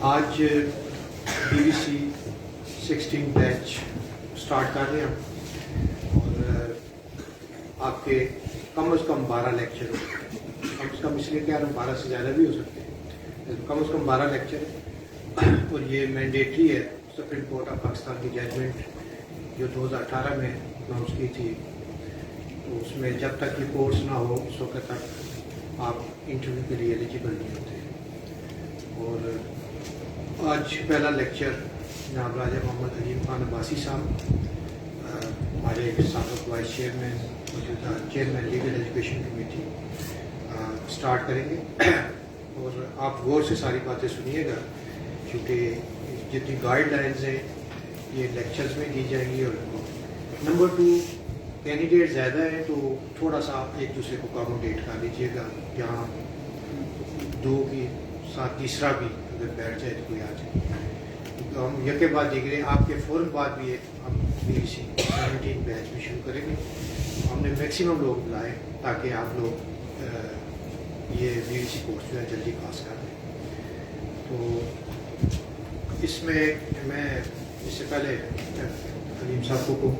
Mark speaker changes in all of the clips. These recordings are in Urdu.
Speaker 1: آج BBC 16 بیچ سٹارٹ کر رہے ہیں اور آپ کے کم از کم 12 لیکچر کم از کم اس لیے کہ 12 سے زیادہ بھی ہو سکتے ہیں، کم از کم 12 لیکچر اور یہ مینڈیٹری ہے۔ سپریم کورٹ آف پاکستان کی ججمنٹ جو 2018 میں اناؤنس کی تھی، تو اس میں جب تک یہ کورس نہ ہو اس وقت تک آپ انٹرویو کے لیے ایلیجیبل نہیں ہوتے۔ اور آج پہلا لیکچر جناب راجہ محمد علیم خان عباسی صاحب، ہمارے سابق وائس چیئرمین، موجودہ chairman legal education committee, start کریں گے اور آپ غور سے ساری باتیں سنیے گا، کیونکہ جتنی گائیڈ لائنز ہیں یہ لیکچرز میں دی جائیں گی۔ اور نمبر 2، کینڈیڈیٹ زیادہ ہیں تو تھوڑا سا ایک دوسرے کو اکاموڈیٹ کر لیجیے گا، جہاں 2 کے ساتھ تیسرا بھی اگر بیٹھ جائے تو کوئی آ جائے، تو ہم یکے بعد دیکھ رہے ہیں۔ آپ کے فوراً بعد بھی ہم BBC 17 بیچ میں شروع کریں گے۔ ہم نے میکسیمم لوگ بلائے تاکہ آپ لوگ یہ BBC کورس جو ہے جلدی پاس کر دیں۔ تو اس میں میں اس سے پہلے علیم صاحب کو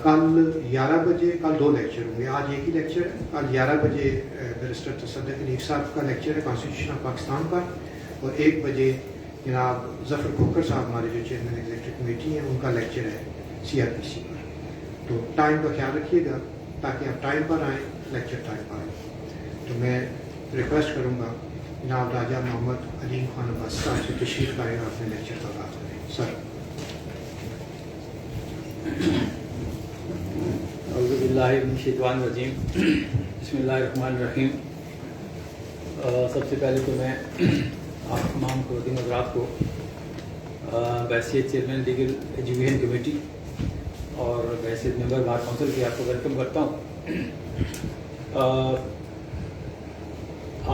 Speaker 1: کل 11 بجے، کل 2 لیکچر ہوں گے، آج ایک ہی لیکچر ہے۔ کل 11 بجے بیرسٹر تصدق حنیف صاحب کا لیکچر ہے کانسٹیٹیوشن آف پاکستان پر، اور 1 بجے جناب ظفر کھوکھر صاحب ہمارے جو چیئرمین ایگزیکٹو کمیٹی ہیں ان کا لیکچر ہے CRPC پر۔ تو ٹائم کا خیال رکھیے گا تاکہ آپ ٹائم پر آئیں، لیکچر ٹائم پر آئیں۔ تو میں ریکویسٹ کروں گا جناب راجہ محمد علیم خان عباسی صاحب سے تشریف لائیں اور اپنے لیکچر کا آغاز کریں۔ سر۔
Speaker 2: اعوذ باللہ من الشیطان الرجیم، بسم اللہ الرحمن الرحیم۔ سب سے پہلے تو میں آپ تمام خواتین حضرات کو بحیثیت چیئرمین لیگل ایجوکیشن کمیٹی اور بحیثیت ممبر بار کونسل کی آپ کو ویلکم کرتا ہوں۔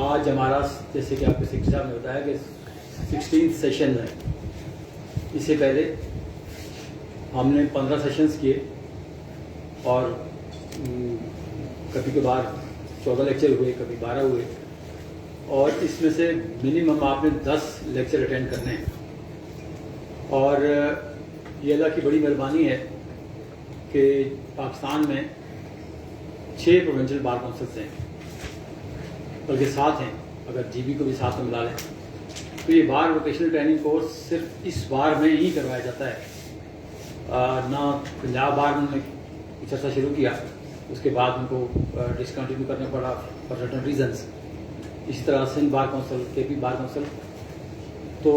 Speaker 2: آج ہمارا جیسے کہ آپ کے سیکرٹری صاحب نے بتایا کہ 16 سیشن ہے۔ اس سے پہلے ہم نے 15 سیشنز کیے اور کبھی کبھار 14 لیکچر ہوئے، کبھی 12 ہوئے، اور اس میں سے منیمم آپ نے 10 لیکچر اٹینڈ کرنے ہیں۔ اور یہ اللہ کی بڑی مہربانی ہے کہ پاکستان میں 6 پروونشل بار کونسلز ہیں، بلکہ 7 ہیں اگر GB کو بھی ساتھ میں ملا لیں۔ تو یہ بار ووکیشنل ٹریننگ کورس صرف اس بار میں ہی کروایا جاتا ہے، نہ پنجاب بار میں کچھ عرصہ شروع کیا، اس کے بعد ان کو ڈسکنٹینیو کرنا پڑا فار سرٹن ریزنس۔ اسی طرح Sindh bar council, KP bar council. تو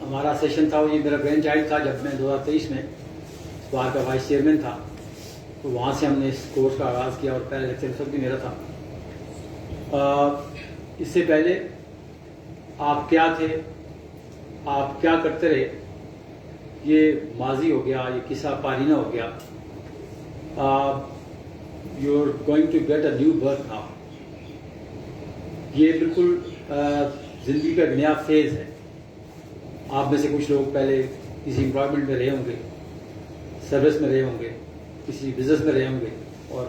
Speaker 2: ہمارا سیشن تھا، یہ میرا برین چائلڈ تھا جب میں 2023 میں اس بار کا وائس چیئرمین تھا، تو وہاں سے ہم نے اس کورس کا آغاز کیا اور پہلا لیکچر اس وقت بھی میرا تھا۔ اس سے پہلے آپ کیا تھے، آپ کیا کرتے رہے، یہ ماضی ہو گیا، یہ قصہ پارینہ ہو گیا۔ You are going to get a new birth now. یہ بالکل زندگی کا ایک نیا فیز ہے۔ آپ میں سے کچھ لوگ پہلے کسی امپلائمنٹ میں رہے ہوں گے، سروس میں رہے ہوں گے، کسی بزنس میں رہے ہوں گے، اور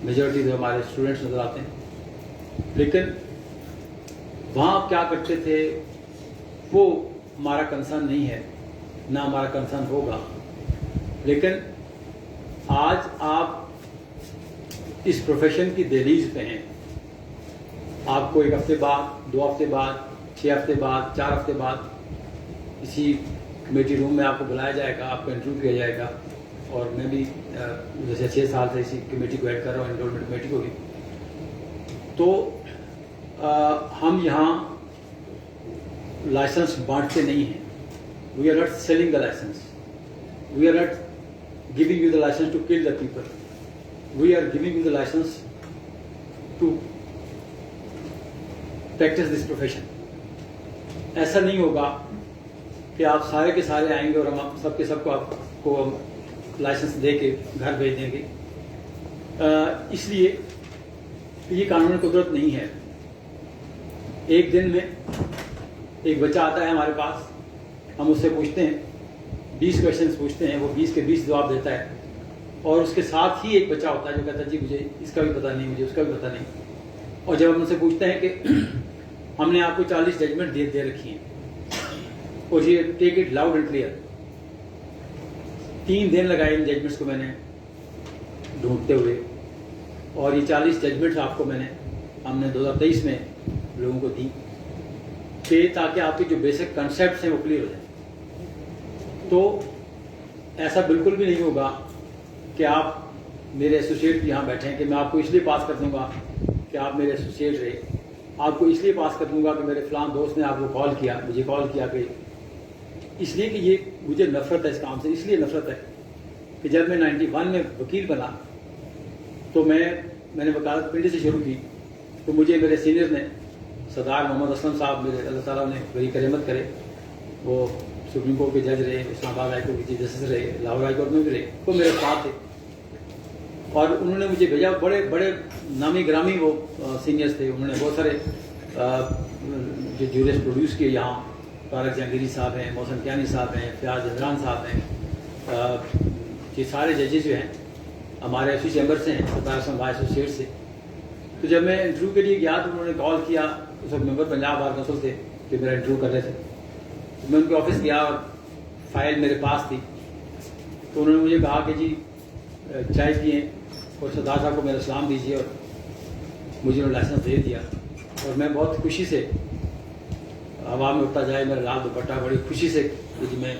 Speaker 2: میجورٹی جو ہمارے اسٹوڈنٹس نظر آتے ہیں۔ لیکن وہاں آپ کیا کرتے تھے وہ ہمارا کنسرن نہیں ہے، نہ ہمارا کنسرن ہوگا۔ لیکن آج آپ اس پروفیشن کی دہلیز پہ ہیں۔ آپ کو 1 ہفتے بعد، 2 ہفتے بعد، 6 ہفتے بعد، 4 ہفتے بعد اسی کمیٹی روم میں آپ کو بلایا جائے گا، آپ کو انٹرویو کیا جائے گا۔ اور میں بھی جیسے 6 سال سے اسی کمیٹی کو ایڈ کر رہا ہوں، انرولمنٹ کمیٹی کو بھی۔ تو ہم یہاں لائسنس بانٹتے نہیں ہیں۔ We are not selling the licence, we are not giving you the license to kill the people, we are giving you the license to practice this profession۔ ایسا نہیں ہوگا کہ آپ سارے کے سارے آئیں گے اور ہم سب کے سب کو آپ کو لائسنس دے کے گھر بھیج دیں گے۔ اس لیے یہ قانونی قدرت نہیں ہے۔ ایک دن میں ایک بچہ آتا ہے ہمارے پاس، ہم اس سے پوچھتے ہیں 20 کویشچنس پوچھتے ہیں، وہ 20 کے 20 جواب دیتا ہے، اور اس کے ساتھ ہی ایک بچہ ہوتا ہے جو کہتا ہے جی مجھے اس کا بھی پتہ نہیں، مجھے اس کا بھی پتہ نہیں۔ اور جب ہم ان سے پوچھتے ہیں کہ ہم نے آپ کو 40 ججمنٹ دے رکھی ہیں اور یہ ٹیک اٹ لاؤڈ اینڈ کلیئر. 3 دن لگائے ان ججمنٹس کو میں نے ڈھونڈتے ہوئے, اور یہ 40 ججمنٹس آپ کو ہم نے 2023 میں لوگوں کو دی کہ تاکہ آپ کے جو بیسک کنسیپٹس ہیں وہ کلیئر ہو جائیں. تو ایسا بالکل بھی نہیں ہوگا کہ آپ میرے ایسوسیٹ یہاں بیٹھے ہیں کہ میں آپ کو اس لیے پاس کر دوں گا کہ آپ میرے ایسوسیٹ رہے, آپ کو اس لیے پاس کر دوں گا کہ میرے فلاں دوست نے آپ کو مجھے کال کیا کہ اس لیے کہ یہ مجھے نفرت ہے اس کام سے. اس لیے نفرت ہے کہ جب میں 91 میں وکیل بنا تو میں نے وکالت پنڈی سے شروع کی, تو مجھے میرے سینئر نے سردار محمد اسلم صاحب, میرے اللہ تعالیٰ نے بڑی کرامت کرے, وہ سپریم کورٹ کے جج رہے, اسلام آباد ہائی کورٹ کے چیف جسٹس رہے, لاہور ہائی کورٹ میں بھی رہے, وہ میرے ساتھ تھے اور انہوں نے مجھے بھیجا. بڑے بڑے نامی گرامی وہ سینئرس تھے, انہوں نے بہت سارے جو جورس پروڈیوس کیے یہاں. طارق جہانگیری صاحب ہیں, محسن کیانی صاحب ہیں, فیاض عمران صاحب ہیں, یہ سارے ججز جو ہیں ہمارے ایسوسی چیمبر سے ہیں, ستار سنبھا ایسوسیٹ سے. تو جب میں انٹرویو کے لیے گیا تو انہوں نے کال کیا, اس وقت ممبر پنجاب بار کونسل تھے کہ میرا انٹرویو کر رہے تھے. میں ان کے آفس گیا اور فائل میرے پاس تھی, تو انہوں نے مجھے کہا کہ جی چائے پئیں اور سردار صاحب کو میرا سلام دیجیے, اور مجھے انہوں نے لائسنس دے دیا. اور میں بہت خوشی سے ہوا میں اٹھتا جائے میرا لال دوپٹہ, بڑی خوشی سے کہ جی میں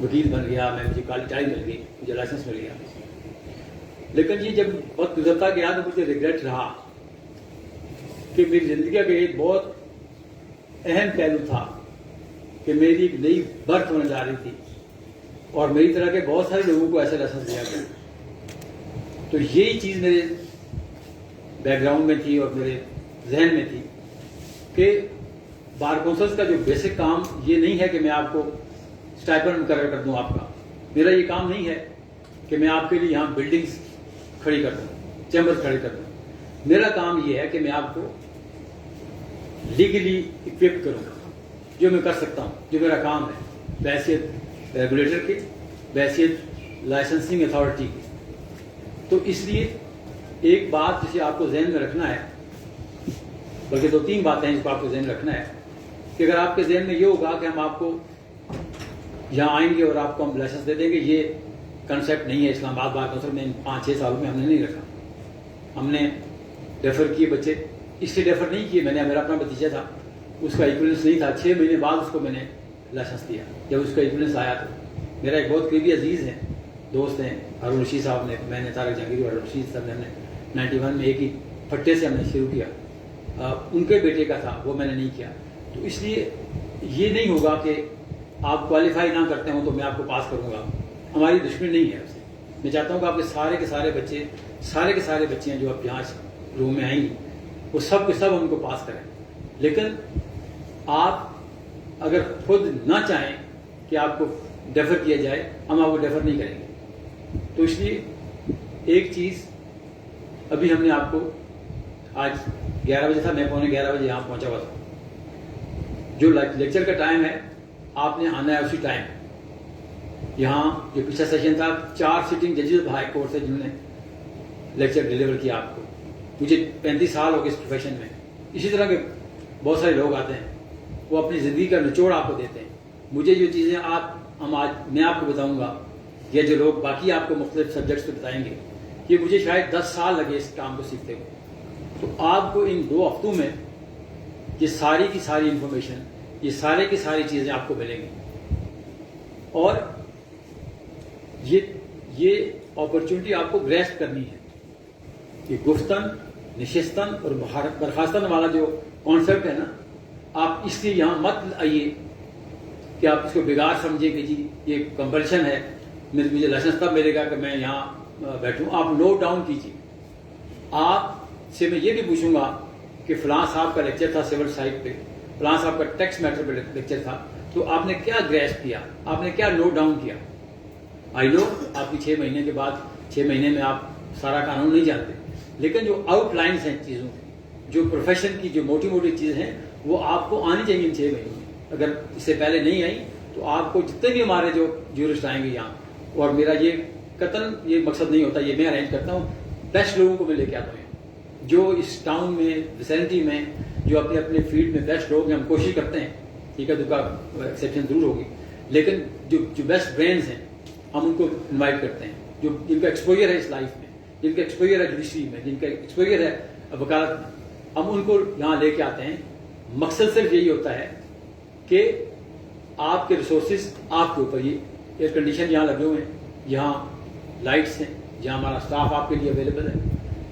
Speaker 2: وکیل بن گیا, مجھے کالی ٹائی مل گئی, مجھے لائسنس مل گیا. لیکن یہ جب وقت گزرتا گیا تو مجھے ریگریٹ رہا کہ میری زندگی کا ایک بہت اہم پہلو تھا کہ میری ایک نئی برتھ ہونے جا رہی تھی اور میری طرح کے بہت سارے لوگوں کو ایسے لائسنس دیا گیا. تو یہی چیز میرے بیک گراؤنڈ میں تھی اور میرے ذہن میں تھی کہ بار کونسلس کا جو بیسک کام یہ نہیں ہے کہ میں آپ کو اسٹائپنڈ مقرر کر دوں. آپ کا میرا یہ کام نہیں ہے کہ میں آپ کے لیے یہاں بلڈنگز کھڑی کر دوں, چیمبرز کھڑے کر دوں. میرا کام یہ ہے کہ میں آپ کو لیگلی اکوپ کروں, جو میں کر سکتا ہوں, جو میرا کام ہے بحیثیت ریگولیٹر کے, بحیثیت لائسنسنگ اتھارٹی کی. تو اس لیے ایک بات جسے آپ کو ذہن میں رکھنا ہے, بلکہ 2-3 باتیں ہیں جس کو آپ کو ذہن رکھنا ہے کہ اگر آپ کے ذہن میں یہ ہوگا کہ ہم آپ کو یہاں آئیں گے اور آپ کو ہم لائسنس دے دیں گے, یہ کنسیپٹ نہیں ہے اسلام آباد بار کونسل میں. 5-6 سالوں میں ہم نے نہیں رکھا. ہم نے ریفر کیے بچے, اس لیے ریفر نہیں کیے, میں نے میرا اپنا بتیجا تھا, اس کا ایکویلنس نہیں تھا, 6 مہینے بعد اس کو میں نے لائسنس دیا. جب اس کا ایکویلنس آیا تو میرا ایک بہت قریبی عزیز ہیں, دوست ہیں, ہارون رشید صاحب نے, میں نے طارق جہانگیری اور ہارون رشید صاحب نے, ہم نے 91 میں ایک ہی پھٹے سے ہم نے شروع کیا. ان کے بیٹے کا تھا, وہ میں نے نہیں کیا. تو اس لیے یہ نہیں ہوگا کہ آپ کوالیفائی نہ کرتے ہوں تو میں آپ کو پاس کروں گا. ہماری دشمنی نہیں ہے اس سے. میں چاہتا ہوں کہ آپ کے سارے بچے, سارے کے سارے بچے ہیں جو اب یہاں روم میں آئیں گی, وہ سب کے سب ان کو پاس کریں. لیکن آپ اگر خود نہ چاہیں کہ آپ کو ڈیفر کیا جائے, ہم آپ کو ڈیفر نہیں کریں گے. تو اس لیے ایک چیز, ابھی ہم نے آپ کو آج 11 بجے تھا, میں 11:15 بجے یہاں پہنچا ہوا تھا. جو لیکچر کا ٹائم ہے آپ نے آنا ہے اسی ٹائم. یہاں جو پچھلا سیشن تھا 4 سٹنگ ججز ہائی کورٹ سے جنہوں نے لیکچر ڈلیور کیا آپ کو. مجھے 35 سال ہو گئے اس پروفیشن میں. اسی طرح کے بہت سارے لوگ آتے ہیں, وہ اپنی زندگی کا نچوڑ آپ کو دیتے ہیں. مجھے جو چیزیں میں آپ کو بتاؤں گا, یا جو لوگ باقی آپ کو مختلف سبجیکٹس پہ بتائیں گے, کہ مجھے شاید 10 سال لگے اس کام کو سیکھتے ہوئے. تو آپ کو ان 2 ہفتوں میں یہ ساری کی ساری انفارمیشن, یہ سارے کی ساری چیزیں آپ کو ملیں گی. اور یہ اپرچونٹی آپ کو گریسپ کرنی ہے کہ گفتن, نشستن اور برخاستن والا جو کانسیپٹ ہے نا, آپ اس لیے یہاں مت آئیے کہ آپ اس کو بگاڑ سمجھیں کہ جی یہ کمپلشن ہے, مجھے لائسنس تب ملے گا کہ میں یہاں بیٹھوں. آپ نوٹ ڈاؤن کیجیے. آپ سے میں یہ بھی پوچھوں گا کہ فلاں صاحب کا لیکچر تھا سول سائٹ پہ, فلاں صاحب کا ٹیکس میٹر پہ لیکچر تھا, تو آپ نے کیا گریسپ کیا, آپ نے کیا نوٹ ڈاؤن کیا. آئی نو آپ کی 6 مہینے کے بعد 6 مہینے میں آپ سارا قانون نہیں جانتے, لیکن جو آؤٹ لائنس ہیں چیزوں کی, جو پروفیشن کی جو موٹی موٹی چیزیں ہیں, وہ آپ کو آنی چاہیے ان 6 مہینوں میں. اگر اس سے پہلے نہیں آئی تو آپ کو جتنے بھی ہمارے جو جورسٹ آئیں گے یہاں, اور میرا یہ قطعاً یہ مقصد نہیں ہوتا, یہ میں ارینج کرتا ہوں, بیسٹ لوگوں کو میں لے کے آتا ہوں. جو اس ٹاؤن میں ویسینٹی میں جو اپنے اپنے فیلڈ میں بیسٹ لوگ ہیں، ہم کوشش کرتے ہیں، ٹھیک ہے، دکا ایکسیپشن ضرور ہوگی، لیکن جو بیسٹ برینڈز ہیں ہم ان کو انوائٹ کرتے ہیں، جو جن کا ایکسپوجر ہے اس لائف میں، جن کا ایکسپوجر ہے جوڈیشری میں، جن کا ایکسپوجر ہے وکالت میں، ہم ان کو یہاں لے کے آتے ہیں. مقصد صرف یہی ہوتا ہے کہ آپ کے ریسورسز آپ کے اوپر، یہ ایئر کنڈیشن یہاں لگے ہوئے ہیں، یہاں لائٹس ہیں، جہاں ہمارا اسٹاف آپ کے لیے اویلیبل ہے،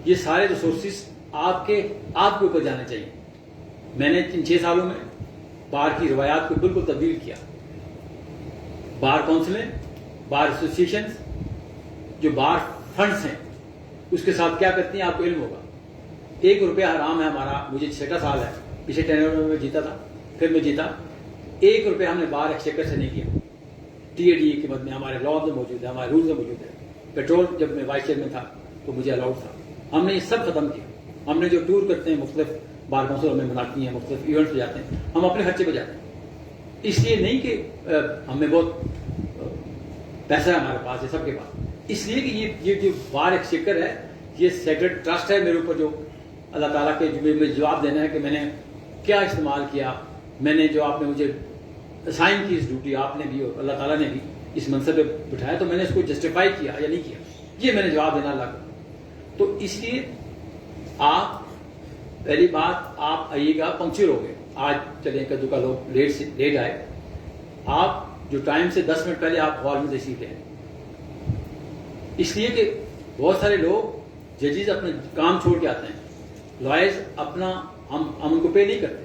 Speaker 2: یہ سارے ریسورسز آپ کے اوپر جانے چاہیے. میں نے ان 6 سالوں میں بار کی روایات کو بالکل تبدیل کیا. بار کونسلیں، بار ایسوسیشنز، جو بار فنڈز ہیں اس کے ساتھ کیا کرتی ہیں آپ کو علم ہوگا. 1 روپیہ حرام ہے ہمارا. مجھے 6 سال ہے، پچھلے ٹینور میں جیتا تھا، پھر میں جیتا. 1 روپیہ ہم نے بار ایکسچیکر سے نہیں کیا. ٹی اے ڈی اے کے مد میں ہمارے لاز میں موجود ہے، ہمارے رولز میں موجود ہے. پیٹرول جب میں وائس چیئرمین تھا تو مجھے الاؤڈ تھا. ہم نے یہ سب ختم کیا. ہم نے جو ٹور کرتے ہیں، مختلف بار کونسل ہمیں مناتی ہیں، مختلف ایونٹس پہ جاتے ہیں، ہم اپنے خرچے پہ جاتے ہیں. اس لیے نہیں کہ ہمیں بہت پیسہ ہے ہمارے پاس، یہ سب کے پاس. اس لیے کہ یہ جو بار ایکسچیکر ہے یہ سیکرڈ ٹرسٹ ہے میرے اوپر، جو اللہ تعالیٰ کے مجھے جواب دینا ہے کہ میں نے کیا استعمال کیا. میں نے جو آپ نے مجھے اسائن کی اس ڈیوٹی، آپ نے بھی اور اللہ تعالیٰ نے بھی اس منصب پہ بٹھایا، تو میں نے اس کو جسٹیفائی کیا یا نہیں کیا، یہ میں نے جواب دینا اللہ کو. تو اس لیے آپ پہلی بات آپ آئیے گا، پنکچر ہو گئے. آج چلیں کدو کا لوگ لیٹ آئے، آپ جو ٹائم سے 10 منٹ پہلے آپ ہال میں تشریف لیں. اس لیے کہ بہت سارے لوگ ججز اپنے کام چھوڑ کے آتے ہیں. لائرز اپنا ہم ان کو پے نہیں کرتے،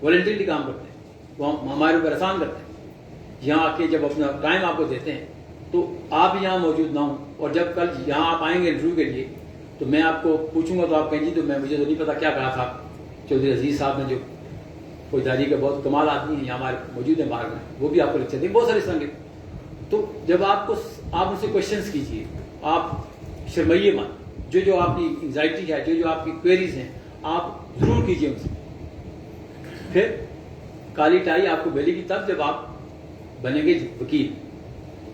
Speaker 2: والنٹریلی کام کرتے ہیں، وہ ہمارے اوپر احسان کرتے ہیں. یہاں آ کے جب اپنا ٹائم آپ کو دیتے ہیں تو آپ یہاں موجود نہ ہوں، اور جب کل یہاں آپ آئیں گے انٹرویو کے لیے تو میں آپ کو پوچھوں گا تو آپ کہیں جی تو مجھے تو نہیں پتا کیا کہا تھا. چودھری عزیز صاحب نے جو فوجداری کا بہت کمال آدمی ہیں، یہاں ہمارے موجود ہیں باہر میں، وہ بھی آپ کو لیکچر دیں، بہت سارے اس طرح کے. تو جب آپ ان سے کوشچنس کیجیے، آپ شرمائیے مت. جو آپ کی انگزائٹی ہے، جو آپ کی کوئریز ہیں، آپ ضرور کیجیے ان سے. پھر کالی ٹائی آپ کو ملے گی تب جب آپ بنیں گے وکیل.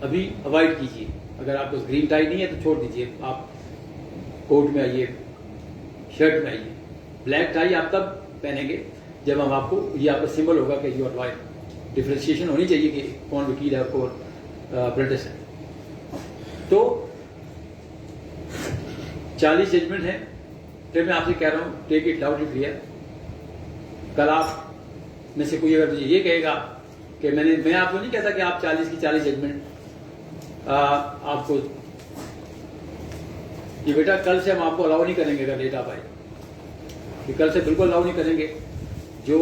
Speaker 2: ابھی اوائڈ کیجیے. اگر آپ کو گرین ٹائی نہیں ہے تو چھوڑ دیجیے، آپ کوٹ میں آئیے، شرٹ میں آئیے. بلیک ٹائی آپ تب پہنیں گے جب ہم آپ کو، یہ آپ کا سمبل ہوگا کہ یو آر لائر. ڈفرینشیشن ہونی چاہیے کہ کون وکیل ہے اور کون اپرینٹس ہے. تو 40 ججمنٹ ہیں. پھر میں آپ سے کہہ رہا ہوں ٹیک اٹ لاؤڈلی کلیئر. کل آپ میں سے کوئی اگر مجھے یہ کہے گا کہ میں آپ کو نہیں کہتا کہ آپ 40 کی 40 ججمنٹ آپ کو، یہ بیٹا کل سے ہم آپ کو الاؤ نہیں کریں گے اگر لیٹ آپ آئے، کہ کل سے بالکل الاؤ نہیں کریں گے. جو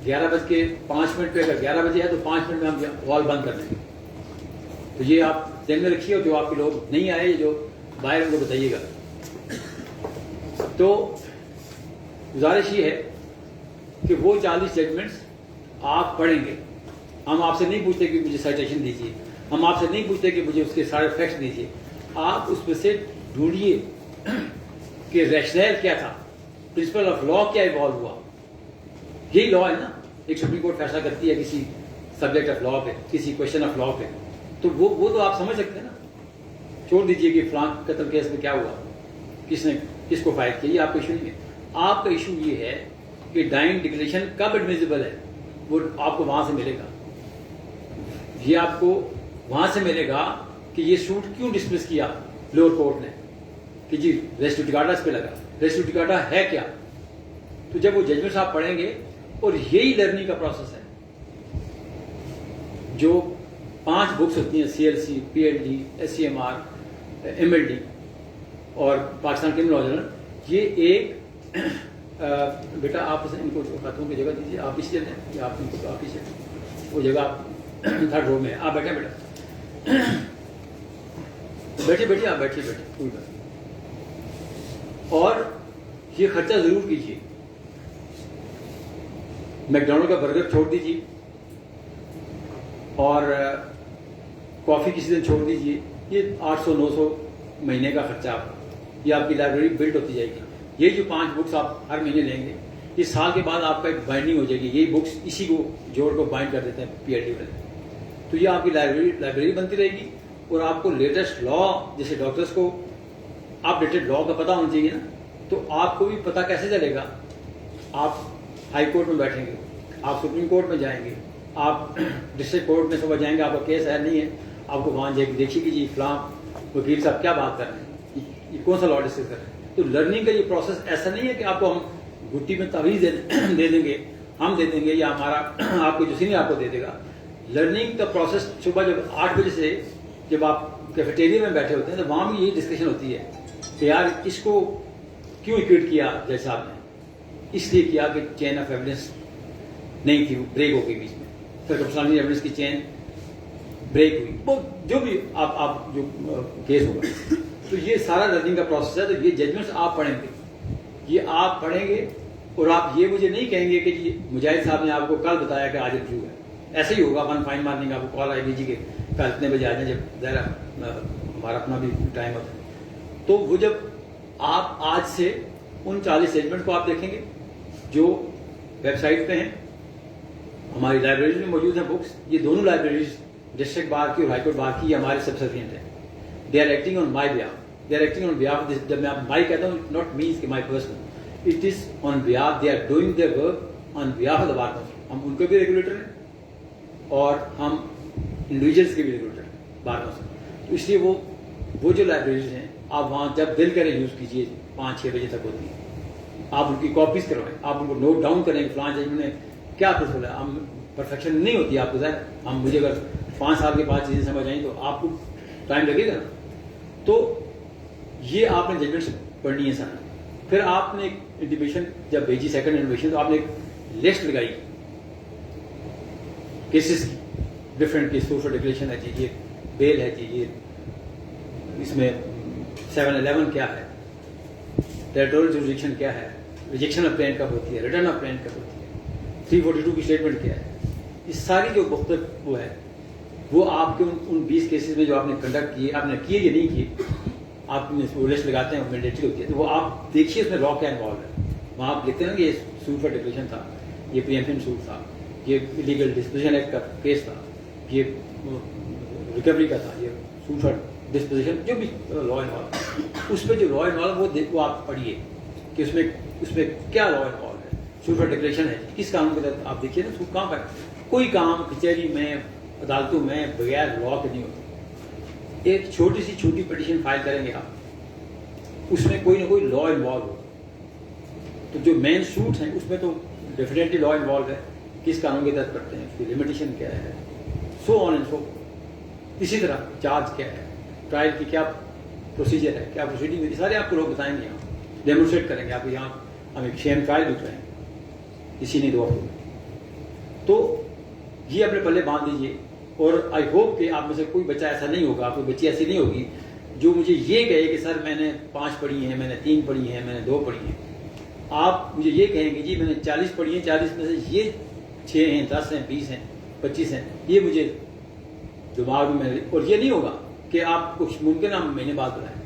Speaker 2: 11:05 پہ اگر 11 بجے ہے تو 5 منٹ میں ہم ہال بند کر دیں گے. تو یہ آپ ذہن میں رکھیے، اور جو آپ کے لوگ نہیں آئے جو باہر ان کو بتائیے گا. تو گزارش یہ ہے کہ وہ 40 ججمنٹس آپ پڑھیں گے. ہم آپ سے نہیں پوچھتے کہ مجھے سائٹیشن دیجیے، ہم آپ سے نہیں پوچھتے کہ مجھے اس کے سارے فیکٹس دیجیے. آپ اس میں سے ڈھونڈیے کہ ریشنل کیا تھا، پرنسپل آف لا کیا ایوالو ہوا. یہی لا ہے نا. ایک سپریم کورٹ فیصلہ کرتی ہے کسی سبجیکٹ آف لا پہ، کسی کوشچن آف لا پہ، تو وہ تو آپ سمجھ سکتے ہیں نا. چھوڑ دیجیے کہ فلاں قتل کیس میں کیا ہوا، کس نے کس کو فائر کیا، یہ آپ کا ایشو نہیں ہے. آپ کا ایشو یہ ہے کہ ڈائنگ ڈکلیریشن کب ایڈمیسیبل ہے، وہ آپ کو وہاں سے ملے گا. یہ آپ کو وہاں سے ملے گا کہ یہ سوٹ کیوں ڈسمس کیا لوور کورٹ نے، کہ جی ریس جوڈیکاٹا اس پہ لگا. ریس جوڈیکاٹا ہے کیا؟ تو جب وہ ججمنٹ آپ پڑھیں گے، اور یہی لرننگ کا پروسیس ہے. جو 5 بکس ہوتی ہیں، CLC، PLD، SCMR، MLD اور پاکستان کرمنل لا جرنل، یہ ایک بیٹا آپ ان کو خاتون کی جگہ دیجیے. آپ اس جگہ ہیں یا آپ ان کو آپ اس وہ جگہ آپ 3rd رو میں آپ بیٹھے بیٹا بیٹھیے آپ بیٹھیے کوئی بات. اور یہ خرچہ ضرور کیجیے. میکڈونلڈ کا برگر چھوڑ دیجیے، اور کافی کسی دن چھوڑ دیجیے. یہ 800-900 مہینے کا خرچہ یہ آپ کی لائبریری بلڈ ہوتی جائے گی. یہ جو 5 بکس آپ ہر مہینے لیں گے، یہ سال کے بعد آپ کا ایک بائنڈنگ ہو جائے گی. یہی بکس اسی کو جوڑ کو بائنڈ کر دیتے ہیں PLD والے. تو یہ آپ کی لائبریری بنتی رہے گی. اور آپ کو لیٹسٹ لا، جیسے ڈاکٹرس کو آپ ڈیٹڈ لا کا پتہ ہونا چاہیے نا. تو آپ کو بھی پتہ کیسے چلے گا؟ آپ ہائی کورٹ میں بیٹھیں گے, آپ سپریم کورٹ میں جائیں گے, آپ ڈسٹرکٹ کورٹ میں صبح جائیں گے, آپ کا کیس ہے نہیں ہے, آپ کو وہاں دیکھیے کہ جی فلاں وکیل صاحب کیا بات کر رہے ہیں, یہ کون سا لا ڈسکس کر رہے ہیں. تو لرننگ کا یہ پروسیس ایسا نہیں ہے کہ آپ کو ہم گٹی میں تعویذ دے دیں گے, ہم دے دیں گے یا ہمارا آپ کو جو سینئر آپ کو دے دے گا. لرننگ کا پروسیس صبح جب 8 بجے سے جب آپ کیفیٹیریا میں بیٹھے ہوتے ہیں تو وہاں بھی یہی ڈسکشن ہوتی ہے کہ یار اس کو کیوں ایکویٹ کیا جج صاحب نے, اس لیے کیا کہ چین آف ایویڈنس نہیں تھی, وہ بریک ہو گئی بیچ میں, سرکمسٹانشل ایویڈنس کی چین بریک ہوئی, وہ جو بھی آپ جو کیس ہوگا. تو یہ سارا لرننگ کا پروسیس ہے. تو یہ ججمنٹس آپ پڑھیں گے, یہ آپ پڑھیں گے, اور آپ یہ مجھے نہیں کہیں گے کہ جی مجاہد صاحب نے آپ کو کل بتایا کہ آج ریویو ہے. ایسے ہی ہوگا, ون فائن مارننگ آپ کو کال آئے گی جی کہ کل اتنے بجے آ جائیں, جب ظاہر ہمارا اپنا بھی ٹائم ہوتا ہے. تو وہ جب آپ آج سے ان 40 ججمنٹ کو آپ دیکھیں گے جو ویب سائٹ پہ ہیں, ہماری لائبریریز میں موجود ہیں بکس. یہ دونوں لائبریریز ڈسٹرکٹ بار کی اور ہائی کورٹ بار کی یہ ہمارے سبسیڈینٹ ہیں. They are acting on my behalf, they are acting on behalf. جب میں مائی کہتا ہوں ناٹ مینس کہ my personal, it is on behalf, they are doing their work on behalf of the Bar Council. ہم ان کے بھی ریگولیٹر ہیں اور ہم انڈیویجولس کے بھی ریگولیٹر ہیں بار کاؤنسل. تو اس لیے وہ جو لائبریریز ہیں آپ وہاں جب دل کریں یوز کیجیے, 5-6 بجے تک ہوتی ہیں. آپ ان کی کاپیز کروائیں, آپ ان کو نوٹ ڈاؤن کریں کہ فلاں جج نے کیا پرنسپل ہے. ہم پرفیکشن نہیں ہوتی آپ کو ظاہر, ہم مجھے اگر 5 سال کے بعد چیزیں سمجھ آئیں تو آپ کو ٹائم لگے گا نا. تو یہ آپ نے ججمنٹس پڑھنی ہے سر. پھر آپ نے ایک انٹیمیشن جب بھیجی, سیکنڈ انٹیمیشن, تو آپ نے ایک لسٹ لگائی کیسز کی, ڈفرینٹ کیس. سوشل ڈکلیریشن ہے جی, یہ بیل ہے جی, یہ اس میں 711 کیا ہے, ٹیریٹوریل جوریڈکشن کیا ہے, ریجیکشن آف پلان کب ہوتی ہے, ریٹرن آف پلان کب ہوتی ہے, 342 کی اسٹیٹمنٹ کیا ہے. یہ ساری جو مختلف وہ ہے وہ آپ کے ان 20 کیسز میں جو آپ نے کنڈکٹ کیے, آپ نے کیے یا نہیں کیے, آپ وہ لسٹ لگاتے ہیں, مینڈیٹری ہوتی ہے. تو وہ آپ دیکھیے اس میں لا کیا انوالو ہے. وہاں آپ لکھتے ہیں نا کہ یہ سوٹ فار ڈکلیریشن تھا, یہ پریمپشن سوٹ تھا, یہ الیگل ڈسپوزیشن ایکٹ کا کیس تھا, یہ ریکوری کا تھا, یہ سوٹ فار ڈسپوزیشن, جو بھی لا انوالو, اس پہ جو لا انوالو وہ آپ پڑھیے کہ اس میں کیا لا انوالو ہے. سوٹ فار ڈکلیریشن ہے کس قانون کے تحت, آپ دیکھیے نا سوٹ کہاں پر. کوئی کام کچہری میں, عدالتوں میں بغیر لا کے نہیں ہوتا. ایک چھوٹی پٹیشن فائل کریں گے آپ, اس میں کوئی نہ کوئی لا انوالو ہو. تو جو مین سوٹس ہیں اس میں تو ڈیفینیٹلی لا انوالو ہے, کس قانون کے تحت کرتے ہیں, اس کی لمیٹیشن کیا ہے, سو آن اینڈ سو. اسی طرح چارج کیا ہے, ٹرائل کی کیا پروسیجر ہے, کیا پروسیڈنگ ہے, سارے آپ کو لوگ بتائیں گے, یہاں ڈیمونسٹریٹ کریں گے آپ کو. یہاں ہم ایک شیم ٹرائل بھی کریں اسی نے 2 ہفتے میں. تو یہ اپنے پلے باندھ دیجیے. اور آئی ہوپ کہ آپ میں سے کوئی بچہ ایسا نہیں ہوگا, کوئی بچی ایسی نہیں ہوگی جو مجھے یہ کہے کہ سر میں نے 5 پڑھی ہیں, میں نے 3 پڑھی ہیں, میں نے 2 پڑھی ہیں. آپ مجھے یہ کہیں گے جی میں نے 40 پڑھی ہیں, 40 میں سے یہ 6 ہیں, 10 ہیں, 20 ہیں, 25 ہیں, یہ مجھے دماغ میں. اور یہ نہیں ہوگا کہ آپ کچھ ممکن ہم مہینے بعد بلائیں.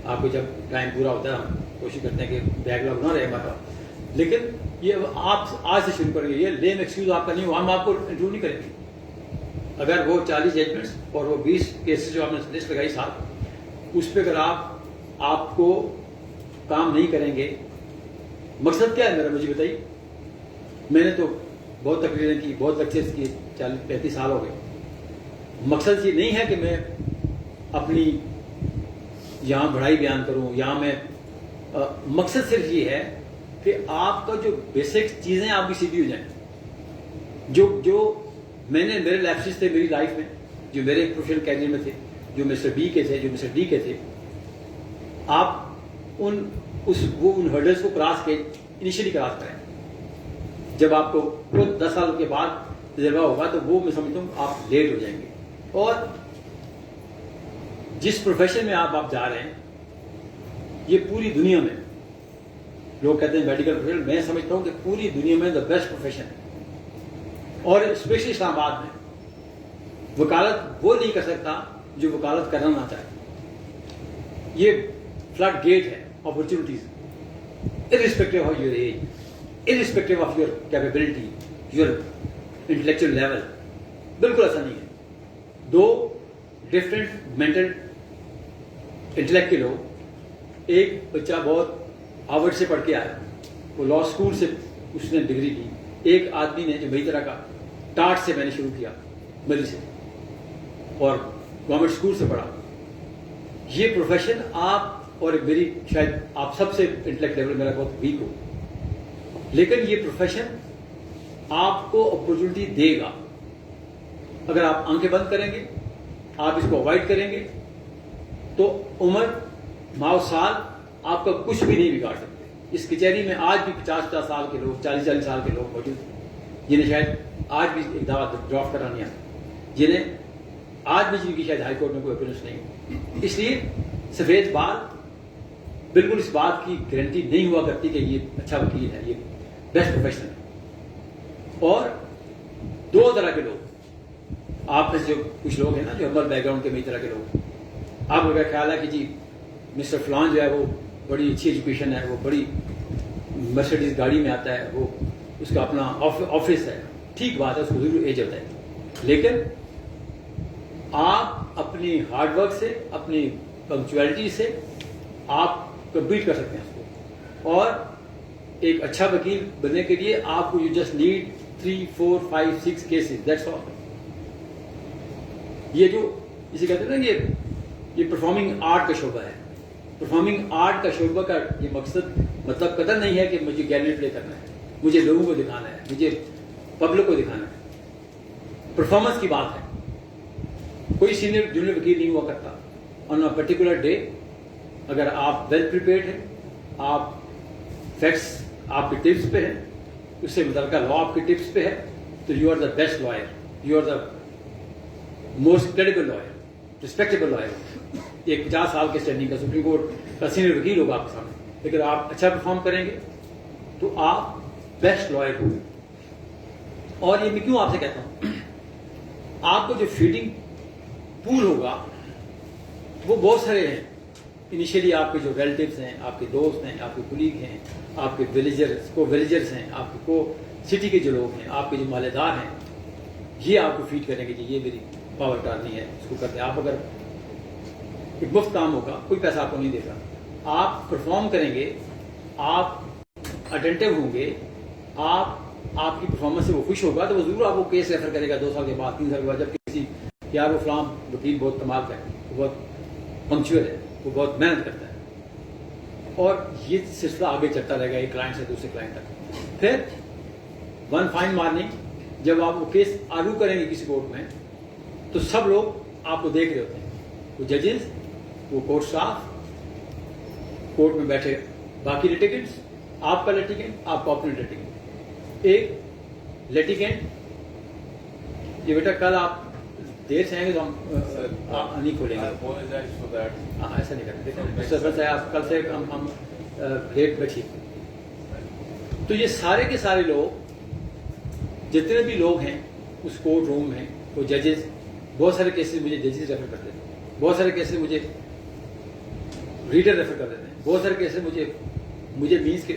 Speaker 2: آپ کو جب ٹائم پورا ہوتا ہے ہم کوشش کرتے ہیں کہ بیک لاگ نہ رہے ہمارا, لیکن یہ آپ آج سے شروع کریں گے. یہ لیم ایکسکیوز آپ کا نہیں ہوگا, ہم آپ کو انٹرویو نہیں کریں گے. اگر وہ 40 ججمنٹس اور وہ 20 کیسز جو آپ نے لسٹ لگائی ساتھ, اس پہ اگر آپ کو کام نہیں کریں گے, مقصد کیا ہے میرا مجھے بتائیے. میں نے تو بہت تقریریں کی, بہت لیکچرز کیے, 40-35 سال ہو گئے. مقصد یہ نہیں ہے کہ میں اپنی یہاں بڑھائی بیان کروں, یہاں میں مقصد صرف یہ ہے کہ آپ کا جو بیسک چیزیں آپ کی سیدھی ہو جائیں. جو میں نے میرے لیپسز تھے میری لائف میں, جو میرے پروفیشنل کیریئر میں تھے, جو مسٹر بی کے تھے, جو مسٹر ڈی کے تھے, آپ ان ہرڈلس کو کراس کے انیشلی کراس کریں. جب آپ کو 10 سال کے بعد تجربہ ہوگا تو وہ میں سمجھتا ہوں آپ لیٹ ہو جائیں گے. اور جس پروفیشن میں آپ جا رہے ہیں, یہ پوری دنیا میں لوگ کہتے ہیں میڈیکل پروفیشن, میں سمجھتا ہوں کہ پوری دنیا میں دا بیسٹ پروفیشن ہے. اور اسپیشلی اسلام آباد میں وکالت وہ نہیں کر سکتا جو وکالت کرنا نہ چاہے. یہ فلڈ گیٹ ہے opportunities, irrespective of your age, irrespective of your capability, your intellectual level. بالکل ایسا نہیں ہے. 2 ڈفرینٹ مینٹل انٹلیکٹ کے لوگ, ایک بچہ بہت ہارورڈ سے پڑھ کے آیا, وہ لا اسکول سے اس نے ڈگری کی. ایک آدمی نے جو میری طرح کا ٹاٹ سے میں نے شروع کیا, مری سے, اور گورنمنٹ اسکول سے پڑھا. یہ پروفیشن آپ اور میری شاید آپ سب سے انٹلیکٹ لیول میرا بہت ویک ہو, لیکن یہ پروفیشن آپ کو اپرچونٹی دے گا. اگر آپ آنکھیں بند کریں گے, آپ اس کو اوائڈ کریں گے, تو عمر ماؤ سال آپ کا کچھ بھی نہیں بگاڑ سکتے. اس کچہری میں آج بھی 50 سال کے لوگ, 40 سال کے لوگ موجود ہیں جنہیں شاید آج بھی ایک دعویٰ ڈرافٹ کرنا نہیں آتا, جنہیں آج بھی جن کی شاید ہائی کورٹ میں کوئی اپیلنس نہیں ہو. اس لیے سفید بال بالکل اس بات کی گارنٹی نہیں ہوا کرتی کہ یہ اچھا وکیل ہے, یہ بیسٹ پروفیشن ہے. اور دو طرح کے لوگ آپ میں سے جو کچھ لوگ ہیں نا, جو ہمبل بیک گراؤنڈ کے میری طرح کے لوگ, آپ کا خیال ہے کہ جی مسٹر فلان جو ہے وہ بڑی اچھی ایجوکیشن ہے, وہ بڑی مرسیڈیز گاڑی میں آتا ہے, وہ اس کا اپنا آفس ہے. ٹھیک بات ہے, اس کو ضرور ایج ہوتا ہے, لیکن آپ اپنی ہارڈ ورک سے, اپنی پنکچویلٹی سے آپ کمپیٹ کر سکتے ہیں اس کو. اور ایک اچھا وکیل بننے کے لیے آپ کو you just need 3, 4, 5, 6 cases, that's all. یہ جو اسے کہتے ہیں نا, یہ پرفارمنگ آرٹ کا شعبہ ہے. پرفارمنگ آرٹ کا شعبہ کا یہ مقصد مطلب قدر نہیں ہے کہ مجھے گیلری پلے کرنا ہے, مجھے لوگوں کو دکھانا ہے, مجھے پبلک کو دکھانا ہے. پرفارمنس کی بات ہے. کوئی سینئر جونیئر وکیل نہیں ہوا کرتا. آن اے پرٹیکولر ڈے اگر آپ ویل پریپیئرڈ ہیں, آپ فیکٹس آپ کے ٹپس پہ ہیں, اس سے متعلقہ لا آپ کے ٹپس پہ ہے, تو you are the best lawyer, you are the most credible lawyer, respectable lawyer. ایک 50 سال کے اسٹینڈنگ کا سپریم کورٹ کا سینئر وکیل ہوگا آپ کے سامنے, لیکن آپ اچھا پرفارم کریں گے تو آپ بیسٹ لائر ہوں. اور یہ میں کیوں آپ سے کہتا ہوں, آپ کو جو فیڈنگ پول ہوگا وہ بہت سارے ہیں. انیشیلی آپ کے جو ریلیٹیوز ہیں, آپ کے دوست ہیں, آپ کے کولیگ ہیں, آپ کے ویلیجرز ہیں, آپ کے کو سٹی کے جو لوگ ہیں, آپ کے جو مالے دار ہیں, یہ آپ کو فیڈ کریں گے کہ یہ میری پاور ٹارنی ہے, اس کو کرتے ہیں. آپ اگر ایک مفت کام ہوگا, کوئی پیسہ آپ کو نہیں دے گا, آپ پرفارم کریں گے, آپ اٹینٹیو ہوں گے, آپ کی پرفارمنس سے وہ خوش ہوگا, تو وہ ضرور آپ کو کیس ریفر کرے گا 2 سال کے بعد, 3 سال کے بعد, جب کسی یار وہ فلاں وکیل بہت کمال کا ہے, وہ بہت پنکچوئل ہے, وہ بہت محنت کرتا ہے. اور یہ سلسلہ آگے چلتا رہے گا, ایک کلائنٹ سے دوسرے کلائنٹ تک. پھر ون فائن مارننگ جب آپ وہ کیس آرگو کریں گے کسی کورٹ میں, تو سب لوگ آپ کو دیکھ رہے ہوتے ہیں, وہ ججز, وہ کورٹ اسٹاف, کورٹ میں بیٹھے باقی لیٹیگنٹس, آپ کا لیٹیگنٹ, آپ کا اپنے لیٹیگنٹ. ایک لیٹیگنٹ, یہ بیٹا کل آپ دیر سے آئیں گے تو ہم نہیں کھولیں گے, ایسا نہیں کرتے, آپ کل سے ہم لیٹ بیٹھیے. تو یہ سارے کے سارے لوگ, جتنے بھی لوگ ہیں اس کورٹ روم میں, وہ ججز, بہت سارے کیسز مجھے ججز ریفر کرتے ہیں, بہت سارے کیسز مجھے ریڈر ریفر کر دیتے ہیں, بہت سارے کیسز مجھے مینس کے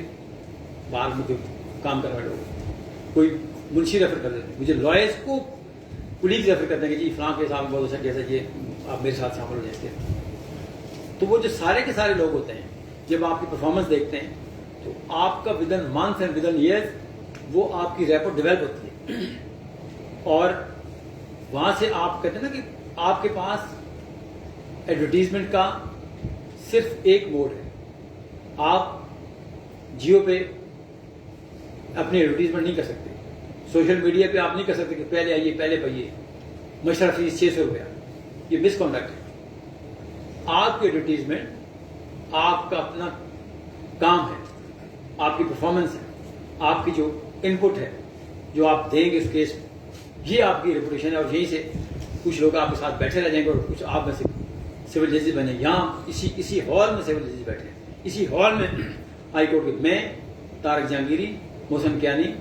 Speaker 2: باہر مجھے کام کرنے والے لوگ, کوئی منشی ریفر کر دیتے ہیں, مجھے لائرس کو کولیگز ریفر کرتے ہیں کہ جی فلاں کے ساتھ بہت اچھا کیسا, یہ آپ میرے ساتھ شامل ہو جائیں گے. تو وہ جو سارے کے سارے لوگ ہوتے ہیں, جب آپ کی پرفارمنس دیکھتے ہیں تو آپ کا within month and within year وہ آپ کی ریپورٹ ڈیولپ ہوتی ہے. اور وہاں سے آپ کہتے ہیں نا کہ آپ کے پاس ایڈورٹیزمنٹ کا صرف ایک موڈ ہے. آپ جیو پہ اپنی ایڈورٹیزمنٹ نہیں کر سکتے, سوشل میڈیا پہ آپ نہیں کر سکتے کہ پہلے آئیے پہلے پائیے, مشرف فیس 600 روپیہ, یہ مس کانڈکٹ ہے. آپ کی ایڈورٹیزمنٹ آپ کا اپنا کام ہے, آپ کی پرفارمنس ہے, آپ کی جو ان پٹ ہے جو آپ دیں گے اس کیس میں, یہ آپ کی ریپوٹیشن ہے. اور یہیں سے کچھ لوگ آپ کے ساتھ بیٹھے رہ جائیں گے اور کچھ آپ میں سے سول ججز بنے. یہاں اسی ہال میں سول ججز بیٹھے ہیں, اسی ہال میں ہائی کورٹ کے میں, طارق جہانگیری, محسن کیانی,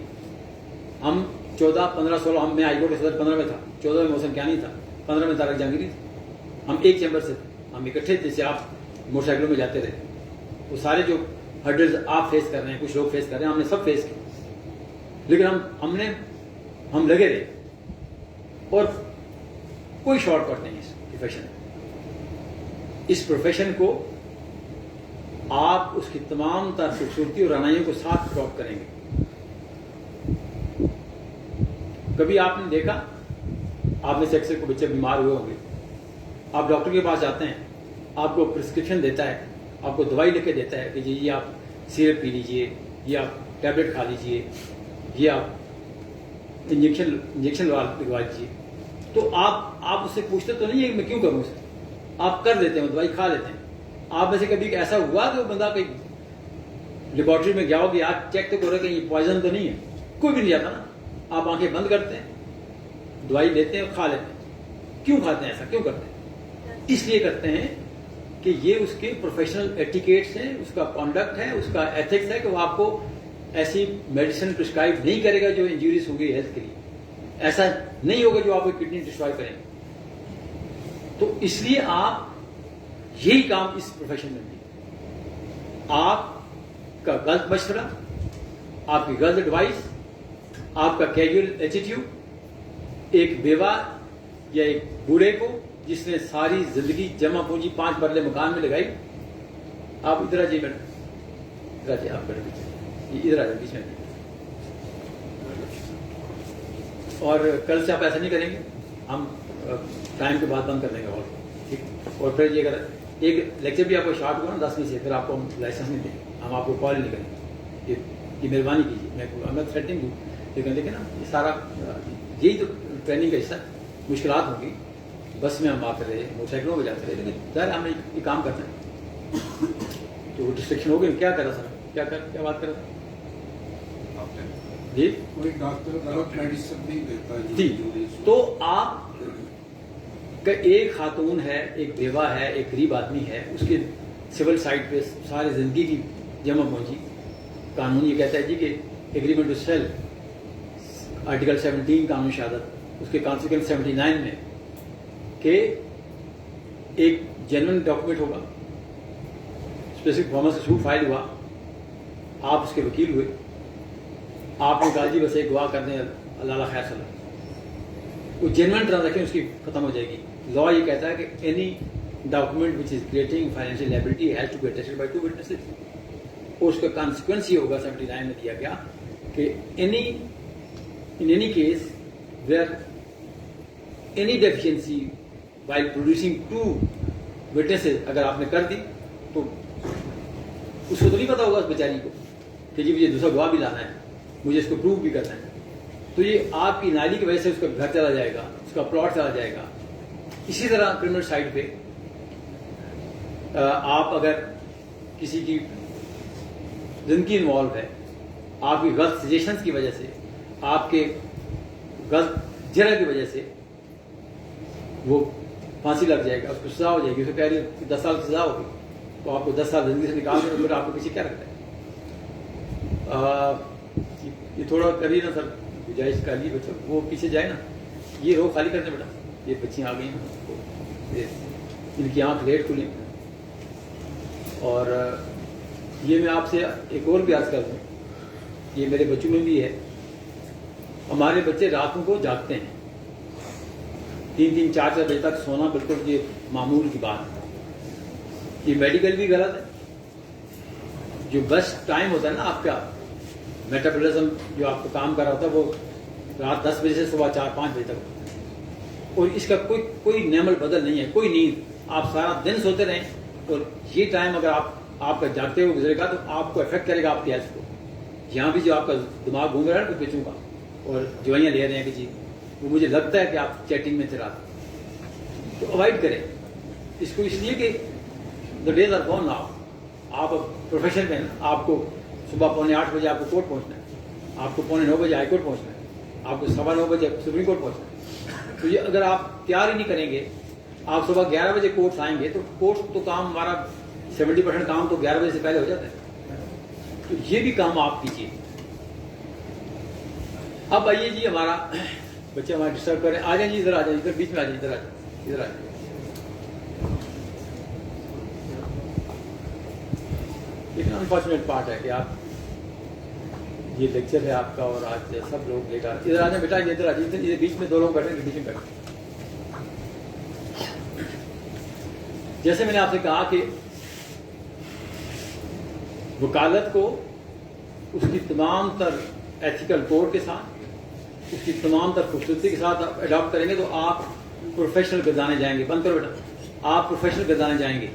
Speaker 2: ہم 14, 15, 16, میں ہائی کورٹ کے صدر 15 میں تھا, 14 میں محسن کیانی تھا, 15 میں طارق جہانگیری تھا. ہم ایک چیمبر سے تھے, ہم اکٹھے تھے, جیسے آپ موٹر سائیکلوں میں جاتے رہے. وہ سارے جو ہرڈلز آپ فیس کر رہے ہیں, کچھ لوگ فیس کر رہے ہیں, ہم نے سب فیس کیے, لیکن ہم لگے رہے. اور کوئی شارٹ کٹ نہیں اس پروفیشن کو آپ اس کی تمام تر خوبصورتی اور رعنائیوں کو ساتھ ڈراپ کریں گے. کبھی آپ نے دیکھا، آپ میں سے اکثر کو بچے بیمار ہوئے ہوں گے، آپ ڈاکٹر کے پاس جاتے ہیں، آپ کو پرسکرپشن دیتا ہے، آپ کو دوائی لکھ کے دیتا ہے کہ جی یہ آپ سیرپ پی لیجئے، یہ آپ ٹیبلٹ کھا لیجئے، یہ آپ انجیکشن لگوا لیجیے. تو آپ اس سے پوچھتے تو نہیں ہے کہ میں کیوں کروں اسے، آپ کر دیتے ہیں، دوائی کھا لیتے ہیں. آپ میں سے کبھی ایسا ہوا کہ وہ بندہ کوئی لیبارٹری میں گیا ہو کہ آپ چیک تو کرو کہ یہ پوائزن تو نہیں ہے؟ کوئی بھی نہیں جاتا نا. آپ آنکھیں بند کرتے ہیں، دوائی لیتے ہیں اور کھا لیتے ہیں. کیوں کھاتے ہیں؟ ایسا کیوں کرتے ہیں؟ اس لیے کرتے ہیں کہ یہ اس کے پروفیشنل ایٹیکیٹس ہیں، اس کا کانڈکٹ ہے، اس کا ایتھکس ہے کہ وہ آپ کو ایسی میڈیسن پرسکرائب نہیں کرے گا جو انجوریز ہوگی ہیلتھ کے لیے. ایسا نہیں ہوگا جو آپ کو کڈنی ڈسٹرائے کریں گے. تو اس لیے آپ یہی کام اس پروفیشن میں نہیں. آپ کا غلط مشورہ، آپ کی غلط ایڈوائس، آپ کا کیجول ایٹیٹیوڈ ایک بیوہ یا ایک بوڑھے کو جس نے ساری زندگی جمع پونجی 5 مرلے مکان میں لگائی. آپ ادھر آجیے میڈم، ادھر آجیے، آپ بیٹھے پیچھے، ادھر آ جائیں بیچ میں. اور کل سے آپ ایسا نہیں کریں گے، ہم ٹائم کے بعد بند کر دیں گے اور ٹھیک. اور پھر یہ اگر ایک لیکچر بھی آپ کو شارٹ ہوا نا 10 میں سے، پھر آپ کو ہم لائسنس نہیں دیں گے، ہم آپ کو کال نہیں کریں گے. یہ مہربانی کیجیے، میں تھریٹنگ ہوں، لیکن دیکھیں نا یہ سارا یہی تو ٹریننگ کا حصہ ہے. مشکلات ہوں گی، بس میں ہم آتے رہے، موٹر سائیکلوں میں جاتے رہے، لیکن ظاہر ہم یہ کام کرتے ہیں. تو ڈسٹرکشن ہو گئی. کیا کرا سر؟ کیا بات کرا سر؟ جی
Speaker 3: کوئی ڈاکٹر غلط میڈیسن نہیں دیتا
Speaker 2: جی. تو آپ کا ایک خاتون ہے، ایک بیوہ ہے، ایک غریب آدمی ہے، اس کے سول سائٹ پہ ساری زندگی کی جمع پہنچی. قانون یہ کہتا ہے جی کہ ایگریمنٹ ٹو سیل، آرٹیکل 17 قانون شہادت، اس کے کانسیکوینس 79 میں کہ ایک جینوئن ڈاکومنٹ ہوگا، اسپیسیفک فارمر سے سوٹ فائل ہوا، آپ اس کے وکیل ہوئے، آپ نے کہا جی بس ایک گواہ کر دیں، اللہ خیر صلی اللہ، وہ جینوئن ٹرانزیکشن اس کی ختم ہو جائے گی. لا یہ کہتا ہے کہ any document which is creating financial liability has to be attested by 2 witnesses. اور اس کا کانسیکوینس یہ ہوگا 79 میں دیا گیا کہ ان any case where any deficiency while producing 2 witnesses اگر آپ نے کر دی تو اس کو تو نہیں پتا ہوگا اس بیچاری کو کہ جی مجھے دوسرا گواہ بھی لانا ہے، مجھے اس کو پروو بھی کرنا ہے. تو یہ آپ کی نالی کی وجہ سے اس کا گھر چلا جائے گا، اس کا پلاٹ چلا جائے گا. اسی طرح کرمنل سائڈ پہ آپ اگر کسی کی زندگی انوالو ہے، آپ کی غلط سجیشنز کی وجہ سے، آپ کے غلط جرح کی وجہ سے وہ پھانسی لگ جائے گا، اس کو سزا ہو جائے گی. اسے کہہ رہی 10 سال کی سزا ہوگی، تو آپ کو 10 سال زندگی سے نکال دیں، پھر آپ کو پیچھے کیا رکھتا ہے؟ یہ تھوڑا کریے نا سر، گنجائش کا لیے بچہ وہ پیچھے جائے نا. یہ رو خالی کرتے بیٹا، یہ بچیاں آ گئی ہیں، ان کی آنکھ لیٹ کھلی. اور یہ میں آپ سے ایک اور بھی عرض کر دوں، یہ میرے بچوں میں بھی ہے. ہمارے بچے راتوں کو جاگتے ہیں، 3-3, 4 بجے تک سونا بالکل یہ معمول کی بات ہے. یہ میڈیکل بھی غلط ہے. جو بیسٹ ٹائم ہوتا ہے نا آپ کا میٹابولزم، جو آپ کو کام کر رہا ہوتا ہے، وہ رات 10 بجے سے صبح 4-5 بجے تک ہوتا ہے. اور اس کا کوئی نعمل بدل نہیں ہے، کوئی نیند. آپ سارا دن سوتے رہیں اور یہ ٹائم اگر آپ کا جاگتے ہوئے گزرے گا تو آپ کو افیکٹ کرے گا آپ کی ہیلتھ کو. یہاں بھی جو آپ کا دماغ گھوم رہا ہے کچھ بچوں کا اور دوائیاں لے رہے ہیں کہ جی وہ مجھے لگتا ہے کہ آپ چیٹنگ میں تھے رات، تو اوائڈ کریں اس کو. اس لیے کہ the days are gone now. آپ پروفیشن میں نا، آپ کو صبح 7:45 بجے آپ کو کورٹ پہنچنا ہے، آپ کو 8:45 بجے ہائی کورٹ پہنچنا ہے، آپ کو 9:15 بجے سپریم کورٹ پہنچنا ہے. تو یہ اگر آپ تیار ہی نہیں کریں گے، آپ صبح 11 بجے کورٹ آئیں گے تو کورٹ تو کام ہمارا 70% کام تو 11 بجے سے پہلے ہو جاتا ہے. تو یہ بھی کام آپ کیجیے. اب آئیے جی، ہمارا بچے ہمارے ڈسٹرب کر رہے ہیں. آ جائیں جی، ادھر آ جائیں، ادھر بیچ میں آ جائیں، ادھر آ جائیں، ادھر آ جائیں. لیکن انفارچونیٹ پارٹ ہے کہ آپ یہ لیکچر ہے آپ کا اور آج سب لوگ لے کر ادھر آ جائیں بیٹا، ادھر آ جائیں. ادھر بیچ میں 2 لوگ بیٹھے، بیچ میں بیٹھے. جیسے میں نے آپ سے کہا کہ وکالت کو اس کی تمام تر ایتھیکل کوڈ کے ساتھ، اس کی تمام تر خوبصورتی کے ساتھ اڈاپٹ کریں گے تو آپ پروفیشنل گردانے جائیں گے. بند کرو بیٹا، آپ پروفیشنل گردانے جائیں گے.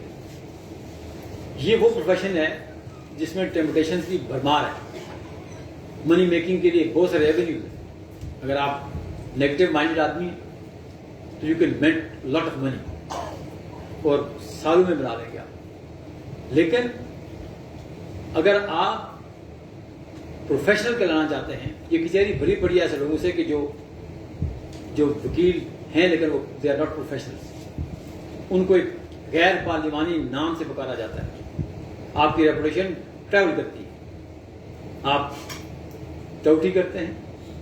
Speaker 2: یہ وہ پروفیشن ہے جس میں ٹیمپٹیشنز کی بھرمار ہے. منی میکنگ کے لیے بہت سارے ایونیوز ہیں. اگر آپ نیگیٹو مائنڈیڈ آدمی تو you can make lot of money اور سالوں میں بنا لیں گے آپ. لیکن اگر آپ پروفیشنل کرانا چاہتے ہیں، یہ کچہری بھری پڑی ہے ایسے لوگوں سے کہ جو وکیل ہیں لیکن وہ دے آر ناٹ پروفیشنل. ان کو ایک غیر پارلیمانی نام سے پکارا جاتا ہے. آپ کی ریپوٹیشن ٹریول کرتی ہے. آپ ٹوٹی کرتے ہیں،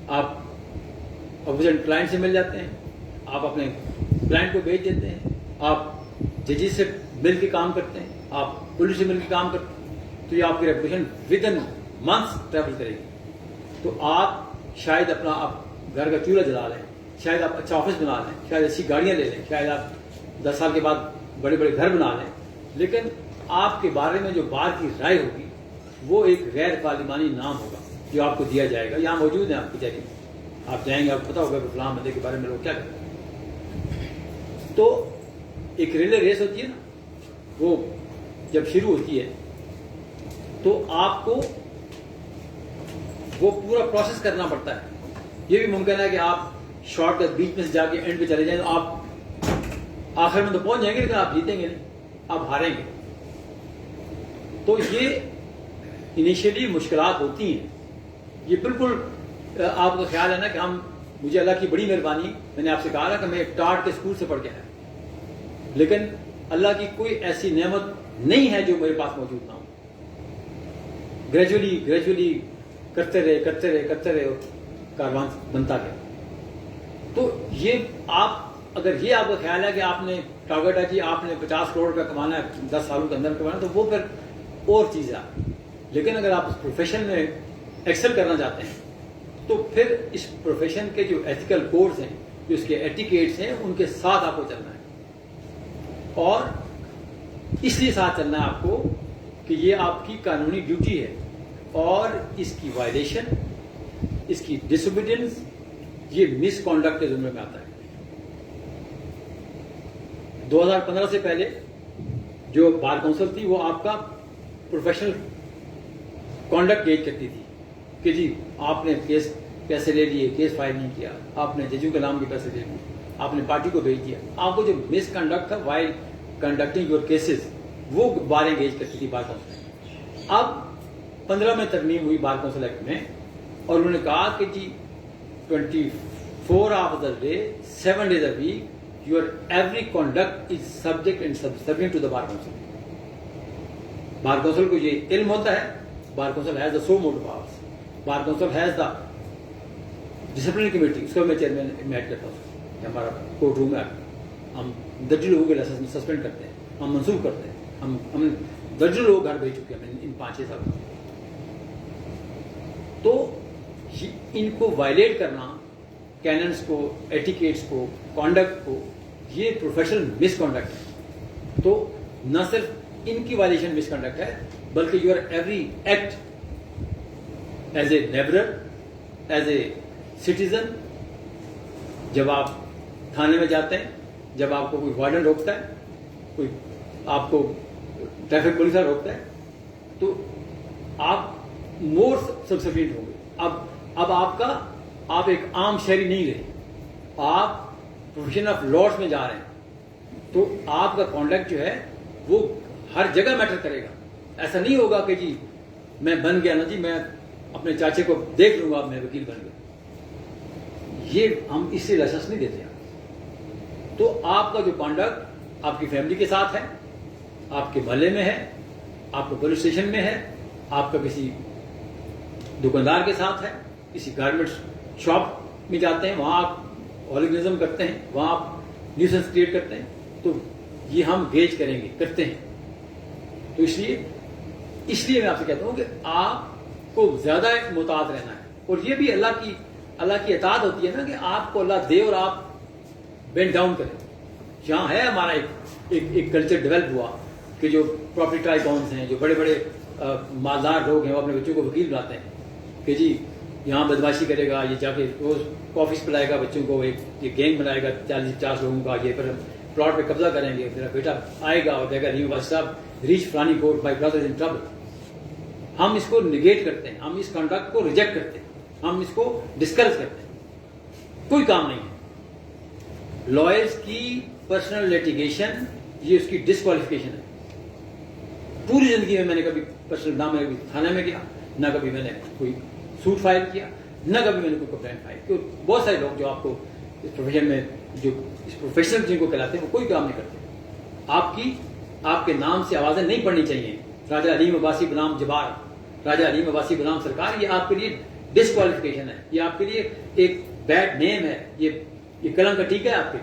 Speaker 2: آپ اپوزنٹ کلائنٹ سے مل جاتے ہیں، آپ اپنے کلائنٹ کو بھیج دیتے ہیں، آپ ججز سے مل کے کام کرتے ہیں، آپ پولیس سے مل کے کام کرتے ہیں. تو یہ آپ کی reputation with in months travel کرے گی. تو آپ شاید اپنا آپ گھر کا چولہا جلا لیں، شاید آپ اچھا آفس بنا لیں، شاید اچھی گاڑیاں لے لیں، شاید آپ 10 سال کے بعد بڑے بڑے گھر بنا لیں، لیکن آپ کے بارے میں جو بار کی رائے ہوگی وہ ایک غیر پارلیمانی نام ہوگا جو آپ کو دیا جائے گا. یہاں موجود ہیں آپ کی جگہ، آپ جائیں گے، آپ کو پتا ہوگا کہ فلاں بندے کے بارے میں لوگ کیا کہتے ہیں. تو ایک ریلے ریس ہوتی ہے نا، وہ جب شروع ہوتی ہے تو آپ کو وہ پورا پروسیس کرنا پڑتا ہے. یہ بھی ممکن ہے کہ آپ شارٹ کٹ بیچ میں سے جا کے اینڈ پہ چلے جائیں تو آپ آخر میں تو پہنچ جائیں گے لیکن آپ جیتیں گے نہیں، آپ ہاریں گے. تو یہ انیشیلی مشکلات ہوتی ہیں. یہ بالکل آپ کا خیال ہے نا کہ مجھے اللہ کی بڑی مہربانی، میں نے آپ سے کہا نا کہ میں ایک ٹاٹ کے اسکول سے پڑھ کے آیا، لیکن اللہ کی کوئی ایسی نعمت نہیں ہے جو میرے پاس موجود نہ ہو. گریجولی کرتے رہے کاروان بنتا گیا. تو یہ اگر یہ آپ کا خیال ہے کہ آپ نے ٹارگیٹ ہے کہ آپ نے 50 کروڑ روپیہ کمانا ہے 10 سالوں کے اندر کمانا ہے، تو وہ پھر اور چیز ہے. لیکن اگر آپ اس پروفیشن میں ایکسل کرنا چاہتے ہیں تو پھر اس پروفیشن کے جو ایتھیکل کوڈز ہیں، جو اس کے ایٹیکیٹس ہیں، ان کے ساتھ آپ کو چلنا ہے. اور اس لیے ساتھ چلنا ہے آپ کو کہ یہ آپ کی قانونی ڈیوٹی ہے، اور اس کی وائلیشن، اس کی ڈس اوبیڈینس، یہ مس کانڈکٹ کے زمرے میں آتا ہے. 2015 سے پہلے جو بار کونسل تھی وہ آپ کا پروفیشنل کانڈکٹ گیج کرتی تھی کہ جی آپ نے کیس پیسے لے لیے، کیس فائل نہیں کیا، آپ نے ججوں کے نام کے پیسے لے لیے، آپ نے پارٹی کو بھیج دیا. آپ کو جو مس کنڈکٹ تھا وائل کنڈکٹنگ یور کیسز، وہ باریں گیج کرتی تھی بار کونسل. اب 15 میں ترمیم ہوئی بار کونسل ایکٹ میں، اور انہوں نے کہا کہ جی 24 of the day 7 days a week your every conduct is subject and subservient to the bar council. Bar council کو یہ علم ہوتا ہے. Bar council has the suo motu powers. Bar council has the disciplinary committee, اس کو میں چیئرمین ایڈ کرتا ہوں کہ ہمارا کورٹ روم ہے، ہم درجن لوگوں کے لائسنس سسپینڈ کرتے ہیں، ہم منسوخ کرتے ہیں. ہم درجن لوگ گھر بھیج چکے ہیں ان 5-6 سالوں میں. تو ان کو وائلیٹ کرنا، کیننس کو، ایٹیکیٹس کو، کانڈکٹ کو، یہ پروفیشنل مس کانڈکٹ ہے. تو نہ صرف ان کی وائلیشن مس کانڈکٹ ہے بلکہ your every act as a labourer, as a citizen. جب آپ تھانے میں جاتے ہیں، جب آپ کو کوئی وارڈن روکتا ہے، کوئی آپ کو ٹریفک پولیس والا روکتا ہے، تو آپ مور سبسیڈینٹ ہوں گے. اب آپ ایک عام شہری نہیں رہے، آپ پروفیشن آف لاس میں جا رہے ہیں. تو آپ کا کانڈکٹ جو ہے وہ ہر جگہ میٹر کرے گا. ایسا نہیں ہوگا کہ جی میں بن گیا نا جی، میں اپنے چاچے کو دیکھ لوں گا میں وکیل بن گیا. یہ ہم اس سے لائسنس نہیں دیتے ہیں. تو آپ کا جو کانڈکٹ آپ کی فیملی کے ساتھ ہے، آپ کے محلے میں ہے، آپ کا پولیس اسٹیشن میں ہے، آپ کا کسی دکاندار کے ساتھ ہے، کسی گارمنٹ شاپ میں جاتے ہیں، وہاں آپ ہولیگنزم کرتے ہیں، وہاں آپ نیوسنس کریٹ کرتے ہیں، تو یہ ہم گیج کریں گے، کرتے ہیں. تو اس لیے میں آپ سے کہتا ہوں کہ آپ کو زیادہ محتاط رہنا ہے. اور یہ بھی اللہ کی اطاعت ہوتی ہے نا کہ آپ کو اللہ دے اور آپ بینڈ ڈاؤن کریں. یہاں ہے ہمارا ایک کلچر ڈیولپ ہوا کہ جو پراپرٹی ٹائکونز ہیں، جو بڑے بڑے مالدار لوگ ہیں وہ اپنے بچوں کو وکیل بناتے ہیں کہ جی یہاں بدماشی کرے گا، یہ جا کے روز کافیز پلائے گا بچوں کو، ایک یہ گینگ بنائے گا 40-50 لوگوں کا، یہ پھر پلاٹ پہ قبضہ کریں گے، میرا بیٹا آئے گا اور کہے گا نہیں بس صاحب ریچ فلانی court my Brother in trouble. ہم اس کو نگیٹ کرتے ہیں، ہم اس کنڈکٹ کو ریجیکٹ کرتے ہیں، ہم اس کو ڈسکریج کرتے ہیں. کوئی کام نہیں ہے. لائرز کی پرسنل لیٹیگیشن یہ اس کی ڈسکوالیفیکیشن ہے. پوری زندگی میں نے کبھی پرسنل نہ میں کبھی تھانے میں گیا، نہ کبھی میں نے کوئی سوٹ فائل کیا، نہ کبھی میں نے کوئی کمپلین فائل کی. بہت سارے لوگ جو آپ کو اس پروفیشن میں جو اس پروفیشنل جن کو کہلاتے ہیں وہ کوئی کام نہیں کرتے. آپ کے نام سے آوازیں نہیں پڑنی چاہیے. راجہ علیم عباسی غلام جبار، راجہ علیم عباسی غلام سرکار، یہ آپ کے لیے ڈسکوالیفیکیشن ہے، یہ آپ کے لیے ایک بیڈ نیم ہے، یہ کلنک کا ٹھیک ہے آپ کے.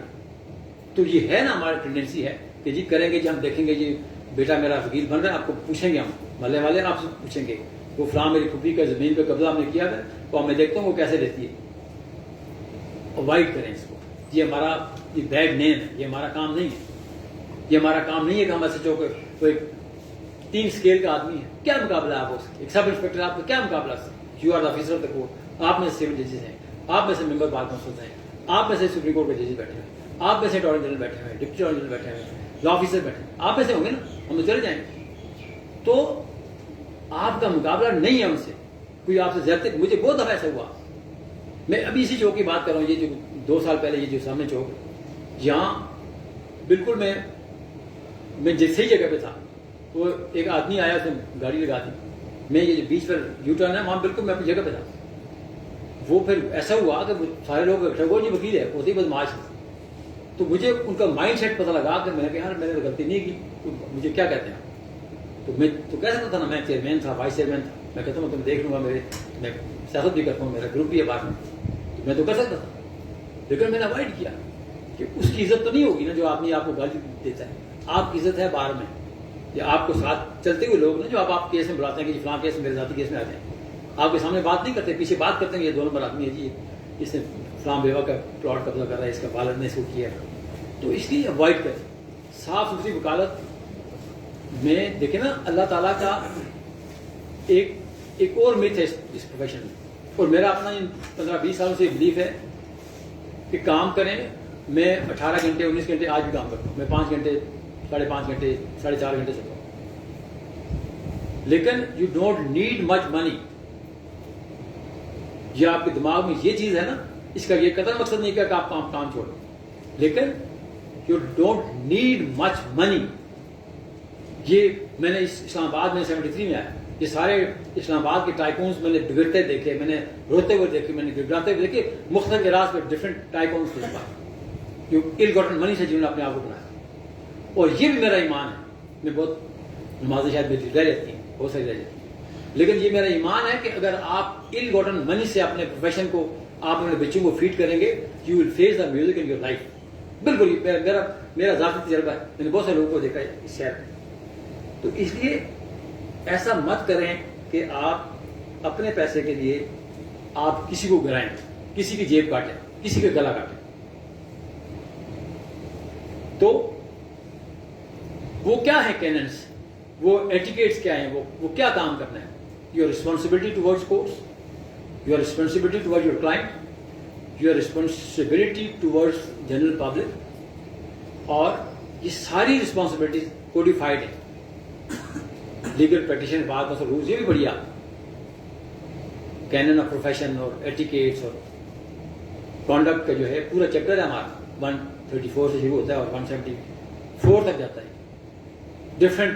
Speaker 2: تو یہ ہے نا ہماری ٹینڈنسی ہے کہ جی کریں گے جی، ہم دیکھیں گے جی بیٹا میرا وکیل بن رہا ہے، آپ کو پوچھیں گے، ہم محلے والے آپ سے پوچھیں گے وہ فلاں میری پھوپھی کا زمین پہ قبضہ ہم نے کیا ہے تو میں دیکھتا ہوں وہ کیسے لیتی ہے. اوائڈ کریں اس کو. یہ ہمارا یہ بیڈ نیم ہے، یہ ہمارا کام نہیں ہے. یہ ہمارا کام نہیں ہے کہ ہم ایسے چوکے وہ ایک 3 اسکیل کا آدمی ہے. کیا مقابلہ ہے آپ اس ایک سب انسپیکٹر، آپ کا کیا مقابلہ ہے؟ You are the officer of the court. آپ میں سے سول ججز ہیں، آپ میں سے ممبر بار کونسل ہیں، آپ میں سے سپریم کورٹ کے ججز بیٹھے ہیں، آپ میں سے اٹارنی جنرل بیٹھے ہوئے ہیں، ڈپٹی اٹارنی جنرل بیٹھے ہوئے ہیں، لا آفیسر بیٹھے ہیں، آپ میں سے ہوں گے نا، ہم تو چلے جائیں گے. تو آپ کا مقابلہ نہیں ہے ان سے. کوئی آپ سے زیادتی، مجھے بہت دفعہ ایسا ہوا. میں ابھی اسی چوک کی بات کر رہا ہوں، یہ جو 2 سال پہلے یہ جو سامنے چوک، یہاں بالکل میں جس صحیح جگہ پہ تھا، وہ ایک آدمی آیا، اس نے گاڑی لگا دی. میں یہ جو بیچ پر یو ٹرن ہے وہاں بالکل میں اپنی جگہ پہ تھا. وہ پھر ایسا ہوا کہ سارے لوگ ٹھگور جی وکیل ہے، ہوتی بدماش ہے. تو مجھے ان کا مائنڈ سیٹ پتہ لگا کہ میں نے کہا یار میں نے تو غلطی نہیں کی، تو مجھے کیا کہتے ہیں. تو میں تو کہہ سکتا تھا نا، میں چیئرمین تھا، وائس چیئرمین تھا، میں کہتا ہوں میں تم دیکھ لوں گا، میں سیاست بھی کرتا ہوں، میرا گروپ بھی ہے بار میں، تو میں تو کر سکتا تھا. لیکن میں نے اوائڈ کیا کہ اس کی عزت تو نہیں ہوگی نا جو آدمی آپ کو گالی دیتا ہے. آپ کی عزت ہے بار میں، یا آپ کو ساتھ چلتے ہوئے لوگ نا جو آپ کیس میں بلاتے ہیں کہ فلاں کیس میں میرے ذاتی کیس میں آتے ہیں، آپ کے سامنے بات نہیں کرتے، پیچھے بات کرتے ہیں یہ 2 نمبر آدمی ہے جی، اس نے فلاں بیوہ کا پلاٹ قبضہ کر رہا ہے، اس کا والد نے اس کو کیا. تو اس لیے اوائڈ کریں. صاف ستھری وکالت میں دیکھیں نا، اللہ تعالیٰ کا ایک اور میتھ ہے اس پروفیشن میں، اور میرا اپنا 15-20 سالوں سے بلیف ہے کہ کام کریں. میں 18 گھنٹے 19 گھنٹے آج بھی کام کرتا ہوں. میں 5 گھنٹے 5.5 گھنٹے 4.5 گھنٹے سوتا ہوں. لیکن یو ڈونٹ نیڈ مچ منی. یہ آپ کے دماغ میں یہ چیز ہے نا، اس کا یہ قدر مقصد نہیں کہ آپ کام چھوڑیں، لیکن یو ڈونٹ نیڈ مچ منی. یہ میں نے اسلام آباد میں 73 میں آیا، یہ سارے اسلام آباد کے ٹائکونس میں نے بگڑتے دیکھے، میں نے روتے ہوئے دیکھے، میں نے گڑگڑاتے ہوئے دیکھے. مختلف اراض پہ ڈفرینٹ ٹائکونس تھے جو ال گاٹن منی سے جنہوں نے اپنے آپ کو بنایا. اور یہ بھی میرا ایمان ہے. میں بہت نمازیں شاید میری رہ جاتی ہیں، بہت ساری رہ جاتی ہیں، لیکن یہ میرا ایمان ہے کہ اگر آپ ال گاٹن منی سے اپنے پروفیشن کو، آپ اپنے بچوں کو فیڈ کریں گے، you will face the music in your life. بالکل میرا ذاتی تجربہ ہے، میں نے بہت سے لوگوں کو دیکھا ہے اس شہر میں. تو اس لیے ایسا مت کریں کہ آپ اپنے پیسے کے لیے آپ کسی کو گرائیں، کسی کی جیب کاٹیں، کسی کا گلا کاٹیں. تو وہ کیا ہے کیننس، وہ ایٹیکیٹس کیا ہیں، وہ کیا کام کرنا ہے. Your responsibility towards courts, your responsibility toward your client, your responsibility towards general public. اور یہ ساری رسپانسبلٹیز کوڈیفائڈ ہیں لیگل پریکٹیشن بار مثلا رولز. یہ بھی بڑھیا کینن آف پروفیشن اور ایٹیکیٹس اور کانڈکٹ کا جو ہے پورا چیپٹر ہے ہمارا. 134 سے شروع ہوتا ہے اور 174 تک جاتا ہے. ڈفرینٹ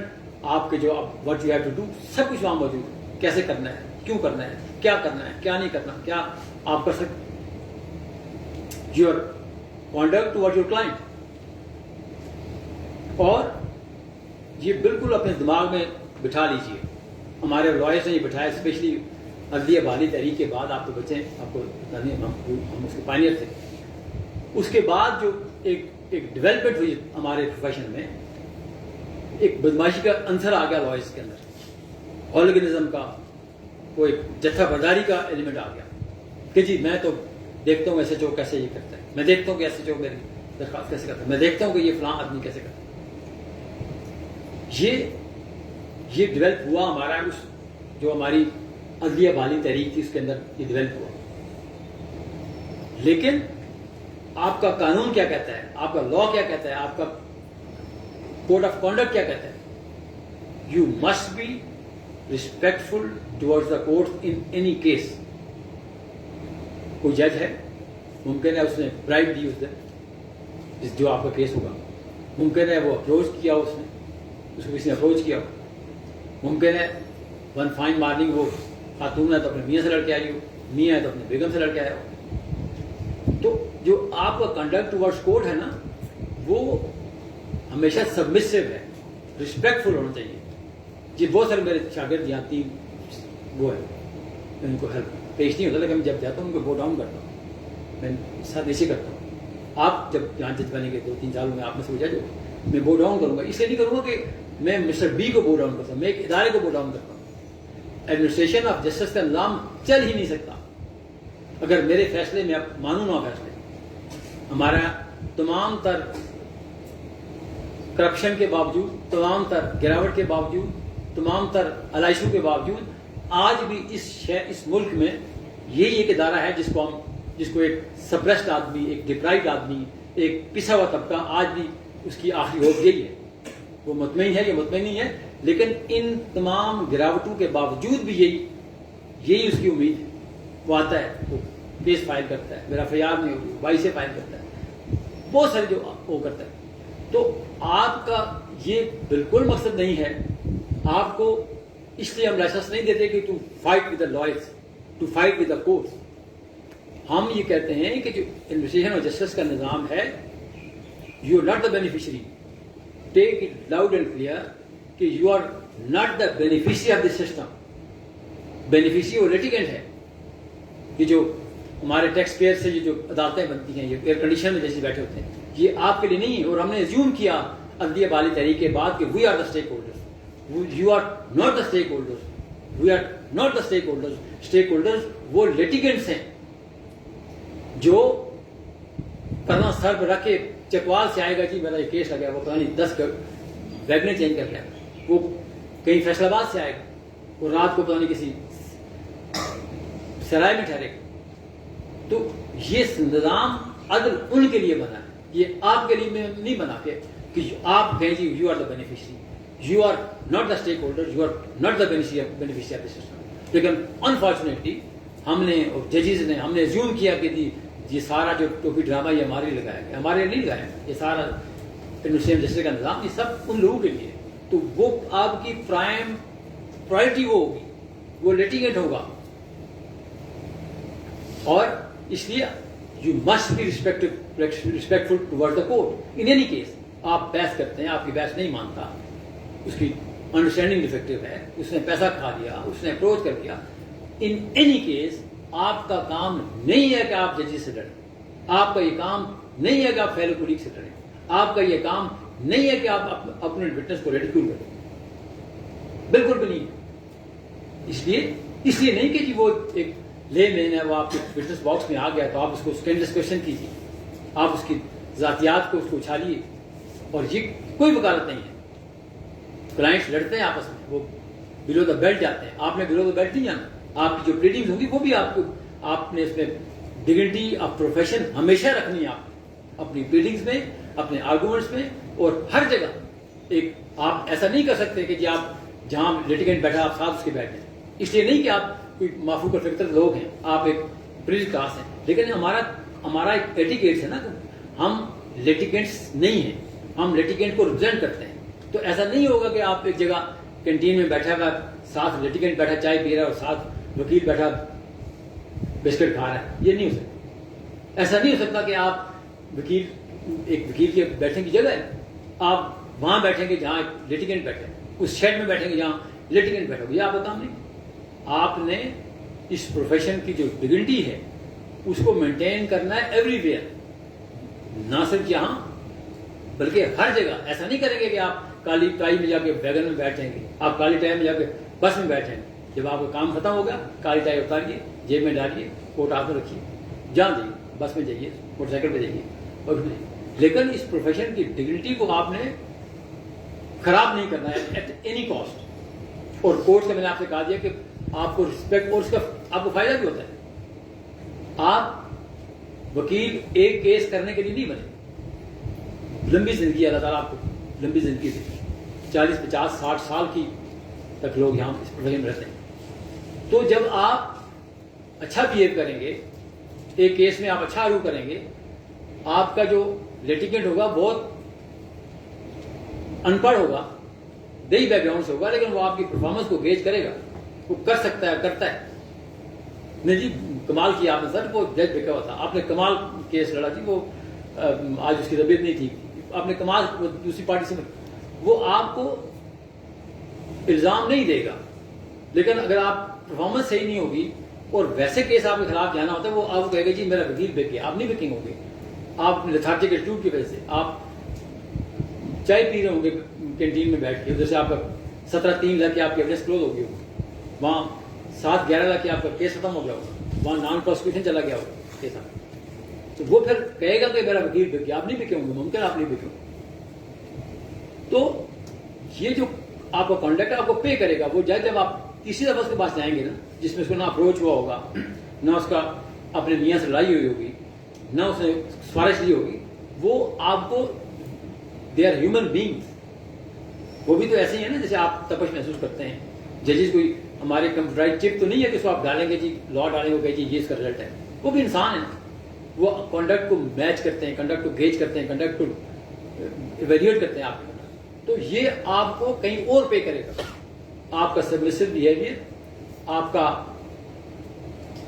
Speaker 2: آپ کے جو what you have to do سب کچھ وہاں موجود ہے. کیسے کرنا ہے، کیوں کرنا ہے، کیا کرنا ہے، کیا نہیں کرنا، کیا آپ کر سکتے. Your conduct toward your client. اور یہ بالکل اپنے دماغ میں بٹھا لیجئے. ہمارے لائرس نے یہ بٹھایا، اسپیشلی عدلیہ بحالی تحریک کے بعد. آپ تو بچے آپ کو ہم اس کے پائنیئر تھے. اس کے بعد جو ایک ڈیولپمنٹ ہوئی ہمارے پروفیشن میں، ایک بدماشی کا عنصر آ گیا لائرس کے اندر، ہولگنزم کا، وہ ایک جتھا برداری کا ایلیمنٹ آ گیا کہ جی میں تو دیکھتا ہوں ایسے چو کیسے یہ کرتا ہے، میں دیکھتا ہوں کہ ایسے چو میری درخواست کیسے کرتا ہے، میں دیکھتا ہوں کہ یہ فلاں آدمی کیسے کرتا ہے. یہ ڈیولپ ہوا ہمارا اس جو ہماری عدلیہ والی تحریک تھی اس کے اندر یہ ڈیولپ ہوا. لیکن آپ کا قانون کیا کہتا ہے, آپ کا لا کیا کہتا ہے, آپ کا کوڈ آف کانڈکٹ کیا کہتا ہے؟ You must be respectful towards the court in any case. کوئی جج ہے, ممکن ہے اس نے برائب دی اس دن جو آپ کا کیس ہوگا, ممکن ہے وہ اپروچ کیا اس نے, اس کو کسی نے اپروچ کیا, ممکن ہے ون فائن مارننگ وہ خاتون ہے تو اپنے میاں سے لڑ کے آئی ہو, میاں ہے تو اپنے بیگم سے لڑ کے آیا ہو. تو جو آپ کا کنڈکٹ ٹوورڈز کورٹ ہے نا وہ ہمیشہ سبمسو ہے, رسپیکٹفل ہونا چاہیے. جی بہت سارے میرے شاگرد یہاں تین وہ ہے, میں ان کو ہیلپ پیش نہیں ہوتا, لیکن میں جب جاتا ہوں ان کو بو ڈاؤن کرتا ہوں, میں ساتھ ایسے کرتا ہوں. آپ جب یہاں جج بنے گے 2-3 سالوں میں آپ میں سے ہو جائے, میں بو ڈاؤن کروں گا. اس لیے نہیں کروں گا کہ میں مسٹر بی کو بو ڈاؤن کرتا ہوں, میں ایک ادارے کو بو ڈاؤن کرتا ہوں. ایڈمنسٹریشن آف جسٹس کا نظام چل ہی نہیں سکتا اگر میرے فیصلے میں آپ مانوں نہ فیصلے. ہمارا تمام تر کرپشن کے باوجود, تمام تر گراوٹ کے باوجود, تمام تر علائشوں کے باوجود آج بھی اس ملک میں یہی ایک ادارہ ہے جس کو ایک سپریسڈ آدمی, ایک ڈپرائیوڈ آدمی, ایک پسا ہوا طبقہ آج بھی اس کی آخری ہوپ یہی ہے. وہ مطمئن ہے, یہ مطمئن نہیں ہے, لیکن ان تمام گراوٹوں کے باوجود بھی یہی اس کی امید ہے. وہ آتا ہے, وہ کیس فائل کرتا ہے, میرا فیار نہیں ہوگی, بائی سے فائل کرتا ہے, بہت سارے جو وہ کرتا ہے. تو آپ کا یہ بالکل مقصد نہیں ہے, آپ کو اس لیے ہم لائسنس نہیں دیتے کہ to fight with the lawyers, to fight with the courts. ہم یہ کہتے ہیں کہ جو ایڈمنسٹریشن اور جسٹس کا نظام ہے, you are not the beneficiary. Take it loud and clear کہ you are not the beneficiary of this system. Beneficiary اور لیٹیگنٹ ہے. یہ جو ہمارے ٹیکس پیئر سے جو عدالتیں بنتی ہیں, یہ ایئر کنڈیشن میں جیسے بیٹھے ہوتے ہیں, یہ آپ کے لیے نہیں ہے. اور ہم نے ایزیوم کیا عدلیہ والی تحریک کے بعد کہ we are the stakeholders. You are not the stakeholders, we are not the stakeholders. Stakeholders وہ لیٹیگنٹس ہیں جو کرنا سر پہ رکھ کے چکوال سے آئے گا, جی میرا یہ کیس لگا, وہ پتہ نہیں 10 ویگنیں چینج کر کے آئے گا, وہ کہیں فیصل آباد سے آئے گا, وہ رات کو پتہ نہیں کسی سرائے میں ٹھہرے گا. تو یہ نظام عدل ان کے لیے بنا ہے, یہ آپ کے لیے نہیں بنا کہ آپ کہیں جی you are the beneficiary, you are not the stakeholder, you are not the beneficiary of the system. لیکن انفارچونیٹلی ہم نے اور ججز نے ہم نے ایزیوم کیا کہ یہ سارا جو ٹوپی ڈرامہ یہ ہمارے لیے لگایا گیا, ہمارے لیے نہیں لگایا. یہ سارا ایڈمنسٹریشن جسٹس کا نظام یہ سب ان لوگوں کے لیے. تو وہ آپ کی پرائم پرائرٹی وہ ہوگی, وہ لیٹیگنٹ ہوگا. اور اس لیے you must be respectful toward the court in any case. آپ بحث کرتے ہیں, آپ کی بحث نہیں مانتا, اس کی انڈرسٹینڈنگ ڈیفیکٹو ہے, اس نے پیسہ کھا لیا, اس نے اپروچ کر دیا, ان اینی کیس آپ کا کام نہیں ہے کہ آپ ججز سے لڑیں, آپ کا یہ کام نہیں ہے کہ آپ فیلو کولیگ سے لڑیں, آپ کا یہ کام نہیں ہے کہ آپ اپنے وٹنس کو ریڈیکیول کریں, بالکل بھی نہیں. اس لیے نہیں کہ جی وہ ایک لے مین ہے, وہ آپ کے وٹنس باکس میں آ گیا تو آپ اس کو اسکینڈلس کویشچن کیجیے, آپ اس کی ذاتیات کو اس کو اچھالیے. اور یہ کوئی وکالت نہیں ہے. کلائنٹس لڑتے ہیں آپس میں, وہ بلو دا بیلٹ جاتے ہیں, آپ نے بلو دا بیلٹ نہیں جانا. آپ کی جو پلیڈنگز ہوں گی وہ بھی آپ نے اس میں ڈگنیٹی آف پروفیشن ہمیشہ رکھنی ہے. آپ اپنی پلیڈنگز میں, اپنے آرگومنٹس میں, اور ہر جگہ ایک آپ ایسا نہیں کر سکتے کہ جی آپ جہاں لیٹیگنٹ بیٹھا آپ ساتھ اس کے بیٹھے. اس لیے نہیں کہ آپ کوئی معفوق الفطرت لوگ ہیں, آپ ایک پریویلیج کلاس ہیں, لیکن ہمارا ایک ایٹیکیٹس ہے نا, ہم لیٹیگنٹس نہیں ہیں, ہم لیٹیگنٹ کو ریپرزینٹ کرتے ہیں. تو ایسا نہیں ہوگا کہ آپ ایک جگہ کینٹین میں بیٹھا ہوا, ساتھ لیٹیگنٹ بیٹھا چائے پی رہا ہے اور ساتھ وکیل بیٹھا بسکٹ کھا رہا ہے. یہ نہیں ہو سکتا. ایسا نہیں ہو سکتا کہ آپ ایک وکیل کے بیٹھنے کی جگہ ہے, آپ وہاں بیٹھیں گے جہاں ایک لیٹیگنٹ بیٹھے, اس شیڈ میں بیٹھیں گے جہاں لیٹیگنٹ بیٹھے. یہ آپ کا کام نہیں. آپ نے اس پروفیشن کی جو ڈگنیٹی ہے اس کو مینٹین کرنا ہے ایوری ویئر, نہ صرف یہاں بلکہ ہر جگہ. ایسا نہیں کریں گے کہ آپ کالی ٹائی میں جا کے ویگن میں بیٹھیں گے, آپ کالی ٹائی میں جا کے بس میں بیٹھیں گے. جب آپ کا کام ختم ہوگا کالی ٹائی اتاریے, جیب میں ڈالیے, کوٹ ہاتھ میں رکھیے, جہاں جائیے, بس میں جائیے, موٹر سائیکل پہ جائیے, اور لیکن اس پروفیشن کی ڈگنیٹی کو آپ نے خراب نہیں کرنا ہے ایٹ اینی کاسٹ. اور کورٹ کا میں نے آپ سے کہا دیا کہ آپ کو رسپیکٹ اور اس کا آپ کو فائدہ بھی ہوتا ہے. آپ وکیل ایک کیس کرنے کے لیے نہیں بنے. لمبی زندگی اللہ تعالیٰ آپ کو لمبی زندگی دے, 40 50 60 سال کی تک لوگ یہاں اس پروفیشن میں رہتے ہیں. تو جب آپ اچھا بہیو کریں گے, ایک کیس میں آپ اچھا آرگو کریں گے, آپ کا جو لیٹیگنٹ ہوگا بہت ان پڑھ ہوگا, دیہی بیک گراؤنڈ سے ہوگا, لیکن وہ آپ کی پرفارمنس کو گیج کرے گا, وہ کر سکتا ہے, کرتا ہے. نہیں جی کمال کیا آپ نے سر, وہ جج بکا ہوا تھا, آپ نے کمال کیس لڑا جی, وہ آج اس کی طبیعت نہیں تھی, آپ نے کمال دوسری پارٹی سے, وہ آپ کو الزام نہیں دے گا, لیکن اگر آپ پرفارمنس صحیح نہیں ہوگی اور ویسے کیس آپ کے خلاف جانا ہوتا ہے, وہ آپ کو کہے گا جی میرا وکیل بک گیا. آپ نہیں بکنگ ہوگی, آپ لیتھارجک ایٹیٹیوڈ کی وجہ سے آپ چائے پی رہے ہوں گے کینٹین میں بیٹھ کے, جیسے آپ کا 17-3 لاکھ کی آپ کی ایویڈنس کلوز ہو گئی ہوگی, وہاں 7-11 لاکھ کی آپ کا کیس ختم ہو گیا ہوگا, وہاں نان پروسیکیوشن چلا گیا ہوگا کیس آپ, تو وہ پھر کہے گا کہ میرا وکیل بک گیا. آپ نہیں بکے ہوں گے, ممکن آپ نہیں بکے ہوں. تو یہ جو آپ کا کانٹیکٹ آپ کو پے کرے گا, وہ جج جب آپ تیسری دفعہ اس کے پاس جائیں گے نا, جس میں اس کو نہ اپروچ ہوا ہوگا, نہ اس کا اپنے میاں سے لڑائی ہوئی ہوگی, نہ اس نے سفارش لی ہوگی, وہ آپ کو دے آر ہیومن بینگس, وہ بھی تو ایسے ہی ہیں نا جیسے آپ تپش محسوس کرتے ہیں. ججز کوئی ہمارے کمپیوٹرائز چپ تو نہیں ہے کہ اس کو آپ ڈالیں گے جی, لا ڈالیں گے جی یہ اس کا رزلٹ ہے. وہ بھی انسان ہے, وہ کنڈکٹ کو میچ کرتے ہیں, کنڈکٹ کو گیج کرتے ہیں, کنڈکٹ کو ایویلیویٹ کرتے ہیں آپ کے. تو یہ آپ کو کہیں اور پے کرے گا. آپ کا سبمسو بیہیویئر, آپ کا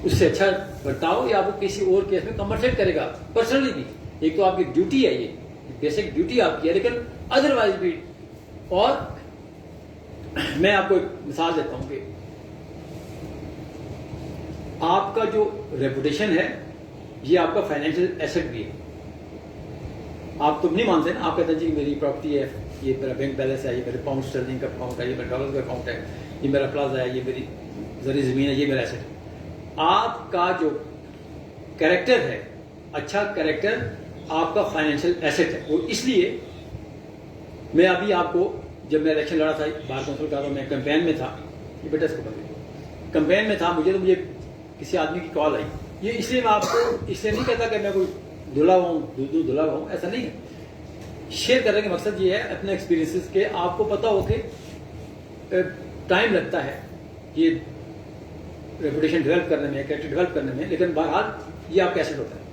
Speaker 2: اس سے اچھا برتاؤ, یا آپ کو کسی اور کیس میں کمپنسیٹ کرے گا پرسنلی بھی. ایک تو آپ کی ڈیوٹی ہے, یہ بیسک ڈیوٹی آپ کی ہے, لیکن ادروائز بھی. اور میں آپ کو ایک مثال دیتا ہوں کہ آپ کا جو ریپوٹیشن ہے یہ آپ کا فائنینشیل ایسٹ بھی ہے. آپ تو نہیں مانتے نا, آپ کہتے ہیں جی میری پراپرٹی ہے, یہ میرا بینک بیلنس ہے, یہ میرے پاؤنڈ اسٹرلنگ کا اکاؤنٹ ہے, یہ میرا ڈالر کا اکاؤنٹ ہے, یہ میرا پلازا ہے, یہ میری زرعی زمین ہے, یہ میرا ایسٹ ہے. آپ کا جو کریکٹر ہے, اچھا کریکٹر آپ کا فائنینشیل ایسٹ ہے. وہ اس لیے میں ابھی آپ کو, جب میں الیکشن لڑا تھا بار کونسل کا, تو میں کمپین میں تھا, یہ بیٹا اس کو کمپین میں تھا, مجھے کسی آدمی کی کال آئی. یہ اس لیے میں آپ کو اس لیے نہیں کہتا کہ میں کوئی دھلا ہوا ہوں, دھلا ہوا ہوں, ایسا نہیں ہے. شیئر کرنے کا مقصد یہ ہے اپنے ایکسپیرینسز کے, آپ کو پتا ہو کہ ٹائم لگتا ہے یہ ریپوٹیشن ڈیولپ کرنے میں, کریکٹر ڈیولپ کرنے میں, لیکن بہرحال یہ آپ کا ایسٹ ہوتا ہے.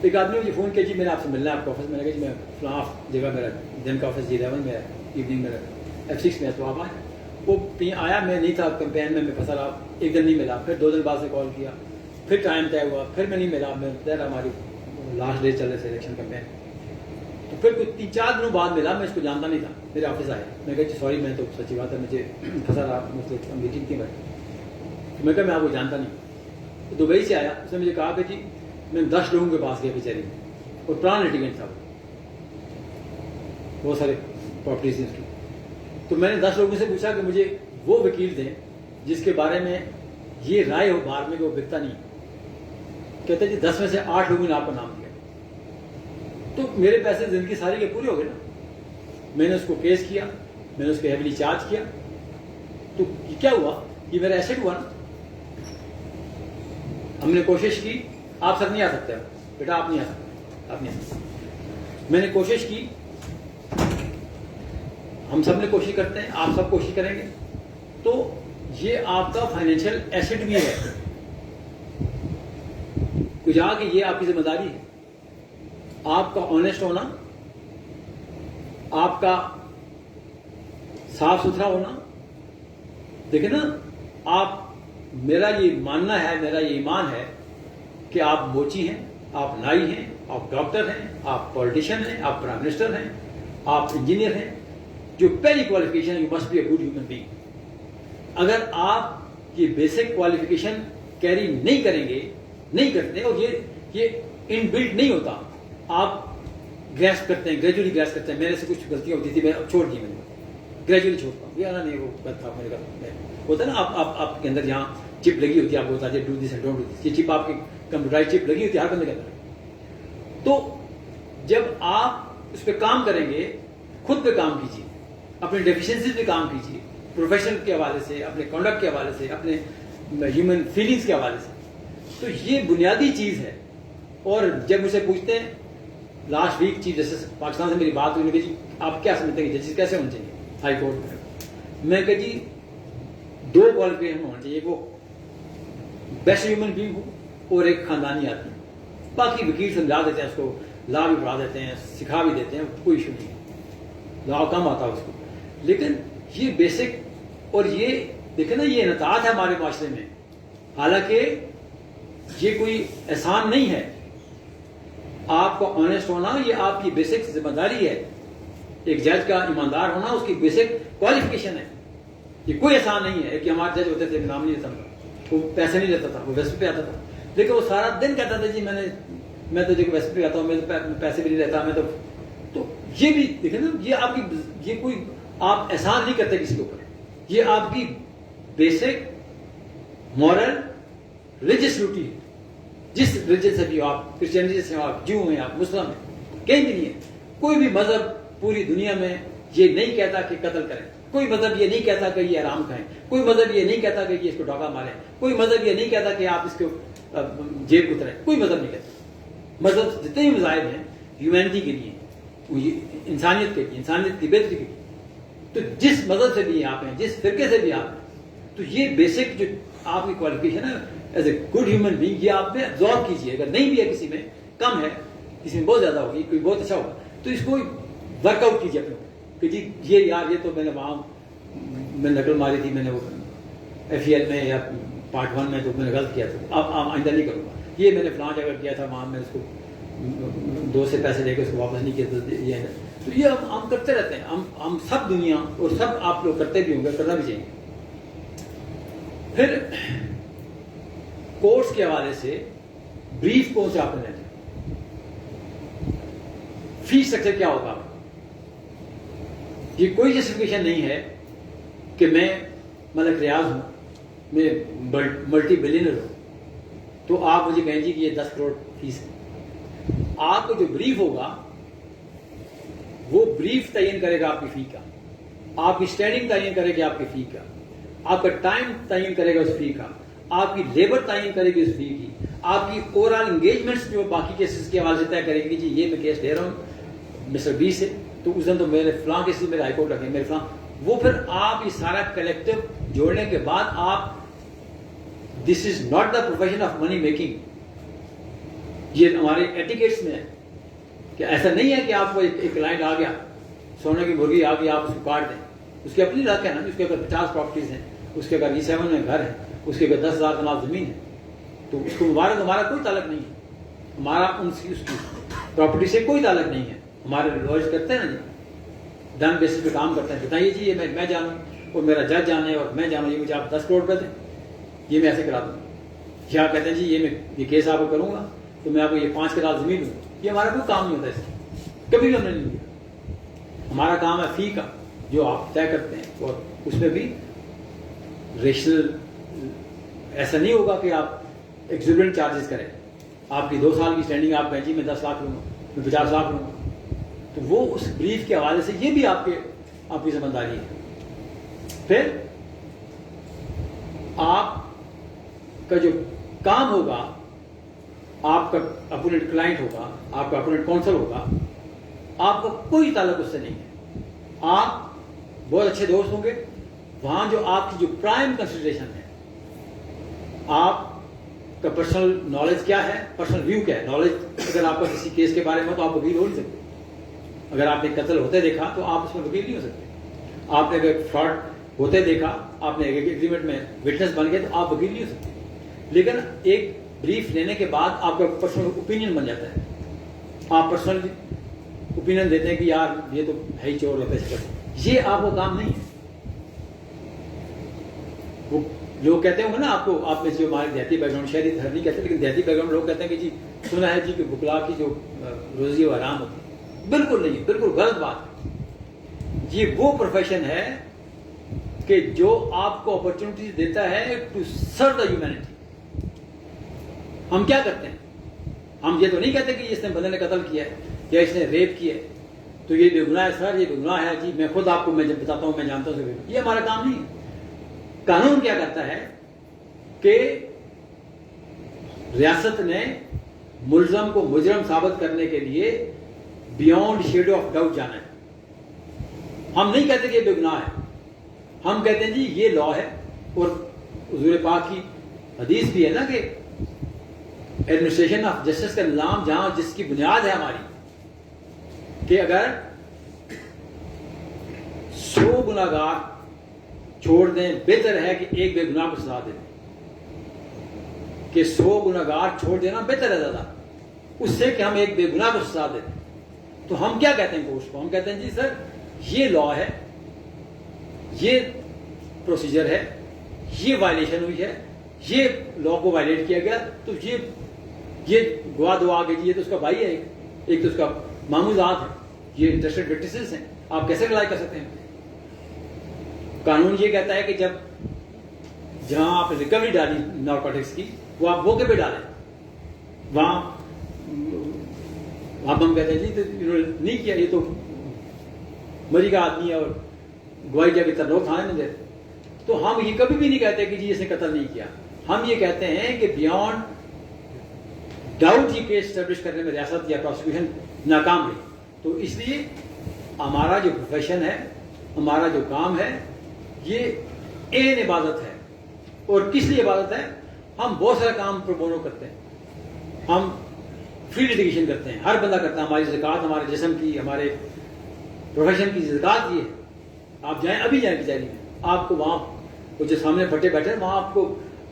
Speaker 2: ایک آدمی نے مجھے فون کیا, جی میں نے آپ سے ملنا ہے آپ کا آفس میں. نے کہا جی میں فلاں جگہ میرا دن کا آفس G11 میں ہے, ایوننگ میرا F6 میں ہے, تو آپ آئیں. وہ آیا, میں نہیں تھا کمپین میں پھنسا رہا, ایک دن نہیں ملا, پھر 2 دن بعد سے کال کیا, پھر ٹائم طے ہوا, پھر میں نہیں ملا. میں ہماری لاسٹ ڈے چل رہے تھے الیکشن کمپین, تو پھر کچھ 3-4 دنوں بعد ملا. میں اس کو جانتا نہیں تھا, میرے آفس آیا, میں کہا جی سوری, میں تو سچی بات ہے مجھے پھنسا رہا, مجھ سے میٹنگ تھی تو میں کہا میں آپ کو جانتا نہیں. تو دبئی سے آیا, اس نے مجھے کہا کہ جی میں 10 لوگوں کے پاس گیا بیچاری, اور پرانا لیٹیگنٹ تھا, بہت سارے پراپرٹیز تھیں اس کی. تو میں نے 10 لوگوں سے پوچھا کہ مجھے وہ وکیل دیں جس کے بارے میں یہ رائے ہو باہر میں کہ وہ بکتا نہیں. کہتے جی 10 میں سے 8 لوگوں نے آپ کا نام دیا. تو میرے پیسے زندگی ساری کے پورے ہو گئے نا. میں نے اس کو کیس کیا, میں نے اس کو ہیویلی چارج کیا, تو کیا ہوا, یہ میرا ایسٹ ہوا نا. ہم نے کوشش کی, آپ سر نہیں آ سکتے بیٹا, آپ نہیں آ سکتے, آپ نہیں آ سکتے. میں نے کوشش کی, ہم سب نے کوشش کرتے ہیں, آپ سب کوشش کریں گے, تو یہ آپ کا فائنینشیل ایسٹ بھی ہے. کچھ آ کہ یہ آپ کی ذمہ داری ہے, آپ کا آنےسٹ ہونا, آپ کا صاف ستھرا ہونا. دیکھیں نا, آپ, میرا یہ ماننا ہے, میرا یہ ایمان ہے کہ آپ موچی ہیں, آپ نائی ہیں, آپ ڈاکٹر ہیں, آپ پولیٹیشین ہیں, آپ پرائم منسٹر ہیں, آپ انجینئر ہیں. جو پہلی کوالیفکیشن ہے, you must be a good human being. اگر آپ یہ بیسک کوالیفکیشن کیری نہیں کریں گے, نہیں کرتے, اور یہ ان بلڈ نہیں ہوتا, آپ گریسپ کرتے ہیں, گریجولی گریسپ کرتے ہیں. میرے سے کچھ غلطیاں ہوتی تھی, میں چھوڑ دی, میں نے گریجولی چھوڑتا ہوں. یہ نہیں, وہ غلط تھا میرے کا ہوتا ہے نا. آپ کے اندر جہاں چپ لگی ہوتی ہے, آپ کو بتا دیں do this and don't do this. یہ چپ آپ کی کمپیوٹرائز چپ لگی ہوتی ہے ہر بندے کے اندر. تو جب آپ اس پہ کام کریں گے, خود پہ کام کیجیے, اپنی ڈیفیشنسیز پہ کام کیجیے, پروفیشن کے حوالے سے، اپنے کنڈکٹ کے حوالے سے، اپنے ہیومن فیلنگس کے حوالے سے. تو یہ بنیادی چیز ہے. اور جب مجھ سے پوچھتے ہیں last week chief justice Pakistan سے میری بات ہوئی کہ جی آپ کیا سمجھتے ہیں کہ ججز کیسے ہونے چاہیے ہائی کورٹ میں. میں کہ جی 2 کوالیفیکیشن ہونا چاہیے، وہ بیسٹ ہیومن بینگ ہو اور ایک خاندانی آدمی. باقی وکیل سمجھا دیتے ہیں اس کو، لا بھی پڑھا دیتے ہیں، سکھا بھی دیتے ہیں، کوئی ایشو نہیں ہے، لا کم آتا ہے اس کو. لیکن یہ بیسک، اور یہ دیکھیں نا یہ انعطاف ہے ہمارے معاشرے میں. حالانکہ یہ کوئی احسان نہیں ہے. آپ کو آنےسٹ ہونا یہ آپ کی بیسک ذمہ داری ہے. ایک جج کا ایماندار ہونا اس کی بیسک کوالیفیکیشن ہے. یہ کوئی احسان نہیں ہے کہ ہمارے جج ہوتے تھے نام نہیں لیتا تھا، وہ پیسے نہیں لیتا تھا، وہ ویسٹ پہ آتا تھا، لیکن وہ سارا دن کہتا تھا جی میں تو جو ویسٹ پہ آتا ہوں، میں پیسے بھی نہیں لیتا، میں تو یہ بھی دیکھیں نا، یہ آپ کی یہ کوئی آپ احسان نہیں کرتے کسی کے اوپر. یہ آپ کی بیسک مورل ریلیجس ڈیوٹی ہے. جس ریلیجن سے بھی ہو آپ، کرسچینٹی سے ہو آپ، جو ہیں آپ، مسلم ہیں، کہیں بھی نہیں ہے. کوئی بھی مذہب پوری دنیا میں یہ نہیں کہتا کہ قتل کریں. کوئی مذہب یہ نہیں کہتا کہ یہ حرام کھائیں. کوئی مذہب یہ نہیں کہتا کہ اس کو ڈاکہ ماریں. کوئی مذہب یہ نہیں کہتا کہ آپ اس کو جیب اتریں. کوئی مذہب نہیں کہتا. مذہب جتنے بھی مذاہب ہیں ہیومینٹی کے لیے، انسانیت کے لیے، انسانیت کی بہتری کے لیے. تو جس مذہب سے بھی آپ ہیں، جس فرقے سے بھی آپ ہیں، تو یہ بیسک جو آپ کی کوالیفیکیشن ہے as a good human being, یہ آپ نے ابزارو کیجیے. اگر نہیں بھی ہے کسی میں، کم ہے، کسی میں بہت زیادہ ہوگی، کوئی بہت اچھا ہوگا، تو اس کو ورک آؤٹ کیجیے اپنے کہ جی یہ تو میں نے وہاں میں نقل ماری تھی، میں نے وہ FEL میں یا پارٹ 1 میں تو میں نے غلط کیا تھا، اب آئندہ نہیں کروں گا. یہ میں نے فلاں جگہ کیا تھا، وہاں میں اس کو 2 سے پیسے لے کے اس کو واپس نہیں کیا تھا. یہ ہے تو یہ ہم کرتے رہتے ہیں. ہم سب دنیا اور سب آپ لوگ کرتے بھی ہوں گے، کرنا بھی چاہیے. پھر کورس کے حوالے سے بریف کون سے آپ نے لینا، فی اسٹرکچر کیا ہوگا. یہ کوئی جسٹیفیکیشن نہیں ہے کہ میں ملک ریاض ہوں، میں ملٹی بلینر ہوں، تو آپ مجھے کہیں جی کہ یہ 10 کروڑ فیس ہے. آپ کو جو بریف ہوگا وہ بریف تعین کرے گا آپ کی فی کا، آپ کی اسٹینڈنگ تعین کرے گی آپ کی فی کا، آپ کا ٹائم تعین کرے گا اس فی کا، آپ کی لیبر تعین کرے گی اس فی کی، آپ کی اوور آل انگیجمنٹس جو باقی کیسز کے حوالے سے طے کرے گی. جی یہ میں کیس دے رہا ہوں مسٹر بی سے، تو اس دن تو میرے فلاں کیسز میرے ہائی کورٹ رکھے میرے فلاں. وہ پھر آپ یہ سارا کلیکٹو جوڑنے کے بعد آپ، this is not the profession of money making. یہ ہمارے ایٹیکیٹس میں ہے کہ ایسا نہیں ہے کہ آپ کو ایک کلائنٹ آ گیا، سونے کی مرغی آ گئی، آپ اس کو کاٹ دیں. اس کی اپنی رکھ ہے نا، اس کے اگر 50 پراپرٹیز ہیں، اس کے اگر E7 میں گھر ہے، اس کے اگر 10,000 کنال زمین ہے، تو اس کو مبارک، ہمارا کوئی تعلق نہیں ہے. ہمارا اس کی پراپرٹی سے کوئی تعلق نہیں ہے. ہمارے لوئرز کرتے ہیں نا جی، ڈن بیسس پہ کام کرتے ہیں. بتائیے جی یہ میں جانوں اور میرا جج جانے اور میں جانوں، یہ مجھے آپ 10 کروڑ روپے دیں، یہ میں ایسے کرا دوں. یا کہتے ہیں جی یہ کیس آپ کو کروں گا تو میں آپ کو یہ 5 کنال زمین دوں. یہ ہمارا کوئی کام نہیں ہوتا، اس کا کبھی بھی ہم نے نہیں لیا. ہمارا کام ہے فی کا جو آپ طے کرتے ہیں، اور اس میں بھی ریشنل ایسا نہیں ہوگا کہ آپ ایگزوربنٹ چارجز کریں. آپ کی 2 سال کی اسٹینڈنگ، آپ کہیں جی میں 10 لاکھ لوں گا، میں 50 لاکھ لوں گا، تو وہ اس بریف کے حوالے سے یہ بھی آپ کی ذمہ داری ہے. پھر آپ کا جو کام ہوگا، آپ کا اپوننٹ کلائنٹ ہوگا، آپ کا اپوننٹ کونسل ہوگا، آپ کا کوئی تعلق اس سے نہیں ہے. آپ بہت اچھے دوست ہوں گے. وہاں جو آپ کی جو پرائم کنسیڈریشن ہے، آپ کا پرسنل نالج کیا ہے، پرسنل ویو کیا ہے. نالج اگر آپ کا کسی کیس کے بارے میں، تو آپ وکیل ہو نہیں سکتے. اگر آپ نے قتل ہوتے دیکھا تو آپ اس میں وکیل نہیں ہو سکتے. آپ نے اگر فراڈ ہوتے دیکھا، آپ نے ایک ایگریمنٹ میں وٹنس بن گئے، تو آپ وکیل نہیں ہو سکتے. لیکن ایک بریف لینے کے بعد آپ کا پرسنل اوپینین بن جاتا ہے. آپ پرسنل اوپینین دیتے ہیں کہ یار یہ تو ہے ہی چور یا پیسے کرتے. یہ آپ کو کام نہیں ہے. وہ لوگ کہتے ہوں گے نا آپ کو، آپ میں جو ہمارے دیہاتی بیک گراؤنڈ، شہری ہر نہیں کہتے، لیکن دیہاتی بیک گراؤنڈ لوگ کہتے ہیں کہ جی سنا ہے جی کہ وکلا کی جو روزی وہ حرام ہوتی ہے. بالکل نہیں، بالکل غلط بات. یہ وہ پروفیشن ہے کہ جو آپ کو اپرچونٹیز دیتا ہے ٹو سرو دا ہیومینٹی. ہم کیا کرتے ہیں؟ ہم یہ تو نہیں کہتے کہ اس نے بندے نے قتل کیا ہے یا اس نے ریپ کیا ہے تو یہ بے گناہ ہے سر، یہ بے گناہ ہے جی، میں خود آپ کو میں جب بتاتا ہوں میں جانتا ہوں، یہ ہمارا کام نہیں ہے۔ قانون کیا کرتا ہے کہ ریاست نے ملزم کو مجرم ثابت کرنے کے لیے بیونڈ شیڈو آف ڈاؤٹ جانا ہے۔ ہم نہیں کہتے کہ یہ بے گناہ ہے، ہم کہتے ہیں جی یہ لا ہے، اور حضور پاک کی حدیث بھی ہے نا کہ ایڈمنسٹریشن آف جسٹس کا نظام جہاں جس کی بنیاد ہے ہماری کہ اگر 100 گناہگار چھوڑ دیں بہتر ہے کہ ایک بے گناہ کو سزا دے دیں، کہ 100 گناہگار چھوڑ دینا بہتر ہے زیادہ اس سے کہ ہم ایک بے گناہ کو سزا دے دیں۔ تو ہم کیا کہتے ہیں کوشٹ کو؟ ہم کہتے ہیں جی سر یہ لا ہے، یہ پروسیجر ہے، یہ وائلیشن ہوئی ہے، یہ لا کو وائلیٹ کیا گیا، تو یہ گواہ دو آگے جی، یہ تو اس کا بھائی ہے، ایک تو اس کا ماموں ذات ہے، یہ انٹرسٹڈ وٹنسز ہیں، آپ کیسے رلائی کر سکتے ہیں؟ قانون یہ کہتا ہے کہ جہاں آپ نے ریکوری ڈالی نارکوٹکس کی وہ آپ موقع پہ ڈالیں، وہاں ہم کہتے ہیں جی تو انہوں نے نہیں کیا، یہ تو مری کا آدمی ہے اور گواہی کے ابھی لوگ کھانے نہیں دیتے، تو ہم یہ کبھی بھی نہیں کہتے کہ جی اس نے قتل نہیں کیا، ہم یہ کہتے ہیں کہ بیونڈ ڈاؤٹ یہ کیس اسٹیبلش کرنے میں ریاست یا پروسیکیوشن ناکام رہی۔ تو اس لیے ہمارا جو پروفیشن ہے، ہمارا جو کام ہے، یہ عین عبادت ہے۔ اور کس لیے عبادت ہے؟ ہم بہت سارے کام پرو بونو کرتے ہیں، ہم فری لیٹیگیشن کرتے ہیں، ہر بندہ کرتا ہے، ہماری زکوٰۃ ہمارے جسم کی، ہمارے پروفیشن کی زکوٰۃ یہ ہے۔ آپ جائیں، ابھی جائیں کچہری میں، آپ کو وہاں وہ جو سامنے پھٹے بیٹھے وہاں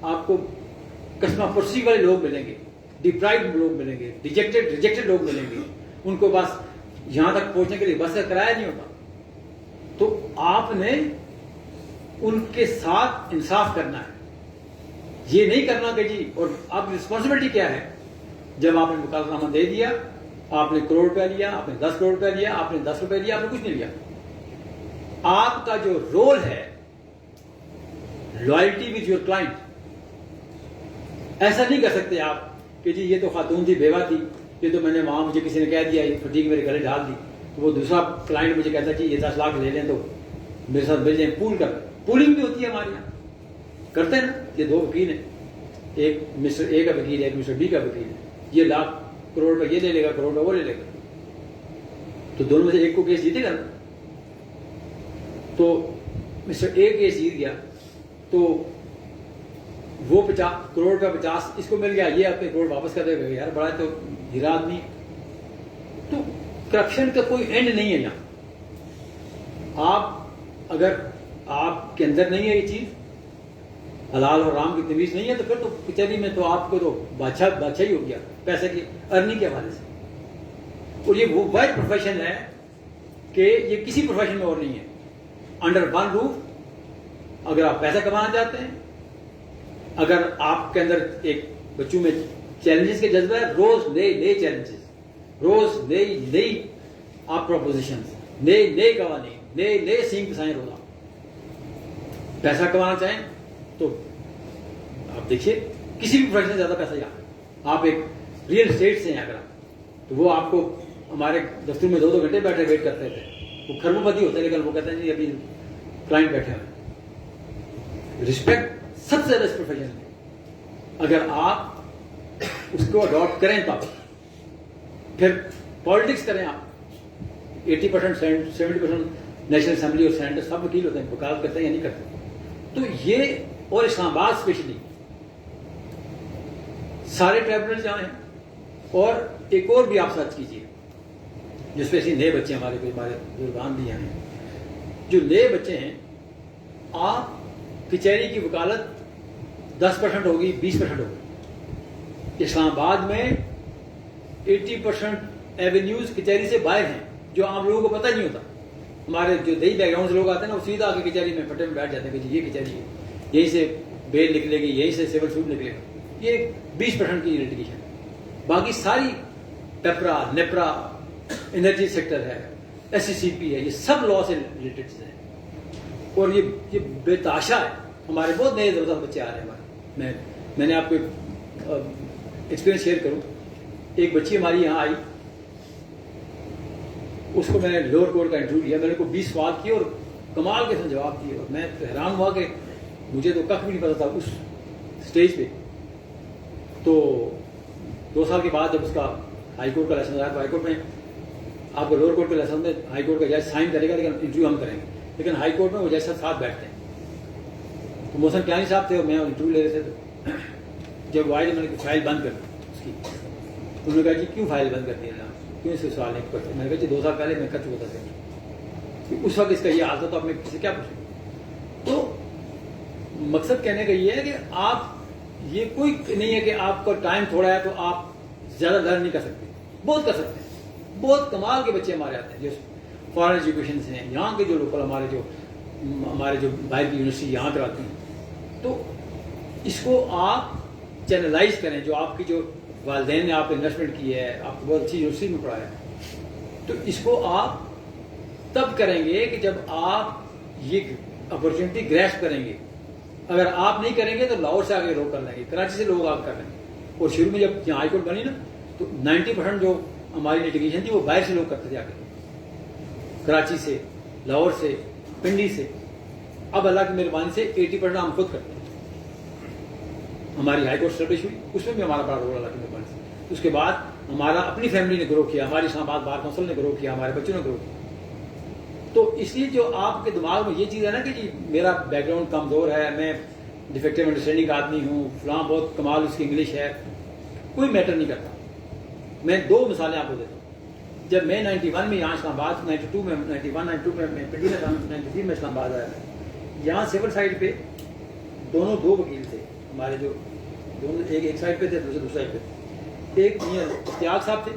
Speaker 2: آپ کو قسمہ پرسی والے لوگ ملیں گے، ڈپرائیوڈ لوگ ملیں گے، ریجیکٹڈ لوگ ملیں گے، ان کو بس یہاں تک پہنچنے کے لیے بس کا کرایہ نہیں ہوتا۔ تو آپ نے ان کے ساتھ انصاف کرنا ہے، یہ نہیں کرنا کہ جی، اور آپ کی رسپانسبلٹی کیا ہے؟ جب آپ نے وکالت نامہ دے دیا، آپ نے کروڑ روپیہ لیا، آپ نے 10 کروڑ روپیہ لیا، آپ نے 10 روپے لیا، آپ نے کچھ نہیں لیا۔ آپ کا جو رول ہے لائلٹی ود یور کلائنٹ، ایسا نہیں کر سکتے آپ کہ جی یہ تو خاتون تھی، بیوہ تھی، یہ تو میں نے وہاں مجھے کسی نے کہہ دیا، یہ فٹیک میرے گلے ڈال دی، تو وہ دوسرا کلائنٹ مجھے کہتا ہے جی یہ 10 لاکھ لے لیں تو میرے ساتھ مل جائیں، پولنگ بھی ہوتی ہے ہمارے یہاں، کرتے ہیں نا۔ یہ 2 وکیل ہیں، ایک مسٹر اے کا وکیل ہے، ایک مسٹر بی کا وکیل ہے، یہ لاکھ کروڑ روپے یہ لے لے گا، کروڑ روپے وہ لے لے گا، تو دونوں میں سے ایک کو کیس جیتے گا نا۔ تو مسٹر اے کیس جیت گیا تو وہ 50 کروڑ کا 50 اس کو مل گیا، یہ اپنے کروڑ واپس کر دے گا، یار بڑا تو ہیرا آدمی۔ تو کرپشن کا کوئی اینڈ نہیں ہے یہاں۔ آپ اگر آپ کے اندر نہیں ہے یہ چیز، حلال اور حرام کی تمیز نہیں ہے، تو پھر تو کچہری میں تو آپ کو تو بادشاہ ہی ہو گیا پیسے کی ارننگ کے حوالے سے۔ اور یہ وہ واحد پروفیشن ہے کہ یہ کسی پروفیشن میں اور نہیں ہے، انڈر ون روف۔ اگر آپ پیسہ کمانا چاہتے ہیں، اگر آپ کے اندر ایک بچوں میں چیلنجز کے جذبہ ہے، روز نئے چیلنجز، روز نئی آپ پروپوزیشنز، نئے قوانین، نئے سینگ پسائیں روزہ۔ پیسہ کمانا چاہیں تو آپ دیکھیے کسی بھی پروفیشن سے زیادہ پیسہ یہاں۔ آپ ایک ریئل اسٹیٹ سے ہیں اگر آپ، تو وہ آپ کو ہمارے دفتر میں 2 گھنٹے بیٹھے ویٹ کرتے تھے، وہ کھربوں پتی ہوتے، لیکن وہ کہتے ہیں جی ابھی کلائنٹ بیٹھے ہیں۔ رسپیکٹ سب سے زیادہ اس پروفیشن میں، اگر آپ اس کو اڈاپٹ کریں تو پھر پالیٹکس کریں آپ، 80% 70% نیشنل اسمبلی اور سینیٹر سب وکیل ہوتے ہیں، وکالت کرتے ہیں یا نہیں کرتے۔ تو یہ، اور اسلام آباد اسپیشلی سارے ٹریبونل جہاں ہیں، اور ایک اور بھی آپ سرچ کیجیے جس پہ ایسی نئے بچے ہمارے بزرگان بھی ہیں، جو نئے بچے ہیں، آپ کچہری کی وکالت 10% ہوگی، 20% ہوگی۔ اسلام آباد میں 80% ایونیوز کچہری سے باہر ہیں، جو عام لوگوں کو پتہ نہیں ہوتا۔ ہمارے جو دیہی بیک گراؤنڈ سے لوگ آتے ہیں نا، وہ سیدھا آ کے کچہری میں پھٹے میں بیٹھ جاتے ہیں کہ یہ کچہری ہے، یہیں سے بیل نکلے گی، یہیں سے سول سوٹ نکلے گا۔ یہ 20% کی لٹیگیشن ہے، باقی ساری پیپرا، نیپرا، انرجی سیکٹر ہے، SCCP ہے، یہ سب لا سے ریلیٹڈ ہیں۔ اور یہ بے تحاشا ہے، ہمارے بہت نئے زبردست بچے آ رہے ہیں ہمارے۔ میں نے آپ کو ایکسپیرینس شیئر کروں، ایک بچی ہماری یہاں آئی، اس کو میں نے لوور کورٹ کا انٹرویو لیا, میں نے کو 20 سوال کیے اور کمال کے ساتھ جواب دیے, اور میں حیران ہوا کہ مجھے تو کخ بھی نہیں پتا تھا اس اسٹیج پہ. تو 2 سال کے بعد جب اس کا ہائی کورٹ کا لائسنس آیا تو ہائی کورٹ میں آپ کو لوور کورٹ کے لائسنس میں ہائی کورٹ کا جج سائن کرے گا, لیکن انٹرویو ہم کریں گے, لیکن ہائی کورٹ میں وہ جج ساتھ بیٹھتے ہیں. تو محسن کیانی صاحب تھے اور میں انٹرویو لے رہے تھے. جب وہ آئے تو میں نے فائل بند کر دی اس کی. انہوں نے کہا جی کیوں فائل بند کرتی ہے نا, کیوں اس سے سوال نہیں کرتے؟ میں نے کہا جی 2 سال پہلے میں کر چکا تھا, اس وقت اس کا یہ حال تھا, تو آپ نے کسی سے کیا پوچھا. تو مقصد کہنے کا یہ ہے کہ آپ یہ کوئی نہیں ہے کہ آپ کا ٹائم تھوڑا ہے تو آپ زیادہ لرن نہیں کر سکتے, بہت کر سکتے ہیں. بہت کمال کے بچے ہمارے آتے ہیں جو فارن ایجوکیشن سے ہیں, یہاں کے جو لوکل ہمارے جو باہر کی یونیورسٹی یہاں کراتی ہیں. تو اس کو آپ چینلائز کریں, جو آپ کی جو والدین نے آپ انویسٹمنٹ کی ہے, آپ کو بہت اچھی یونیورسٹی میں پڑھایا ہے, تو اس کو آپ تب کریں گے کہ جب آپ یہ اپرچونٹی گریسپ کریں گے. اگر آپ نہیں کریں گے تو لاہور سے آگے لوگ کر لیں گے, کراچی سے لوگ آپ کر لیں گے. اور شروع میں جب یہاں ہائی کورٹ بنی نا تو 90% جو ہماری لیٹیگیشن تھی وہ باہر سے لوگ کرتے تھے آ کے, کراچی سے, لاہور سے, پنڈی سے. اب اللہ کی مہربانی سے 80% ہم خود کرتے ہیں. ہماری ہائی کورٹ اسٹیبلش ہوئی, اس میں بھی ہمارا بڑا رول اللہ کی مہربانی سے. اس کے بعد ہمارا اپنی فیملی نے گرو کیا, ہماری اسلام آباد بار کونسل نے گرو کیا, ہمارے بچوں نے گرو کیا. تو اس لیے جو آپ کے دماغ میں یہ چیز ہے نا کہ جی میرا بیک گراؤنڈ کمزور ہے, میں ڈیفیکٹو انڈرسٹینڈنگ آدمی ہوں, فلاں بہت کمال اس کی انگلش ہے, کوئی میٹر نہیں کرتا. میں 2 مثالیں آپ کو دیتا ہوں. جب میں 91 میں یہاں اسلام آباد, 92 میں 92 میں پنڈی میں 93 میں اسلام آباد آیا, یہاں سول سائڈ پہ دونوں 2 وکیل تھے ہمارے, جو دونوں ایک سائڈ پہ تھے, دوسرے سائڈ پہ تھے. ایک میاں اشتیاق صاحب تھے.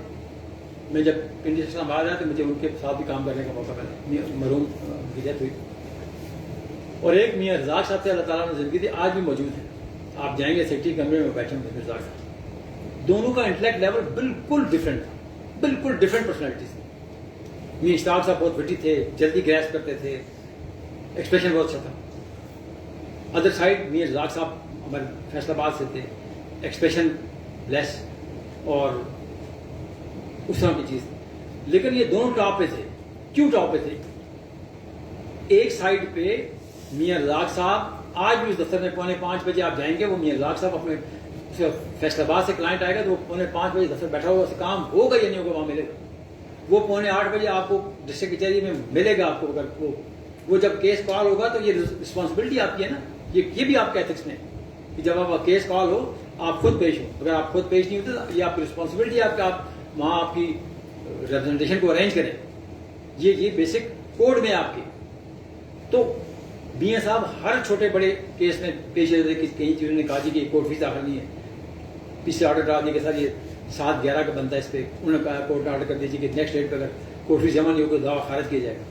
Speaker 2: میں جب پنڈی سے اسلام آباد آیا تو مجھے ان کے ساتھ بھی کام کرنے کا موقع ملا, مرحوم کی ڈیتھ ہوئی. اور ایک میاں رزاق صاحب تھے, اللہ تعالیٰ نے زندگی دی, آج بھی موجود ہیں. آپ جائیں گے سیکٹری کمرے میں بیٹھے ہوں رزاق صاحب. دونوں کا انٹلیکٹ لیول بالکل ڈفرینٹ تھا, بالکل ڈفرینٹ پرسنالٹیز تھی. میاں اشتیاق صاحب بہت وٹی تھے, جلدی گریسپ کرتے تھے, ایکسپریشن بہت اچھا تھا. ادر سائڈ میاں رزاق صاحب ہمارے فیصل آباد سے تھے, ایکسپریشن لیس اور اس طرح کی چیز. لیکن یہ دونوں ٹاپ پہ تھے. کیوں ٹاپ پہ تھے؟ ایک سائڈ پہ میاں رزاق صاحب, آج بھی اس دفتر میں 4:45 بجے آپ جائیں گے, وہ میاں رزاق صاحب اپنے فیصل آباد سے کلائنٹ آئے گا تو وہ 4:45 بجے دفتر بیٹھا ہوگا, اسے کام ہوگا یا نہیں ہوگا وہاں ملے گا. وہ 7:45 بجے آپ کو ڈسٹرکٹ کچہری میں ملے گا. آپ کو اگر وہ جب کیس کال ہوگا تو یہ رسپانسبلٹی آپ کی ہے نا, یہ بھی آپ کا ایتھکس میں کہ جب آپ کیس کال ہو آپ خود پیش ہو. اگر آپ خود پیش نہیں ہوتے تو یہ آپ کی رسپانسبلٹی ہے آپ وہاں آپ کی ریپرزنٹیشن کو ارینج کریں. یہ بیسک کوڈ میں آپ کے. تو میاں صاحب ہر چھوٹے بڑے کیس میں پیش رہتے کہ کئی چیزوں نے کہا جی کہ کورٹ فیس داخل نہیں ہے, پچھلے آرڈر ڈال دیے کہ سر یہ 7/11 کا بنتا ہے اس پہ. انہوں نے کہا کورٹ آرڈر کر دیجیے کہ نیکسٹ ڈیٹ پہ اگر کورٹ فیس جمع نہیں ہوگا دعویٰ خارج کیا جائے گا.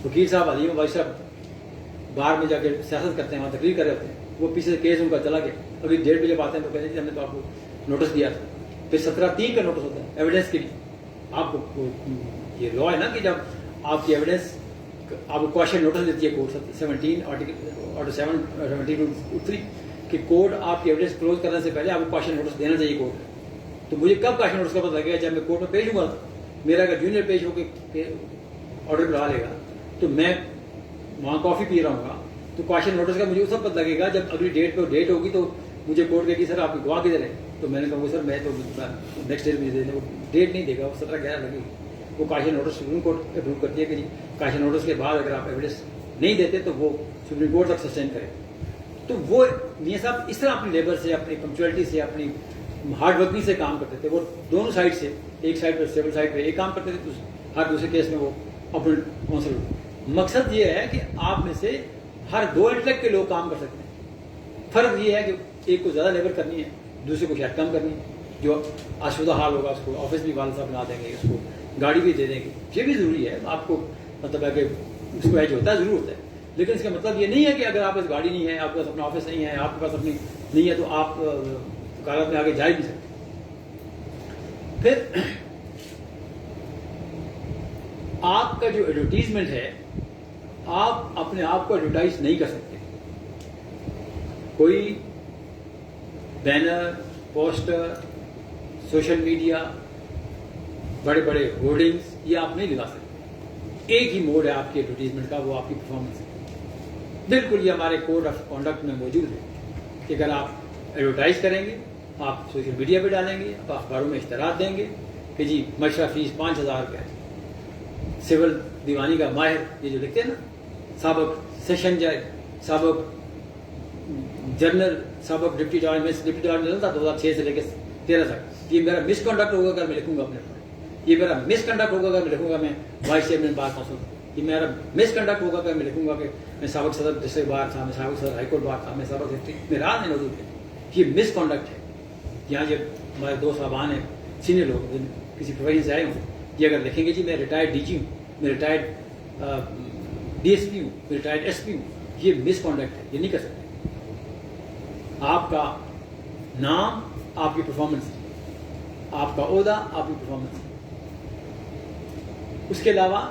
Speaker 2: وکیل صاحب علیم بھائی صاحب باہر میں جا کے سیاست کرتے ہیں, وہاں تقریر کر رہے ہوتے ہیں. وہ پیچھے سے کیس ان کا چلا گیا. ابھی 1:30 بجے آتے ہیں تو کہتے ہیں ہم نے تو آپ کو نوٹس دیا تھا. پھر 17/3 کا نوٹس ہوتا ہے ایویڈنس کے لیے. آپ کو یہ لا ہے نا کہ جب آپ کی ایویڈنس آپ کو کوشچن نوٹس دیتی ہے کورٹ 17 آرڈر 17 کہ کورٹ آپ کی ایویڈنس کلوز کرنے سے پہلے آپ کو کوشچن نوٹس دینا چاہیے کورٹ. تو مجھے کب کوشچن نوٹس کا پتہ لگے گا؟ جب میں کورٹ میں پیش ہوں گا. میرا اگر جونیئر پیش ہو کے آرڈر بڑھا لے گا تو میں وہاں کافی پی رہا ہوں گا, تو کوشچن نوٹس کا مجھے اس وقت پتہ لگے گا جب اگلی ڈیٹ پہ ڈیٹ ہوگی تو مجھے کورٹ کہے گی سر آپ کی گواہ کدھر ہے. تو میں نے کہا وہ سر میں تو نیکسٹ ڈیٹ مجھے وہ ڈیٹ نہیں دے گا, وہ 17/11 لگے گی. وہ question notice supreme court approve کرتی ہے کہ جی کوشچن نوٹس کے بعد اگر آپ ایویڈنس نہیں دیتے تو وہ سپریم کورٹ تک سسٹین کرے. تو وہ میاں صاحب اس طرح اپنی لیبر سے, اپنی پنکچوئلٹی سے, اپنی ہارڈ ورکنگ سے کام کرتے تھے. وہ دونوں سائڈ سے, ایک سائڈ پہ سیول سائڈ پہ ایک کام کرتے تھے, ہر دوسرے کیس میں وہ اپوینٹ کونسل. مقصد یہ ہے کہ آپ میں سے ہر 2 انٹلیکٹ کے لوگ کام کر سکتے ہیں. فرق یہ ہے کہ ایک کو زیادہ لیبر کرنی ہے, دوسرے کو شاید کم کرنی ہے. جو آسودہ حال ہوگا اس کو آفس بھی والد صاحب بنا دیں گے, اس کو گاڑی بھی دے دیں گے. یہ بھی ضروری ہے آپ کو, مطلب ہے کہ اس کو ایج ہوتا ہے, ضرور ہوتا ہے. لیکن اس کا مطلب یہ نہیں ہے کہ اگر آپ کے پاس گاڑی نہیں ہے, آپ کے پاس اپنا آفس نہیں ہے, آپ کے پاس اپنی نہیں ہے تو آپ وکالت میں آگے جا ہی نہیں سکتے. پھر آپ کا جو ایڈورٹیزمنٹ ہے, آپ اپنے آپ کو ایڈورٹائز نہیں کر سکتے. کوئی بینر, پوسٹر, سوشل میڈیا, بڑے بڑے ہورڈنگز یہ آپ نہیں لگا سکتے. ایک ہی موڈ ہے آپ کی ایڈورٹیزمنٹ کا, وہ آپ کی پرفارمنس ہے. بالکل یہ ہمارے کوڈ آف کانڈکٹ میں موجود ہے کہ اگر آپ ایڈورٹائز کریں گے, آپ سوشل میڈیا پہ ڈالیں گے, آپ اخباروں میں اشتہارات دیں گے کہ جی مشرہ فیس 5,000 روپے ہے. سول دیوانی کا ماہر یہ جو لکھتے ہیں نا, سابق سیشن جج, سابق جنرل, سابق ڈپٹی جنرل تھا 2006 سے لے کے 13 تک, یہ میرا مس کنڈکٹ ہوگا اگر میں لکھوں گا اپنے پر, یہ میرا مس کنڈکٹ ہوگا اگر میں لکھوں گا میں وائس چیئرمین بار کونسل, یہ میرا مس کنڈکٹ ہوگا اگر میں لکھوں گا کہ میں سابق صدر ڈسٹرکٹ بار تھا, میں سابق صدر ہائی کورٹ بار تھا, میں سابق سیکرٹری, میرا نہیں موجود ہے. یہ مس کنڈکٹ ہے. یہاں جب ہمارے دو صاحبان ہیں سینئر لوگ کسی پروفیشن سے آئے ہوں, یہ اگر لکھیں گے جی میں ریٹائرڈ ڈی جی ہوں, میں ریٹائرڈ ڈی ایس پی ہوں, میں ریٹائرڈ ایس پی ہوں, یہ مس کنڈکٹ ہے, یہ نہیں کر سکتے. آپ کا نام آپ کی پرفارمنس ہے, آپ کا عہدہ آپ کی پرفارمنس ہے. اس کے علاوہ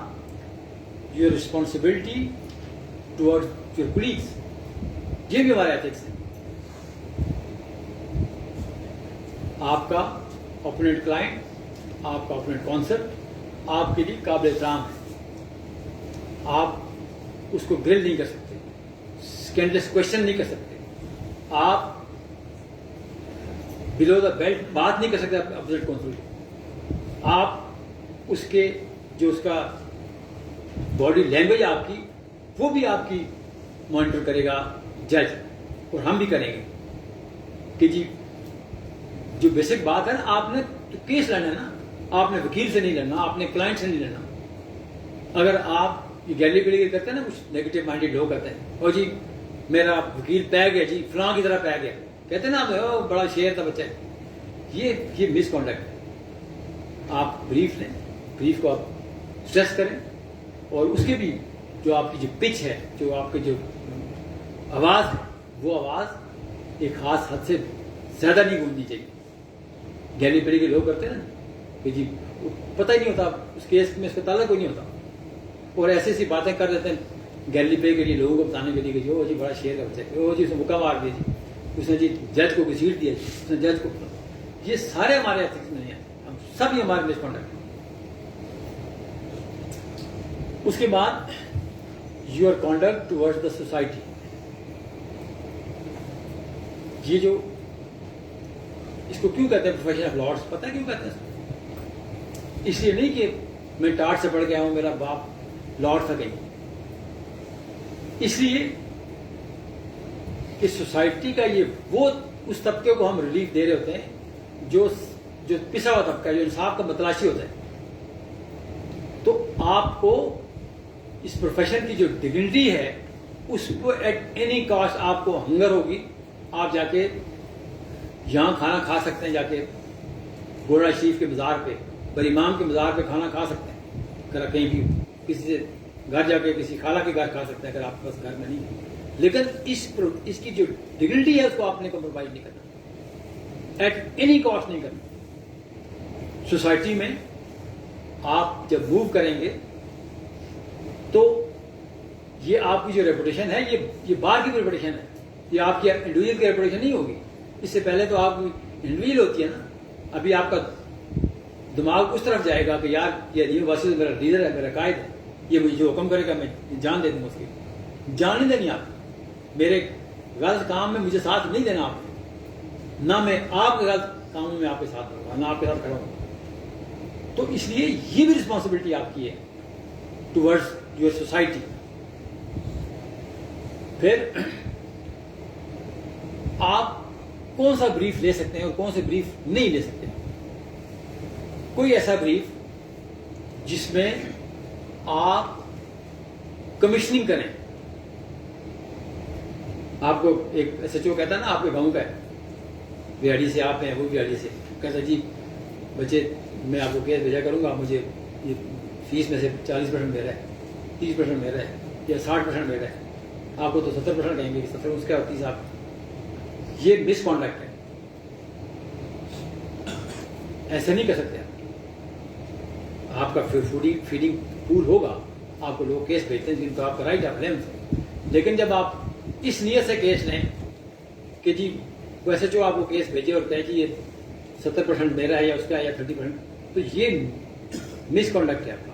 Speaker 2: your responsibility toward your colleagues, یہ بھی ہمارے ایتھکس ہیں. آپ کا اوپوننٹ کلائنٹ, آپ کا اوپوننٹ کانسیپٹ آپ کے لیے قابل احترام ہے. آپ اس کو گرل نہیں کر سکتے, اسکینڈلس کوشچن نہیں کر سکتے, آپ بلو دا بیلٹ بات نہیں کر سکتے اپوزٹ کانسول. آپ اس کے جو اس کا باڈی لینگویج آپ کی, وہ بھی آپ کی مانیٹر کرے گا جج, اور ہم بھی کریں گے کہ جی جو بیسک بات ہے نا, آپ نے تو کیس لڑنا ہے نا, آپ نے وکیل سے نہیں لڑنا, آپ نے کلائنٹ سے نہیں لڑنا. اگر آپ یہ گیلری پہ کرتے ہیں نا, کچھ نیگیٹو مائنڈیڈ لوگ کرتے ہیں, اور جی میرا وکیل پہ گیا جی فلاں کی طرح پہ گیا, کہتے ہیں نا بڑا شیر تھا بچہ, یہ مس کانڈکٹ ہے. آپ بریف لیں, بریف کو آپ اسٹریس کریں, اور اس کے بھی جو آپ کی جو پچ ہے, جو آپ کی جو آواز ہے, وہ آواز ایک خاص حد سے زیادہ نہیں گونجنی چاہیے. گیلی پری کے لوگ کرتے ہیں نا کہ جی پتہ ہی نہیں ہوتا, اس کیس میں اس کا تعلق کوئی نہیں ہوتا, اور ایسی ایسی باتیں کر دیتے ہیں گیلی پری کے لیے لوگوں کو بتانے کے لیے کہ جو جی بڑا شیر کا بچہ ہے, وہ جی اس نے مکہ مار دیا جی, اس نے جی جج کو گھسیٹ دیا جی, اس نے جج کو. یہ سارے ہمارے ایتھکس میں نہیں ہیں, ہم سب یہ ہمارے مس کانڈکٹ. اس کے بعد your conduct toward the society. یہ جو اس کو کیوں کہتے ہیں پروفیشن آف لارڈس, پتہ ہے کیوں کہتے ہیں؟ اس لیے نہیں کہ میں ٹاٹ سے پڑھ کے آیا ہوں, میرا باپ لارڈ تھا کہیں, اس لیے کہ سوسائٹی کا یہ وہ اس طبقے کو ہم ریلیف دے رہے ہوتے ہیں جو پسا ہوا طبقہ ہے, جو انصاف کا متلاشی ہوتا ہے. تو آپ کو اس پروفیشن کی جو ڈگنیٹی ہے اس کو ایٹ اینی کاسٹ آپ کو ہنگر ہوگی, آپ جا کے یہاں کھانا کھا سکتے ہیں, جا کے گوڑا شریف کے مزار پہ, بر امام کے مزار پہ کھانا کھا سکتے ہیں, اگر کہیں بھی کسی سے گھر جا کے کسی خالہ کے گھر کھا سکتے ہیں اگر آپ کے پاس گھر میں نہیں ہے. لیکن اس کی جو ڈگنیٹی ہے اس کو آپ نے کمپرومائز نہیں کرنا, ایٹ اینی کاسٹ نہیں کرنا. سوسائٹی میں آپ جب موو کریں گے تو یہ آپ کی جو ریپوٹیشن ہے یہ باہر کی ریپوٹیشن ہے, یہ آپ کی انڈیویجل کی ریپوٹیشن نہیں ہوگی. اس سے پہلے تو آپ انڈیویجل ہوتی ہے نا, ابھی آپ کا دماغ اس طرف جائے گا کہ یار یہ یونیورسٹی میرا لیڈر ہے, میرا قائد ہے, یہ مجھے جو حکم کرے گا میں جان دے دوں گا. اس کی جان نہیں دینی, آپ میرے غلط کام میں مجھے ساتھ نہیں دینا, آپ نہ میں آپ کے غلط کاموں میں آپ کے ساتھ رہوں گا, نہ آپ کے ساتھ کھڑا ہوں. تو اس لیے یہ بھی رسپانسبلٹی آپ کی ہے ٹوورڈز یور سوسائٹی. پھر آپ کون سا بریف لے سکتے ہیں اور کون سے بریف نہیں لے سکتے. کوئی ایسا بریف جس میں آپ کمشننگ کریں. آپ کو ایک ایس ایچ او کہتا ہے نا آپ کے گاؤں کا ہے, بہاڑی سے آپ ہیں, وہ بہاڑی سے, کہتا جی بچے میں آپ کو کیس بھیجا کروں گا, مجھے یہ فیس میں سے 40% میرا ہے, 30% میرا ہے, یا 60% میرا ہے. آپ کو تو 70% کہیں گے کہ 70 اس کا 30 آپ. یہ مس کانڈکٹ ہے, ایسے نہیں کر سکتے. آپ کا فیڈنگ پول ہوگا, آپ کو لوگ کیس بھیجتے ہیں جن کو آپ کا رائٹ آپ لیں ان سے, لیکن جب آپ اس نیت سے کیس لیں کہ جی ویسے جو آپ کو کیس بھیجے اور کہے جی یہ 70% میرا ہے یا اس کا ہے یا 30%, تو یہ مس کانڈکٹ ہے آپ کا.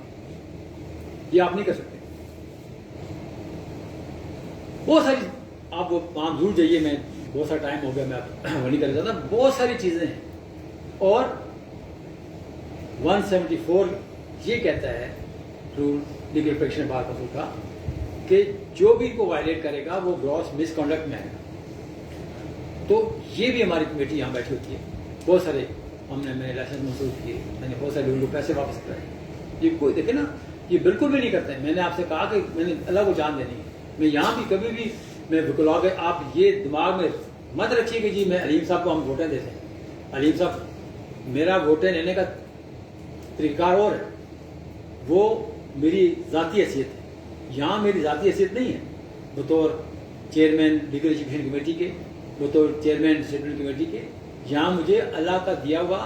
Speaker 2: یہ آپ نہیں کر سکتے. بہت ساری آپ وہ وہاں ضرور جائیے, میں بہت سارا ٹائم ہو گیا, میں آپ وہ نہیں کرنا چاہتا. بہت ساری چیزیں ہیں. اور 174 یہ کہتا ہے rule legal practitioner bar council کا کہ جو بھی کو وائلیٹ کرے گا وہ گراس مس کنڈکٹ میں آئے گا. تو یہ بھی ہماری کمیٹی یہاں بیٹھی ہوتی ہے. بہت سارے میں نے لائسنس منسوخ کیے, میں نے بہت سارے لوگوں کو پیسے واپس کرائے. یہ کوئی دیکھے نا, یہ بالکل بھی نہیں کرتے. میں نے آپ سے کہا کہ میں نے اللہ کو جان دینی ہے. میں یہاں بھی کبھی بھی میں بلاگ آپ یہ دماغ میں مت رکھیے کہ جی میں علیم صاحب کو ہم ووٹیں دیتے ہیں. علیم صاحب میرا ووٹیں لینے کا طریقہ کار اور ہے, وہ میری ذاتی حیثیت ہے. یہاں میری ذاتی حیثیت نہیں ہے بطور چیئرمین لیگل ایجوکیشن کمیٹی کے, بطور چیئرمین سیٹلمنٹ کمیٹی کے. یہاں مجھے اللہ کا دیا ہوا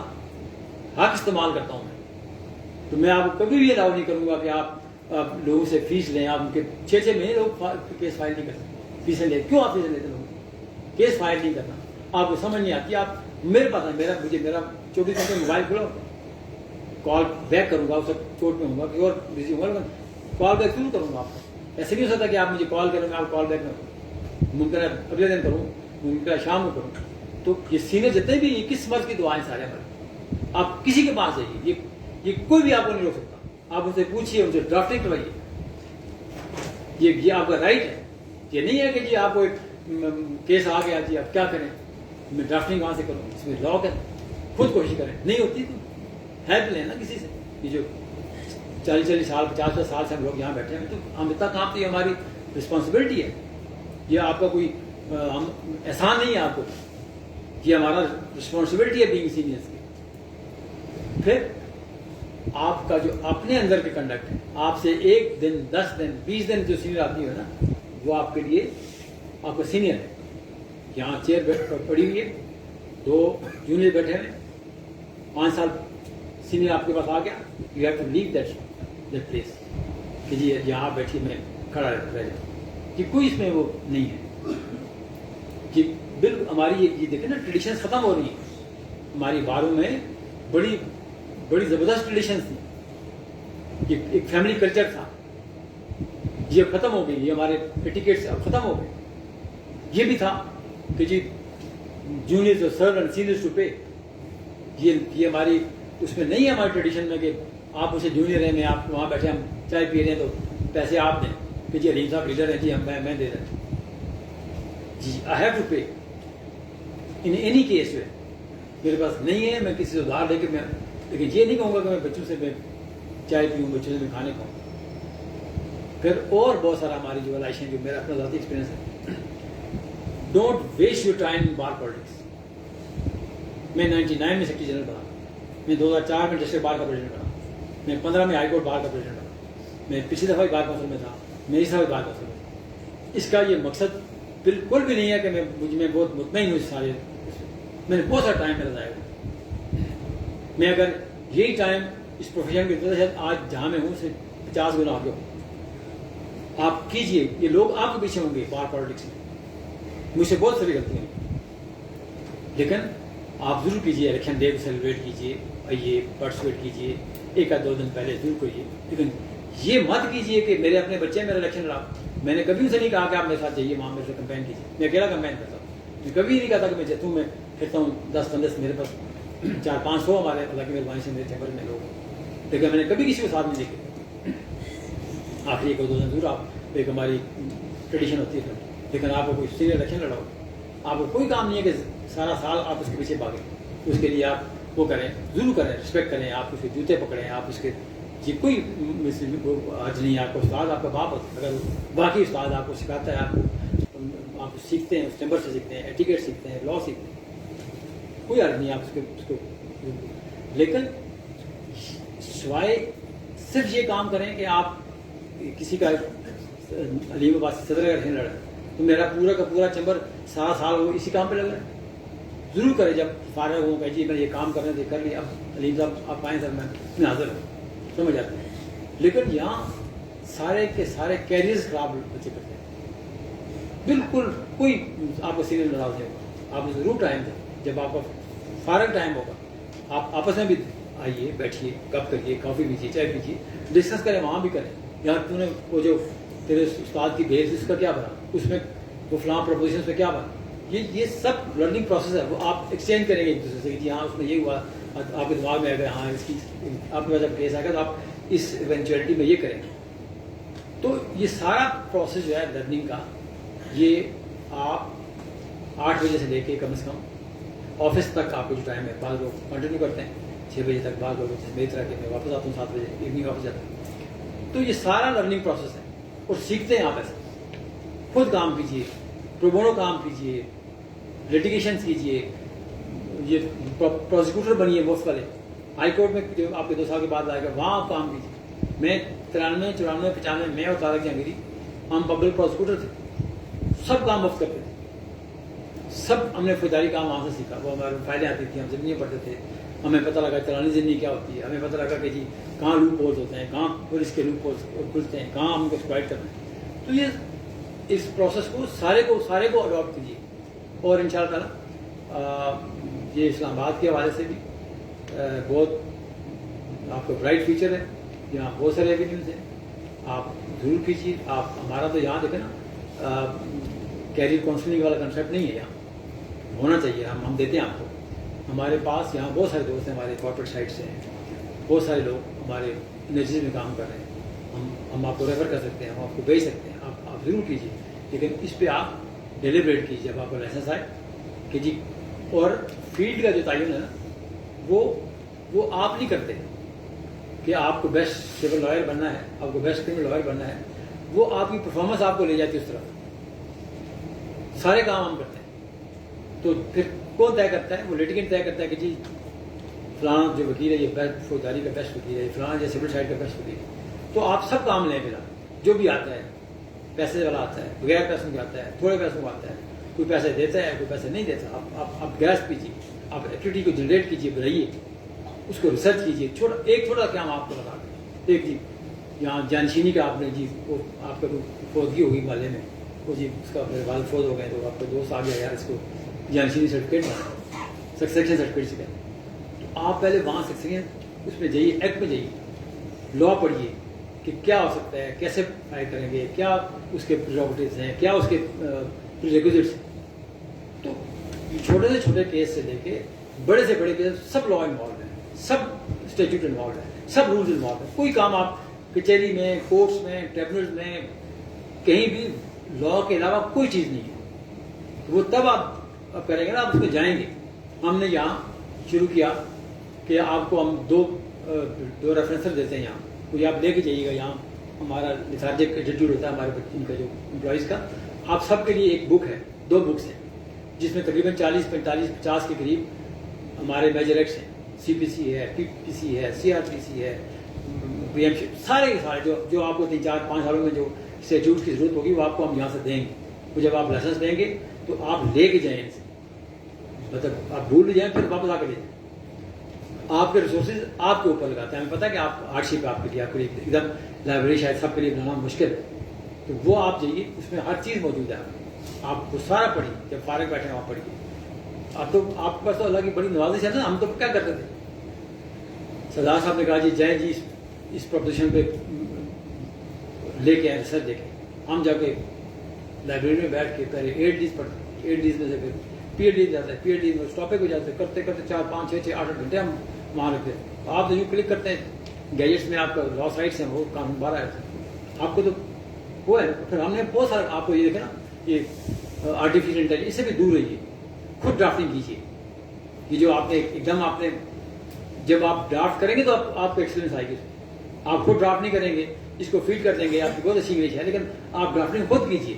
Speaker 2: حق استعمال کرتا ہوں میں. تو میں آپ کو کبھی بھی الاؤ نہیں کروں گا کہ آپ لوگوں سے فیس لیں. آپ ان کے 6 مہینے لوگ کیس فائل نہیں کرتے, فیسیں لے. کیوں آپ فیسیں لیتے لوگوں کو؟ کیس فائل نہیں کرنا. آپ کو سمجھ نہیں آتی. آپ میرے پاس میرا 24 گھنٹے موبائل کھولو, کال بیک کروں گا. اس وقت چوٹ میں ہوں گا کہ اور بزی ہوں گا, کال بیک ضرور کروں گا آپ کو. ایسے نہیں ہو سکتا کہ آپ مجھے کال کریں میں آپ کال بیک نہ کروں. ممکن ہے اگلے دن کروں, ممکن ہے شام کو کروں. تو یہ سینئر جتنے بھی 21 مرض کی دعائیں سارے ہمارے, آپ کسی کے پاس جائیے, یہ کوئی بھی آپ کو نہیں روک سکتا. آپ ان سے پوچھیے, ان سے ڈرافٹنگ کروائیے. یہ آپ کا رائٹ ہے. یہ نہیں ہے کہ جی آپ کو ایک کیس آ گیا جی آپ کیا کریں, میں ڈرافٹنگ کہاں سے کروں. اس میں لا کریں, خود کوشش کریں. نہیں ہوتی تو ہیلپ لیں نا کسی سے. یہ جو 40 سال 50 سال سے ہم لوگ یہاں بیٹھے ہیں, تو ہم اتنا کام تو یہ ہماری رسپانسبلٹی ہے. یہ آپ کا کوئی احسان نہیں ہے آپ کو, یہ ہمارا رسپانسبلٹی ہے بینگ سینئرس کی. پھر آپ کا جو اپنے اندر کے کنڈکٹ ہے, آپ سے 1 دن 10 دن 20 دن جو سینئر آدمی ہے نا, وہ آپ کے لیے آپ کا سینئر ہے. یہاں چیئر پڑی ہوئی ہے, 2 جونیئر بیٹھے ہیں, 5 سال سینئر آپ کے پاس آ گیا, you have to leave that place کہ جی یہاں بیٹھی میں کھڑا رہ جاؤں. کہ کوئی اس میں وہ نہیں ہے. کہ بالکل ہماری یہ دیکھیں نا ٹریڈیشنس ختم ہو رہی ہیں. ہماری باروں میں بڑی زبردست ٹریڈیشنس تھی. یہ ایک فیملی کلچر تھا, یہ ختم ہو گئی. یہ ہمارے ایٹیکیٹس اب ختم ہو گئے. یہ بھی تھا کہ جی juniors to serve and seniors to pay. یہ ہماری اس میں نہیں ہے ہماری ٹریڈیشن میں کہ آپ اسے جونیئر ہیں, میں آپ وہاں بیٹھے ہم چائے پی رہے ہیں تو پیسے آپ دیں کہ جی علیم صاحب لیڈر ہیں جی میں دے رہا ہوں. جی I have to pay in any case. میں میرے پاس نہیں ہے, میں کسی سے ادھار لے کے میں, لیکن یہ نہیں کہوں گا کہ میں بچوں سے میں چائے پیوں, بچوں سے میں کھانے کھاؤں. پھر اور بہت سارا ہماری جو علائشیں جو میرا اپنا ذاتی ایکسپیرینس ہے. Don't waste your time in bar politics. میں 99 میں سیکرٹری جنرل بنا, میں 2004 میں ڈسٹرکٹ بار کا پریزیڈنٹ بنا, میں 15 میں ہائی کورٹ بار کا پریزیڈنٹ بنا, میں پچھلی دفعہ بار کونسل میں تھا, میں اس دفعہ بار کونسل میں تھا. اس کا یہ مقصد بالکل بھی نہیں ہے کہ میں بہت مطمئن ہوں. سارے میں نے بہت سارا ٹائم میرا ضائع ہوا. میں اگر یہی ٹائم اس پروفیشن کی وجہ سے آج جہاں میں ہوں سے 50 گنا آگے ہوں. آپ کیجئے, یہ لوگ آپ کے پیچھے ہوں گے بار پالیٹکس میں. مجھ سے بہت ساری غلطیاں ہیں, لیکن آپ ضرور کیجئے. الیکشن ڈے کو سیلیبریٹ کیجئے, آئیے پارٹیسپیٹ کیجئے, 1 یا 2 دن پہلے ضرور کریے. لیکن یہ مت کیجئے کہ میرے اپنے بچے میرا الیکشن لڑا. میں نے کبھی اسے نہیں کہا کہ آپ میرے ساتھ جائیے وہاں میرے سے کمپین کیجیے. میں اکیلا کمپین کرتا ہوں. میں کبھی نہیں کہتا کہ میں جیتوں. میں پھرتا ہوں 10-15 میرے پاس 400-500 ہمارے اللہ کی مہربانی سے میرے چیمبر میں لوگ ہیں, لیکن میں نے کبھی کسی کو ساتھ نہیں دیکھے. آخری 1-2 دن ضرور آپ ایک ہماری ٹریڈیشن ہوتی ہے. لیکن آپ کو کوئی سینئر الیکشن لڑاؤ, آپ کو کوئی کام نہیں ہے کہ سارا سال آپ اس کے پیچھے بھاگیں. اس کے لیے آپ وہ کریں, ضرور کریں, رسپیکٹ کریں, آپ اس کے جوتے پکڑیں, آپ اس کے یہ کوئی حج نہیں ہے. آپ کو استاد آپ کا باپ ہوتا ہے, اگر باقی استاد آپ کو سکھاتا ہے, آپ سیکھتے ہیں, اس چیمبر سے سیکھتے ہیں, ایٹیکیٹ سیکھتے ہیں, لا سیکھتے ہیں, کوئی حرج نہیں. آپ اس کو لیکن سوائے صرف یہ کام کریں کہ آپ کسی کا علیم آباد صدر کا الیکشن لڑیں تو میرا پورا کا پورا چیمبر سارا سال وہ اسی کام پہ لگ رہا ہے. ضرور کریں جب فارغ ہوں کہ جی میں یہ کام کرنے دے کر لیا, اب علیم صاحب آپ آئیں سر میں حاضر ہوں, سمجھ آتے ہیں. لیکن یہاں سارے کے سارے کیریئرز خراب بچے کرتے ہیں. بالکل کوئی آپ کو سینئر ناراض نہیں ہوگا. آپ کو ضرور ٹائم دیں, جب آپ کا فارغ ٹائم ہوگا آپ آپس میں بھی آئیے, بیٹھیے, گپ کریے, کافی پیجیے, چائے پیجیے, ڈسکس کریں, وہاں بھی کریں. یا تو نے وہ جو تیرے استاد کی بیس اس کا کیا بنا, اس میں وہ فلاں پروپوزیشن پہ کیا بنا. یہ سب لرننگ پروسیس ہے. وہ آپ ایکسچینج کریں گے ایک دوسرے سے کہ جی ہاں اس میں یہ ہوا, آپ کے دماغ میں آئے گا ہاں اس کی آپ کے پاس جب کیس آئے گا تو آپ اس ایونچولیٹی میں یہ کریں گے. تو یہ سارا پروسیس جو ہے لرننگ کا, یہ آپ 8 بجے سے لے کے کم از کم آفس تک آپ کو جو ٹائم ہے, بعض لوگ کنٹینیو کرتے ہیں 6 بجے تک, بعض لوگ میری طرح کہ میں واپس آتا ہوں 7 بجے ایوننگ واپس جاتا ہوں. تو یہ سارا لرننگ پروسیس ہے اور سیکھتے ہیں آپ ایسے. خود کام کیجیے, پرو بونو کام کیجیے, لیٹیگیشنس کیجیے, یہ پروسیکیوٹر بنیے مفت والے. ہائی کورٹ میں جو آپ کے 2 سال کے بعد آئے گا وہاں آپ کام کیجیے. میں 93, 94, 95 میں اور طارق جہانگیری ہم پبلک پروسیکیوٹر تھے, سب کام مفت کرتے تھے, سب ہم نے فوجداری کام وہاں سے سیکھا. وہ ہمارے فائدے آتی تھیں, ہم زمینیں پڑھتے تھے, ہمیں پتہ لگا چلانی زمینی کیا ہوتی ہے, ہمیں پتہ لگا کہ جی کہاں لوپ ہولز ہوتے ہیں, کہاں پولیس کے لوپ ہولز کھلتے ہیں, کہاں ہم کو ایکسپلائٹ کرنا ہے. تو یہ اس پروسیس کو سارے کو اڈاپٹ کیجیے. اور ان شاء اللہ تعالیٰ یہ اسلام آباد کے حوالے سے بھی بہت آپ کو برائٹ فیوچر ہے. یہاں بہت سارے ایوینیوز ہیں, آپ ضرور کیجیے. آپ ہمارا تو یہاں دیکھیں نا کیریئر کاؤنسلنگ والا کنسیپٹ نہیں ہے, یہاں ہونا چاہیے. ہم دیتے ہیں آپ کو. ہمارے پاس یہاں بہت سارے دوست ہیں ہمارے کارپوریٹ سائٹ سے ہیں, بہت سارے لوگ ہمارے انرجی میں کام کر رہے ہیں. ہم آپ کو ریفر کر سکتے ہیں, ہم آپ کو بھیج سکتے ہیں. آپ ضرور کیجیے, لیکن اس پہ آپ ڈیلیبریٹ کیجیے جب آپ کو لائسنس آئے کہ جی. اور فیلڈ کا جو تعین ہے نا وہ آپ نہیں کرتے کہ آپ کو بیسٹ سول لائر بننا ہے, آپ کو بیسٹ کرمنل لائر بننا ہے. وہ آپ کی پرفارمنس آپ کو لے جاتی ہے اس طرف. سارے کام ہم کرتے ہیں. تو پھر کون طے کرتا ہے؟ وہ لیٹیگنٹ طے کرتا ہے کہ جی فلاں جو وکیل ہے یہ بیسٹ فوجداری کا بیسٹ وکیل ہے, فلاں جو سول سائڈ کا بیسٹ وکیل ہے. تو آپ سب کام لیں. پھر جو بھی آتا ہے, پیسے والا آتا ہے, بغیر پیسوں کے آتا ہے, تھوڑے پیسوں کا آتا ہے, کوئی پیسے دیتا ہے, کوئی پیسے نہیں دیتا. آپ گریسپ کیجیے, آپ ایکٹیویٹی کو جنریٹ کیجیے, بنائیے, اس کو ریسرچ کیجیے. ایک چھوٹا کام آپ کو لگا دیں. ایک جی یہاں جانشینی کا آپ نے جی وہ آپ کا فوتگی ہوگی محلے میں, وہ جی اس کا میرے والد فوت ہو گئے تو آپ کا دوست آ گیا یار اس کو جانشینی سرٹیفکیٹ سکسیشن سرٹیفکیٹ سے. تو آپ پہلے وہاں سکسیشن اس میں جائیے, ایکٹ میں جائیے, لا پڑھیے کہ کیا ہو سکتا ہے, کیسے فائل کریں گے, کیا اس کے پریروگیٹیوز ہیں, کیا اس کے پریریکوزٹس ہیں. تو چھوٹے سے چھوٹے کیس سے لے کے بڑے سے بڑے کیس سب لا انوالوڈ ہیں, سب اسٹیچوٹ انوالوڈ ہیں, سب رولز انوالوڈ ہیں. کوئی کام آپ کچہری میں, کورٹس میں, ٹریبونلز میں, کہیں بھی لا کے علاوہ کوئی چیز نہیں ہے. وہ تب آپ کریں گے نا, آپ اس میں جائیں گے. ہم نے یہاں شروع کیا کہ آپ کو ہم دو ریفرنسر دیتے ہیں یہاں, وہ آپ لے کے جائیے گا. یہاں ہمارا لیتھارجک ایٹیٹیوڈ ہوتا ہے ہمارے ان کا جو امپلائیز کا. آپ سب کے لیے ایک بک ہے, 2 بکس ہیں, جس میں تقریباً 40, 45, 50 کے قریب ہمارے میجر ایکٹس ہیں. سی پی سی ہے, پی پی سی ہے, سی آر پی سی ہے, پی ایم سی, سارے کے سارے جو آپ کو 3, 4, 5 سالوں میں جو اسٹیچیوٹ کی ضرورت ہوگی وہ آپ کو ہم یہاں سے دیں گے. وہ جب آپ لائسنس دیں گے تو آپ لے کے جائیں ان سے, مطلب آپ بھول جائیں پھر واپس آ کے لے جائیں. آپ کے ریسورسز آپ کے اوپر لگاتے ہیں. ہمیں پتہ ہے کہ آپ ہارڈ شپ آپ کے لیے, آپ کے لیے ایک دم لائبریری شاید سب کے لیے بنانا مشکل ہے. تو وہ آپ جائیے, اس میں ہر چیز موجود ہے. آپ کو سارا پڑھیے, جب فارغ بیٹھے ہیں آپ پڑھیے. اب تو آپ کے پاس تو اللہ کی بڑی نوازش ہے نا. ہم تو کیا کرتے تھے, سردار صاحب نے کہا جی جائیں جی اس پروپوزیشن پہ لے کے آئے ریسرچ. دیکھیں ہم جا کے لائبریری میں بیٹھ کے پہلے 8 ڈیز پڑھتے, 8 ڈیز میں سے پھر پی ایچ ڈی جاتا ہے, پی ایچ ڈی میں اس ٹاپک کو جاتے کرتے کرتے 4, 5, 6, 8 گھنٹے ہم وہاں رکھتے ہیں. آپ تو یوں کلک کرتے ہیں گیجٹس میں, آپ کا لا سائٹس ہیں وہ قانون باہر آئے تھے. آپ کو تو وہ ہے. پھر ہم نے بہت سارا آپ کو یہ دیکھا نا, یہ آرٹیفیشیل انٹیلیجنس, اس سے بھی دور رہیے. خود ڈرافٹنگ کیجیے. یہ جو آپ نے ایک دم آپ نے جب آپ ڈرافٹ کریں گے تو آپ کو ایکسپیرینس آئے گی. آپ خود ڈرافٹ نہیں کریں گے, اس کو فیڈ کر دیں گے, آپ کی بہت اچھی امیج ہے, لیکن آپ ڈرافٹنگ خود کیجیے.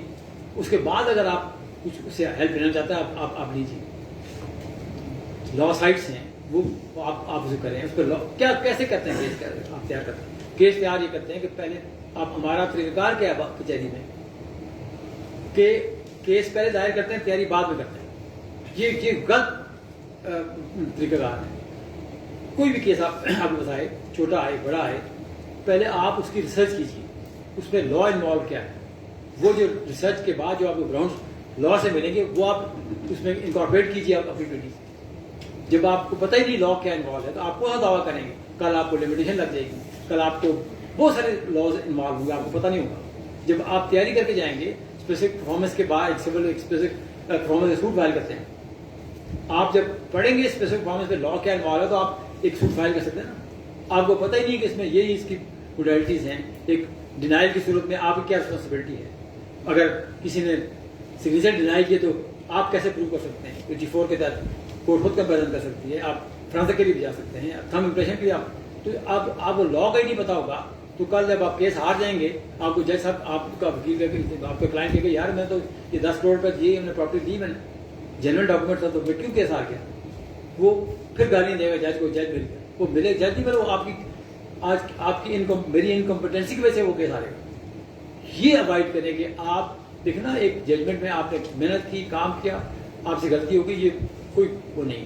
Speaker 2: اس کے بعد اگر آپ کچھ اس سے ہیلپ لینا چاہتے ہیں آپ لیجیے. لا سائٹس ہیں وہ آپ اسے کریں. اس پہ کیا کیسے کرتے ہیں کیس آپ تیار کرتے ہیں. کیس تیار یہ کرتے ہیں کہ پہلے آپ ہمارا طریقہ کار کیا ہے کچہری میں کہ کیس پہلے دائر کرتے ہیں, تیاری بعد میں کرتے ہیں. یہ غلط طریقہ کار ہے. کوئی بھی کیس آپ بتائے, چھوٹا آئے بڑا آئے, پہلے آپ اس کی ریسرچ کیجیے. اس میں لا انوالو کیا ہے, وہ جو ریسرچ کے بعد جو آپ کو گراؤنڈ لا سے ملیں گے وہ آپ اس میں انکارپوریٹ کیجیے آپ اپنی ڈیوٹی. جب آپ کو پتہ ہی نہیں لا کیا انوالو ہے تو آپ کو دعویٰ کریں گے. کل آپ کو لمیٹیشن لگ جائے گی, کل آپ کو بہت سارے لاز انوالو ہوں گے, آپ کو پتہ نہیں ہوگا. جب آپ تیاری کر کے جائیں گے اسپیسیفک پرفارمنس کے بعد, ایک civil specific performance suit file کرتے ہیں, آپ جب پڑھیں گے اسپیسیفک پرفارمنس پہ لا کیا انوالو ہے تو آپ ایک سوٹ فائل کر سکتے ہیں نا. آپ کو پتہ ہی نہیں کہ اس میں یہ اس کی موڈیلٹیز ہیں. ایک ڈینائل کی صورت میں آپ کی کیا رسپانسبلٹی ہے, اگر کسی نے سگنیچر ڈینائی کیے تو آپ کیسے پروو کر سکتے ہیں. 84 کے تحت کورٹ خود کمپیرزن کر سکتی ہے, آپ فرانس کے لیے بھی جا سکتے ہیں, تھم امپریشن کے لیے تو آپ کو لا کا ہی نہیں پتا ہوگا تو کل جب آپ کیس ہار جائیں گے, آپ کو جج صاحب آپ کا وکیل آپ کا کلائنٹ کہے گا یار میں تو یہ 10 کروڑ روپے یہ ہم نے پراپرٹی دی, میں نے جنرل ڈاکومنٹ تھا تو میں کیوں کیس ہار گیا. وہ پھر گالیاں دے گا جج کو, جج مل گیا, وہ ملے جج نہیں ملے, وہ آپ کی آج آپ کی میری انکمپٹنسی کی وجہ سے وہ کیس ہارے گا. یہ اوائڈ کریں کہ آپ دیکھنا ایک ججمنٹ میں آپ نے محنت کی, کام کیا, آپ سے غلطی ہوگی, یہ کوئی وہ نہیں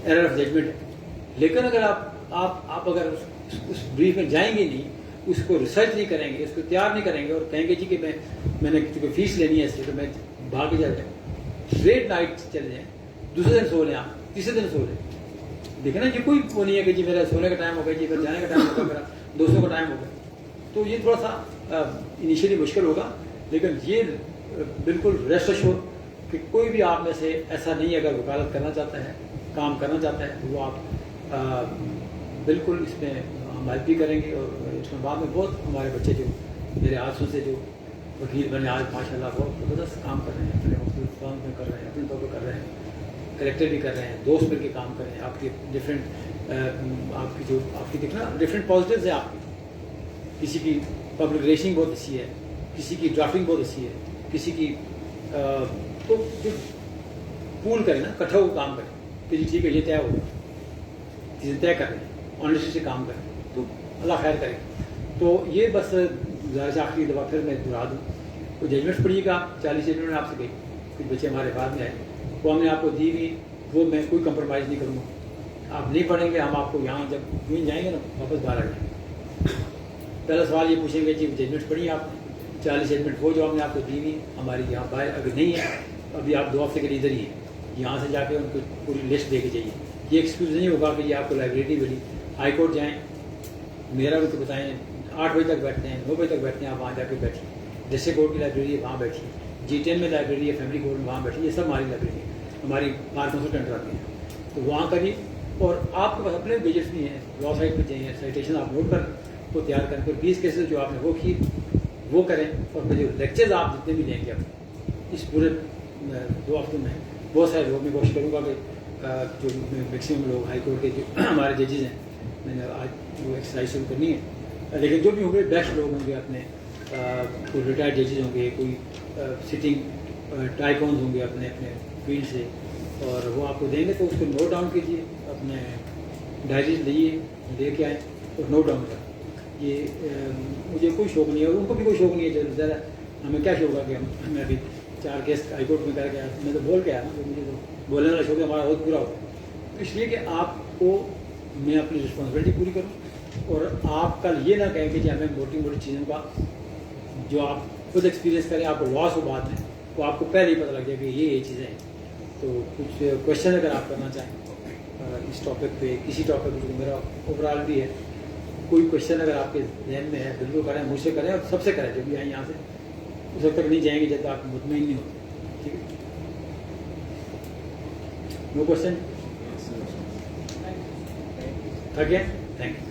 Speaker 2: ایرر آف ججمنٹ ہے. لیکن اگر آپ اگر اس بریف میں جائیں گے نہیں, اس کو ریسرچ نہیں کریں گے, اس کو تیار نہیں کریں گے اور کہیں گے جی کہ میں نے کسی کو فیس لینی ہے اس سے تو میں بھاگ کے جا جائیں, لیٹ نائٹ چلے جائیں, دوسرے دن سو لیں, آپ تیسرے دن سو لیں. دیکھیں نا, یہ کوئی وہ نہیں ہے کہ جی میرا سونے کا ٹائم ہو گیا, جی پھر جانے کا ٹائم ہوگا, میرا دوستوں کا ٹائم ہوگا. تو یہ تھوڑا سا انیشیلی مشکل ہوگا, لیکن یہ بالکل ریسٹ ایشور کہ کوئی بھی آپ میں سے ایسا نہیں ہے, اگر وکالت کرنا چاہتا ہے, کام کرنا چاہتا ہے تو وہ آپ بالکل اس میں ہم ہیلپ بھی کریں گے. اور اسلام آباد میں بہت ہمارے بچے جو میرے حادثوں سے جو وکیل بنے آج ماشاء اللہ بہت زبردست کام کر رہے ہیں, اپنے مختلف فارم میں کر رہے ہیں, اپنے طور پہ کر رہے ہیں, کلیکٹر بھی کر رہے ہیں, دوست مل کے کام کر رہے ہیں. آپ کے ڈفرینٹ آپ کی جو آپ کی دیکھنا ڈفرینٹ پازیٹیوز ہیں آپ کی. کسی کی پبلک ریشنگ بہت اچھی ہے, کسی کی ڈرافٹنگ بہت اچھی ہے, کسی کی تو جو پول کریں نا, اکٹھا ہو کام کریں کہ جی ٹھیک ہے یہ طے ہوگا, چیزیں طے کر رہے ہیں, آنیسٹی سے کام کریں تو اللہ خیر کرے. تو یہ بس گزارش آخری دفعہ پھر میں دہرا دوں, وہ ججمنٹس پڑھیے گا, 40 ججمنٹ میں آپ سے گئی, کچھ بچے ہمارے بعد میں آئے, وہ ہم نے آپ کو دی ہوئی, وہ میں کوئی کمپرومائز نہیں کروں گا. آپ نہیں پڑھیں گے, ہم آپ کو یہاں جب یوں جائیں گے نا واپس باہر آ جائیں گے. پہلا سوال یہ پوچھیں گے جی ججمنٹ پڑھی آپ نے, 40 ججمنٹ وہ جو ہم نے آپ کو دی ہوئی ہماری یہاں باہر اگر نہیں ہے, ابھی آپ 2 ہفتے کے لیے ادھر ہی ہیں, یہاں سے جا کے ان کو پوری لسٹ دے کے جائیے. یہ ایکسکیوز نہیں ہوگا کہ یہ آپ کو لائبریری ملی, ہائی کورٹ جائیں, میرا بھی تو بتائیں 8 بجے تک بیٹھتے ہیں, 9 بجے تک بیٹھتے ہیں, آپ وہاں جا کے بیٹھیے. ڈسٹرکٹ کورٹ کی لائبریری ہے وہاں بیٹھیے, G10 میں لائبریری ہے, فیملی کورٹ میں وہاں بیٹھیے, یہ سب ہماری لائبریری ہے, ہماری بار کنسلٹنٹ آتے ہیں تو وہاں کریے. اور آپ کے پاس اپنے گیجٹس بھی ہیں, لا سائٹ پہ چاہیے, سائٹیشن آپ نوٹ کر وہ تیار کریں, پھر 20 کیسز جو آپ نے وہ کی وہ کریں, اور پھر جو لیکچرز آپ جتنے بھی لیں گے آپ اس پورے 2 ہفتوں میں, بہت سارے لوگ میں کوشش کروں گا کہ جو میکسیمم لوگ ہائی کورٹ کے جو ہمارے ججز ہیں, میں نے آج وہ ایکسرسائز شروع کرنی ہے, لیکن جو بھی ہوں گے بیسٹ لوگ ہوں گے, اپنے کوئی ریٹائرڈ ججز ہوں گے, کوئی سٹنگ ٹائکونز ہوں گے اپنے اپنے فیلڈ سے, اور وہ آپ کو دیں گے تو اس کو نوٹ ڈاؤن کیجیے, اپنے ڈائریز لائیے, لے کے آئیں اور نوٹ ڈاؤن کریں. یہ مجھے کوئی شوق نہیں ہے, اور ان کو بھی کوئی شوق نہیں ہے. ذرا ہمیں کیا شوق ہے کہ ہمیں ابھی 4 کیس ہائی کورٹ میں کر کے آیا, میں تو بول کے آیا نا, مجھے تو بولنے والا شوق ہے ہمارا بہت پورا ہوتا ہے. اس لیے کہ آپ کو میں اپنی رسپانسبلٹی پوری کروں, اور آپ کل یہ نہ کہیں کہ جی ہمیں موٹی موٹی چیزوں کا جو آپ خود ایکسپیرینس کریں, آپ کو لاس ہو بعد میں, تو آپ کو پہلے ہی پتہ لگ جائے کہ یہ چیزیں ہیں. تو کچھ کوشچن اگر آپ کرنا چاہیں اس ٹاپک پہ, کسی ٹاپک پہ جو میرا اوور آل بھی ہے, کوئی کوشچن اگر آپ کے ذہن میں ہے بالکل کریں, مجھ سے کریں اور سب سے کریں جو بھی آئیں یہاں سے, اس وقت تک نہیں جائیں گے جب تک آپ مطمئن نہیں ہوتے. ٹھیک ہے, نو کوشچن, تھک گئے, تھینک یو.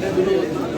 Speaker 3: Gracias.